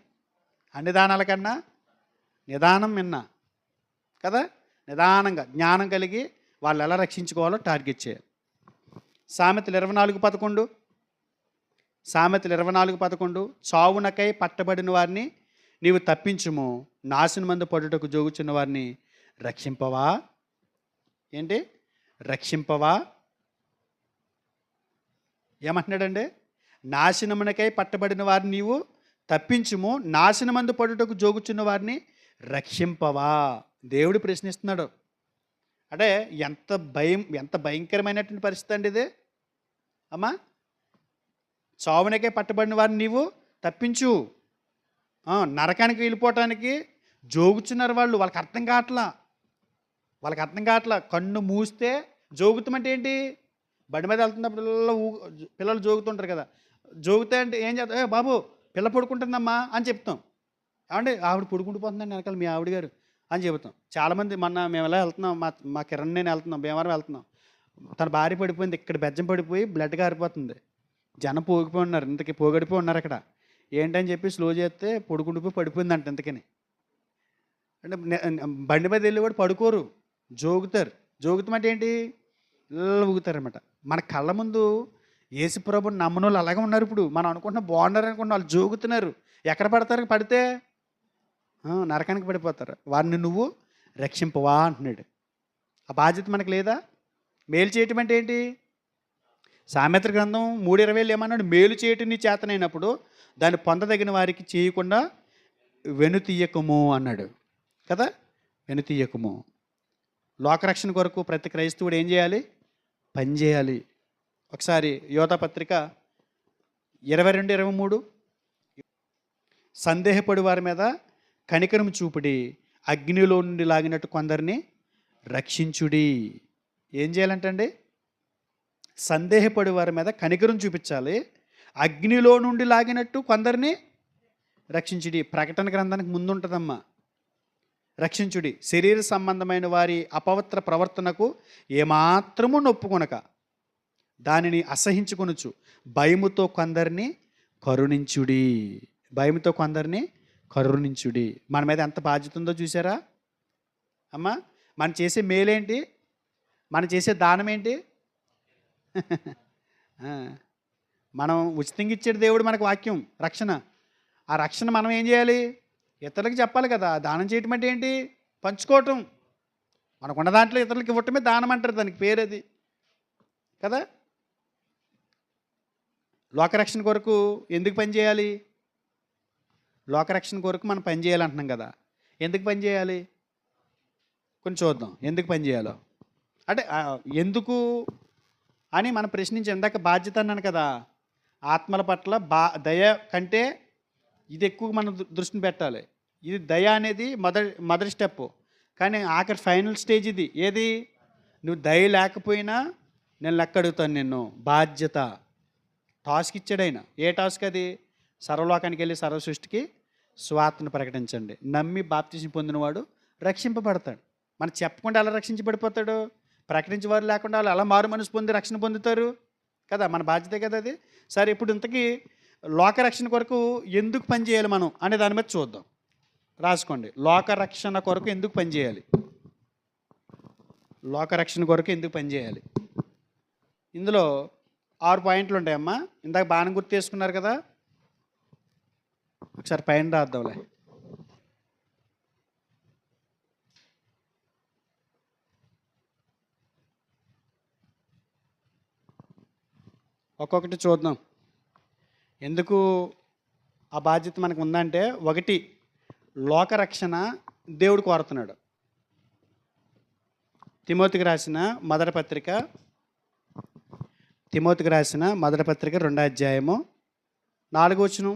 అన్ని దానాల కన్నా నిదానం మిన్న కదా. నిదానంగా జ్ఞానం కలిగి వాళ్ళు ఎలా రక్షించుకోవాలో టార్గెట్ చేయాలి. సామెతలు 24:11, సామెతలు 24:11, చావునకై పట్టబడిన వారిని నీవు తప్పించుము, నాశనమందు పడుటకు జోగుచున్న వారిని రక్షింపవా. ఏంటి? రక్షింపవా. ఏమంటున్నాడండి? నాశనమునకై పట్టబడిన వారిని నీవు తప్పించుము, నాశనమందు పడుటకు జోగుచున్న వారిని రక్షింపవా. దేవుడు ప్రశ్నిస్తున్నాడు. అంటే ఎంత భయంకరమైనటువంటి పరిస్థితి అండి ఇది అమ్మా. చావునకే పట్టబడిన వారిని నీవు తప్పించు, నరకానికి వెళ్ళిపోవటానికి జోగుచున్నారు వాళ్ళు. వాళ్ళకి అర్థం కావట్లా. కన్ను మూస్తే జోగుతామంటే ఏంటి? బండి మీద వెళ్తున్నప్పుడు పిల్లలు జోగుతుంటారు కదా. జోగుతా అంటే ఏం చేద్దాం? బాబు పిల్ల పడుకుంటుందమ్మా అని చెప్తాం. ఏమంటే ఆవిడ పడుకుంటుపోతుందండి వెనకాల మీ ఆవిడ గారు అని చెబుతాం. చాలామంది మేము ఎలా వెళ్తున్నాం, మా కిరణ్ నేను వెళ్తున్నాం, భీమవరం వెళ్తున్నాం, తన భార్య పడిపోయింది, ఇక్కడ బెజ్జం పడిపోయి బ్లడ్ కారిపోతుంది, జనం పోగిపోయి ఉన్నారు, ఇంతకీ పోగడిపోయి ఉన్నారు అక్కడ. ఏంటని చెప్పి స్లో చేస్తే పడుకుండిపోయి పడిపోయిందంట. ఇంతకని అంటే బండి మీద వెళ్ళి కూడా పడుకోరు, జోగుతామంటే ఏంటి? ఇళ్ళు ఊగుతారనమాట. మన కళ్ళ ముందు యేసుప్రభుని నమ్మని వాళ్ళు అలాగే ఉన్నారు. ఇప్పుడు మనం అనుకుంటున్న బాగున్నారు అనుకున్న వాళ్ళు జోగుతున్నారు. ఎక్కడ పడతారు? పడితే నరకానికి పడిపోతారు. వారిని నువ్వు రక్షింపవా అంటున్నాడు. ఆ బాధ్యత మనకు లేదా? మేలు చేయటం అంటే ఏంటి? సామెతల గ్రంథం 3:20 ఏమన్నాడు? మేలు చేయటం నీ చేతనైనప్పుడు దాన్ని పొందదగిన వారికి చేయకుండా వెనుతీయకము అన్నాడు కదా. వెనుతీయకము. లోకరక్షణ కొరకు ప్రతి క్రైస్తవుడు ఏం చేయాలి? పని చేయాలి. ఒకసారి యోధపత్రిక 22:23 సందేహపడి వారి మీద కనికరం చూపుడి, అగ్నిలో నుండి లాగినట్టు కొందరిని రక్షించుడి. ఏం చేయాలంటండి? సందేహపడి వారి మీద కనికరం చూపించాలి, అగ్నిలో నుండి లాగినట్టు కొందరిని రక్షించుడి. ప్రకటన గ్రంథానికి ముందు ఉంటుందమ్మా. రక్షించుడి. శరీర సంబంధమైన వారి అపవిత్ర ప్రవర్తనకు ఏమాత్రము నొప్పుకొనక దానిని అసహించుకొనుచు భయముతో కొందరిని కరుణించుడి. భయముతో కొందరిని కరుణించుడి. మన మీద ఎంత బాధ్యత ఉందో చూసారా అమ్మా? మనం చేసే మేలేంటి? మనం చేసే దానం ఏంటి? మనం ఉచితంగా ఇచ్చాడు దేవుడు మనకు వాక్యం, రక్షణ. ఆ రక్షణ మనం ఏం చేయాలి? ఇతరులకు చెప్పాలి కదా. దానం చేయటం అంటే ఏంటి? పంచుకోవటం. మనకున్న దాంట్లో ఇతరులకు ఇవ్వటమే దానం అంటారు, దానికి పేరు అది కదా. లోకరక్షణ కొరకు ఎందుకు పని చేయాలి? లోకరక్షణ కొరకు మనం పని చేయాలంటున్నాం కదా. ఎందుకు పని చేయాలి? కొంచెం చూద్దాం ఎందుకు పని చేయాలో. అంటే ఎందుకు అని మనం ప్రశ్నించి ఇందాక బాధ్యత అన్నాను కదా. ఆత్మల పట్ల దయ కంటే ఇది ఎక్కువ మనం దృష్టిని పెట్టాలి. ఇది దయ అనేది మొదటి స్టెప్, కానీ ఆఖరి ఫైనల్ స్టేజ్ ఇది. ఏది? నువ్వు దయ లేకపోయినా నేను లెక్క అడుగుతాను నిన్ను. బాధ్యత. టాస్క్ ఇచ్చాడు ఆయన. ఏ టాస్క్ అది? సర్వలోకానికి వెళ్ళి సర్వ సృష్టికి స్వార్థను ప్రకటించండి. నమ్మి బాప్తిసం పొందినవాడు రక్షింపబడతాడు. మనం చెప్పకుండా ఎలా రక్షించబడిపోతాడు? ప్రకటించేవారు లేకుండా వాళ్ళు ఎలా మారు మనసు పొంది రక్షణ పొందుతారు కదా. మన బాధ్యతే కదా అది. సరే, ఇప్పుడు ఇంతకీ లోకరక్షణ కొరకు ఎందుకు పనిచేయాలి మనం అనే దాని మీద చూద్దాం. రాసుకోండి. లోకరక్షణ కొరకు ఎందుకు పనిచేయాలి? లోకరక్షణ కొరకు ఎందుకు పనిచేయాలి? ఇందులో 6 పాయింట్లు ఉంటాయమ్మా. ఇందాక బాణం గుర్తు చేసుకున్నారు కదా. ఒకసారి పైన రాద్దాంలే. ఒక్కొక్కటి చూద్దాం. ఎందుకు ఆ బాధ్యత మనకు ఉందంటే, ఒకటి, లోకరక్షణ దేవుడు కోరుతున్నాడు. తిమోతికి రాసిన మొదటి పత్రిక 2వ అధ్యాయము 4వ వచనం.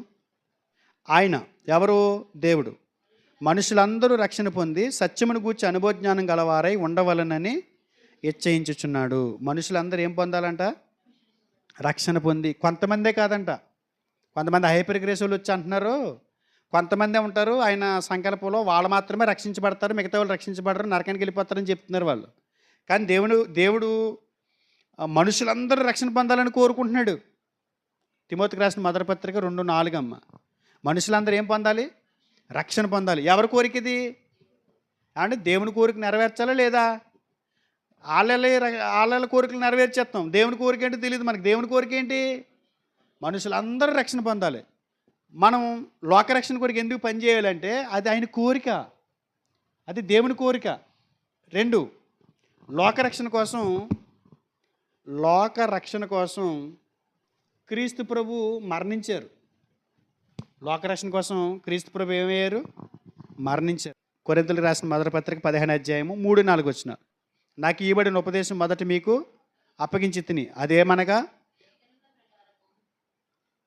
ఆయన ఎవరు? దేవుడు మనుషులందరూ రక్షణ పొంది సత్యమును గూర్చి అనుభవజ్ఞానం గలవారై ఉండవలనని ఇచ్చయించుచున్నాడు. మనుషులందరూ ఏం పొందాలంట? రక్షణ పొంది. కొంతమందే కాదంట. కొంతమంది హైపర్ గ్రేస్ వాళ్ళు వచ్చి అంటున్నారు, కొంతమందే ఉంటారు ఆయన సంకల్పంలో, వాళ్ళు మాత్రమే రక్షించబడతారు, మిగతా వాళ్ళు రక్షించబడరు, నరకానికి వెళ్ళిపోతారని చెప్తున్నారు వాళ్ళు. కానీ దేవుడు మనుషులందరూ రక్షణ పొందాలని కోరుకుంటున్నాడు. తిమోతికి రాసిన మొదటి పత్రిక 2:4 అమ్మ. మనుషులందరూ ఏం పొందాలి? రక్షణ పొందాలి. ఎవరి కోరిక ఇది? అంటే దేవుని కోరిక నెరవేర్చాలా లేదా? వాళ్ళ కోరికలు నెరవేర్చేస్తాం. దేవుని కోరిక ఏంటో తెలియదు మనకి. దేవుని కోరిక ఏంటి? మనుషులందరూ రక్షణ పొందాలి. మనం లోకరక్షణ కోరిక ఎందుకు పనిచేయాలంటే అది ఆయన కోరిక, అది దేవుని కోరిక. 2, లోకరక్షణ కోసం క్రీస్తు ప్రభు మరణించారు. లోకరక్షణ కోసం క్రీస్తు ప్రభు ఏమయ్యారు? మరణించారు. కొరింథీయులకు రాసిన మొదటి పత్రిక 15వ అధ్యాయము 3-4 వచ్చిన. నాకు ఇవ్వబడిన ఉపదేశం మొదట మీకు అప్పగించి తిని,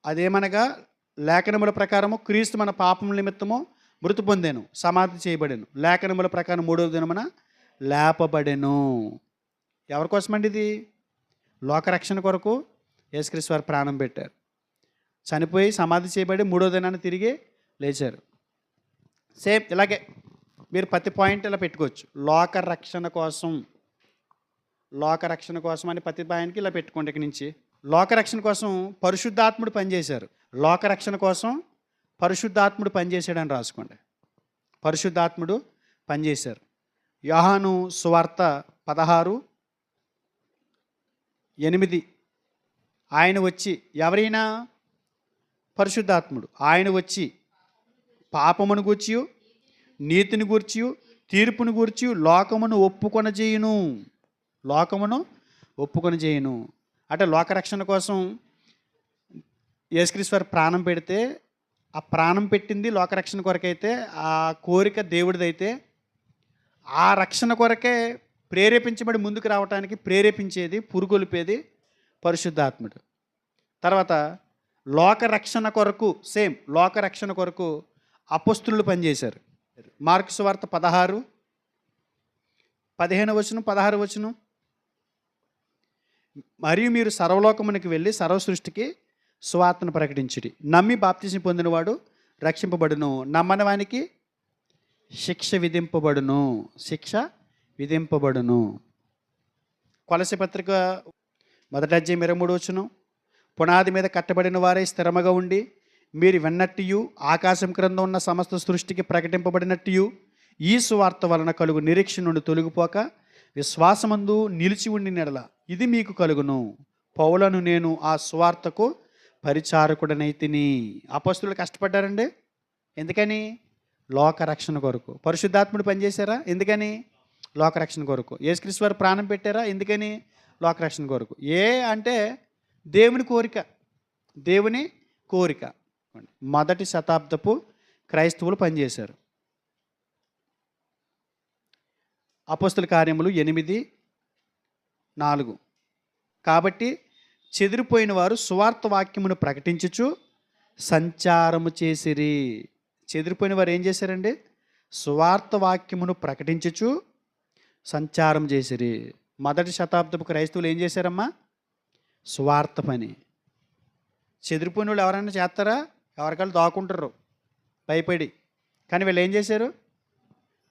అదేమనగా లేఖనముల ప్రకారము క్రీస్తు మన పాపముల నిమిత్తము మృతి పొందాను, సమాధి చేయబడెను, లేఖనముల ప్రకారం 3వ దినమున లేపబడెను. ఎవరి కోసమండి ఇది? లోకరక్షణ కొరకు యేసుక్రీస్తు వారు ప్రాణం పెట్టారు, చనిపోయి సమాధి చేయబడి 3వ దినాన్ని తిరిగి లేచారు. సేమ్ ఇలాగే మీరు ప్రతి పాయింట్ ఇలా పెట్టుకోవచ్చు. లోకరక్షణ కోసం అని ప్రతి పాయింట్కి ఇలా పెట్టుకోండి. ఇక్కడి నుంచి లోకరక్షణ కోసం పరిశుద్ధాత్ముడు పనిచేశారు. లోకరక్షణ కోసం పరిశుద్ధాత్ముడు పనిచేశాడని రాసుకోండి. పరిశుద్ధాత్ముడు పనిచేశారు. యోహాను సువార్త 16:8. ఆయన వచ్చి, ఎవరైనా? పరిశుద్ధాత్ముడు. ఆయన వచ్చి పాపమును గూర్చి, నీతిని గూర్చి, తీర్పును గూర్చి లోకమును ఒప్పుకొనజేయును. లోకమును ఒప్పుకొనజేయును అంటే లోకరక్షణ కోసం యేసుక్రీస్తు వారు ప్రాణం పెడితే, ఆ ప్రాణం పెట్టింది లోకరక్షణ కొరకైతే, ఆ కోరిక దేవుడిదైతే, ఆ రక్షణ కొరకే ప్రేరేపించబడి ముందుకు రావడానికి ప్రేరేపించేది, పురుగొలిపేది పరిశుద్ధాత్ముడు. తర్వాత లోకరక్షణ కొరకు లోకరక్షణ కొరకు అపొస్తలులు పనిచేశారు. మార్కు సువార్త 16:15 మరియు మీరు సర్వలోకమునికి వెళ్ళి సర్వ సృష్టికి సువార్తను ప్రకటించుడి. నమ్మి బాప్తిసం పొందినవాడు రక్షింపబడును, నమ్మని వానికి శిక్ష విధింపబడును. కొలస్సీ పత్రిక 1:23 పునాది మీద కట్టబడిన వారే స్థిరముగా ఉండి మీరు విన్నట్టు ఆకాశం క్రింద ఉన్న సమస్త సృష్టికి ప్రకటింపబడినట్టు ఈ సువార్త వలన కలుగు నిరీక్షణ నుండి తొలగిపోక విశ్వాసమందు నిలిచి ఉండి నెడల ఇది మీకు కలుగును. పౌలను నేను ఆ సువార్తకు పరిచారకుడనైతిని. అపొస్తలులు కష్టపడ్డారండి. ఎందుకని? లోకరక్షణ కొరకు. పరిశుద్ధాత్ముడు పనిచేశారా? ఎందుకని? లోకరక్షణ కొరకు. యేసుక్రీస్తు వారు ప్రాణం పెట్టారా? ఎందుకని? లోకరక్షణ కొరకు. అంటే దేవుని కోరిక. మొదటి శతాబ్దపు క్రైస్తవులు పనిచేశారు. అపొస్తలుల కార్యములు 8:4 కాబట్టి చెదిరిపోయిన వారు సువార్త వాక్యమును ప్రకటించుచు సంచారము చేసిరి. చెదిరిపోయిన వారు ఏం చేశారండి? సువార్త వాక్యమును ప్రకటించుచు సంచారం చేసిరి. మొదటి శతాబ్దపు క్రైస్తవులు ఏం చేశారమ్మా? సువార్త పని. చెదిరిపోయిన వాళ్ళు ఎవరైనా చేస్తారా? ఎవరికాళ్ళు దాక్కుంటారు భయపడి. కానీ వీళ్ళు ఏం చేశారు?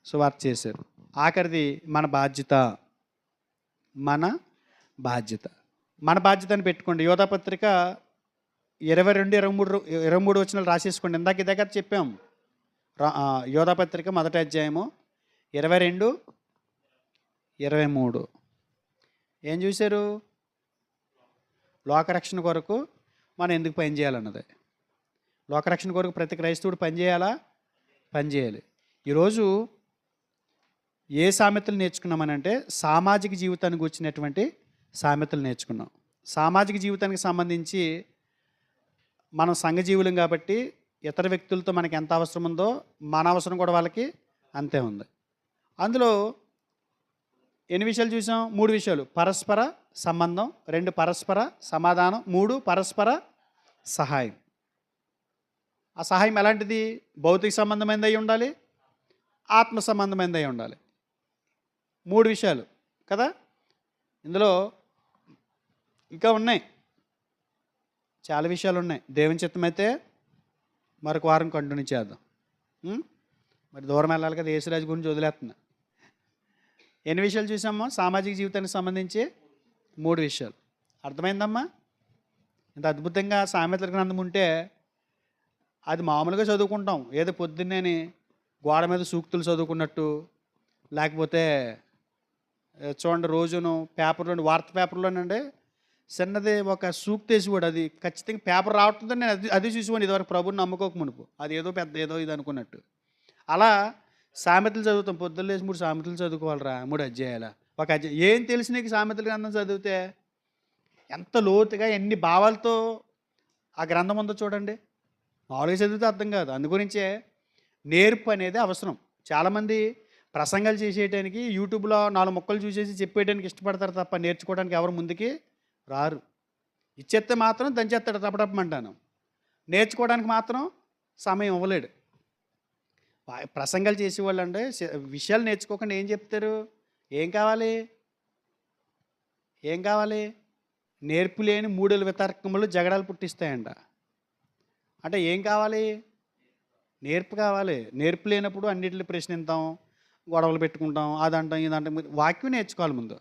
సువార్త చేశారు. ఆఖరిది మన బాధ్యత అని పెట్టుకోండి. యోధాపత్రిక 22-23 వచనాలు రాసేసుకోండి. ఇందాక ఇదే కదా చెప్పాం. యోధాపత్రిక 1వ అధ్యాయము 22-23 ఏం చూశారు? లోకరక్షణ కొరకు మనం ఎందుకు పని చేయాలన్నది. లోకరక్షణ కొరకు ప్రతి క్రైస్తవుడు పనిచేయాలా? పనిచేయాలి. ఈరోజు ఏ సామెతలు నేర్చుకున్నామనంటే సామాజిక జీవితానికి వచ్చినటువంటి సామెతలు నేర్చుకున్నాం. సామాజిక జీవితానికి సంబంధించి మనం సంఘజీవులం కాబట్టి ఇతర వ్యక్తులతో మనకి ఎంత అవసరం ఉందో మన అవసరం కూడా వాళ్ళకి అంతే ఉంది. అందులో ఎన్ని విషయాలు చూసాం? 3 విషయాలు. పరస్పర సంబంధం, 2 పరస్పర సమాధానం, 3 పరస్పర సహాయం. ఆ సహాయం ఎలాంటిది? భౌతిక సంబంధమైనది అయి ఉండాలి, ఆత్మ సంబంధమైనది అయి ఉండాలి. 3 విషయాలు కదా. ఇందులో ఇంకా ఉన్నాయి, చాలా విషయాలు ఉన్నాయి. దేవుని చిత్తమైతే మరొక వారం కంటిన్యూ చేద్దాం. మరి దూరం వెళ్ళాలి కదా, యేసురాజు గురించి వదిలేస్తున్నా. ఎన్ని విషయాలు చూసామో సామాజిక జీవితానికి సంబంధించి? 3 విషయాలు. అర్థమైందమ్మా? ఇంత అద్భుతంగా సామెతల గ్రంథం ఉంటే అది మామూలుగా చదువుకుంటాం. ఏదో పొద్దున్నేని గోడ మీద సూక్తులు చదువుకున్నట్టు, లేకపోతే చూడండి రోజును పేపర్లోని వార్త పేపర్లోనండి చిన్నది ఒక సూక్తేసి కూడా అది ఖచ్చితంగా పేపర్ రావట్లేదని నేను అది చూసుకోండి. ఇదివరకు ప్రభుని నమ్ముకోక మునుపు అది ఏదో పెద్ద ఏదో ఇది అనుకున్నట్టు. అలా సామెతలు చదువుతాం. పొద్దున్న లేచి 3 సామెతలు చదువుకోవాలరా, 3 అధ్యాయాల, ఒక అధ్యాయం. ఏం తెలిసి నీకు సామెతల గ్రంథం చదివితే ఎంత లోతుగా ఎన్ని భావాలతో ఆ గ్రంథం ఉందో చూడండి. మామూలుగా చదివితే అర్థం కాదు. అందుగురించే నేర్పు అనేది అవసరం. చాలామంది ప్రసంగాలు చేసేయడానికి యూట్యూబ్లో 4 ముక్కలు చూసేసి చెప్పేయడానికి ఇష్టపడతారు తప్ప నేర్చుకోవడానికి ఎవరు ముందుకి రారు. ఇచ్చేస్తే మాత్రం దంచేస్తాడు టపటపమంటాను. నేర్చుకోవడానికి మాత్రం సమయం ఇవ్వలేడు. ప్రసంగాలు చేసేవాళ్ళు అంటే విషయాలు నేర్చుకోకుండా ఏం చెప్తారు? ఏం కావాలి? నేర్పు లేని 3 వితర్కములు జగడాలు పుట్టిస్తాయంట. అంటే ఏం కావాలి? నేర్పు కావాలి. నేర్పు లేనప్పుడు అన్నిటిని ప్రశ్నిస్తాం, గొడవలు పెట్టుకుంటాం, అదంటాం ఇదంటాం. వాక్యం నేర్చుకోవాలి ముందు.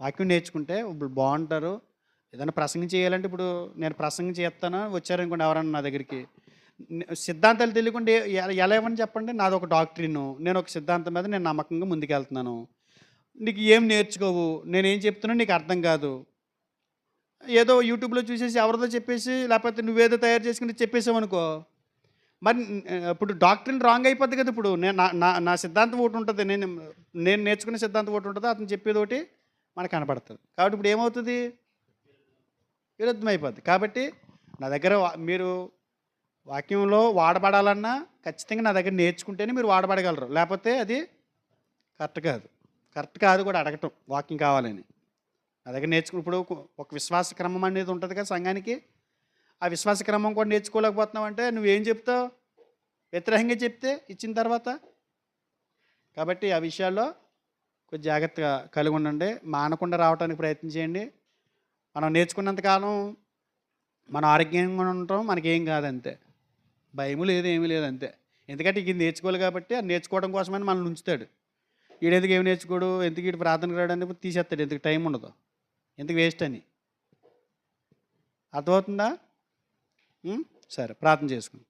వాక్యం నేర్చుకుంటే ఇప్పుడు బాగుంటారు. ఏదైనా ప్రసంగం చేయాలంటే ఇప్పుడు నేను ప్రసంగం చేస్తాను వచ్చారనుకోండి ఎవరన్నా నా దగ్గరికి, సిద్ధాంతాలు తెలియకుండా ఎలా ఇవ్వని చెప్పండి. నాది ఒక డాక్టరీను, నేను ఒక సిద్ధాంతం మీద నేను నమ్మకంగా ముందుకెళ్తున్నాను. నీకు ఏం నేర్చుకోవు, నేనేం చెప్తున్నా నీకు అర్థం కాదు. ఏదో యూట్యూబ్లో చూసేసి ఎవరిదో చెప్పేసి లేకపోతే నువ్వేదో తయారు చేసుకుని చెప్పేసావు అనుకో, మరి ఇప్పుడు డాక్టరీన్ రాంగ్ అయిపోద్ది కదా. ఇప్పుడు నేను నా నా నా సిద్ధాంతం ఒకటి ఉంటుంది, నేను నేను నేర్చుకునే సిద్ధాంతం ఒకటి ఉంటుంది, అతను చెప్పేది ఒకటి మనకు కనపడుతుంది. కాబట్టి ఇప్పుడు ఏమవుతుంది, విరుద్ధం అయిపోద్ది. కాబట్టి నా దగ్గర మీరు వాక్యంలో వాడబడాలన్నా ఖచ్చితంగా నా దగ్గర నేర్చుకుంటేనే మీరు వాడబడగలరు, లేకపోతే అది కరెక్ట్ కాదు. కరెక్ట్ కాదు కూడా అడగటం వాక్యం కావాలని. నా దగ్గర నేర్చుకుని ఇప్పుడు ఒక విశ్వాస క్రమం అనేది ఉంటుంది కదా సంఘానికి, ఆ విశ్వాస క్రమం కూడా నేర్చుకోలేకపోతున్నావు అంటే నువ్వేం చెప్తావు, వ్యతిరేకంగా చెప్తే ఇచ్చిన తర్వాత. కాబట్టి ఆ విషయాల్లో కొంచెం జాగ్రత్తగా కలిగి ఉండండి, మానకుండా రావడానికి ప్రయత్నం చేయండి. మనం నేర్చుకున్నంతకాలం మనం ఆరోగ్యంగా ఉండటం మనకేం కాదంతే, భయము లేదు ఏమీ లేదు అంతే. ఎందుకంటే ఇది నేర్చుకోవాలి కాబట్టి అది నేర్చుకోవడం కోసమని మనల్ని ఉంచుతాడు. ఈడెందుకు ఏమి నేర్చుకోడు, ఎందుకు వీడు ప్రార్థనకు రావడానికి తీసేస్తాడు, ఎందుకు టైం ఉండదు, ఎందుకు వేస్ట్ అని. అర్థమవుతుందా? సరే, ప్రార్థన చేసుకుందాం.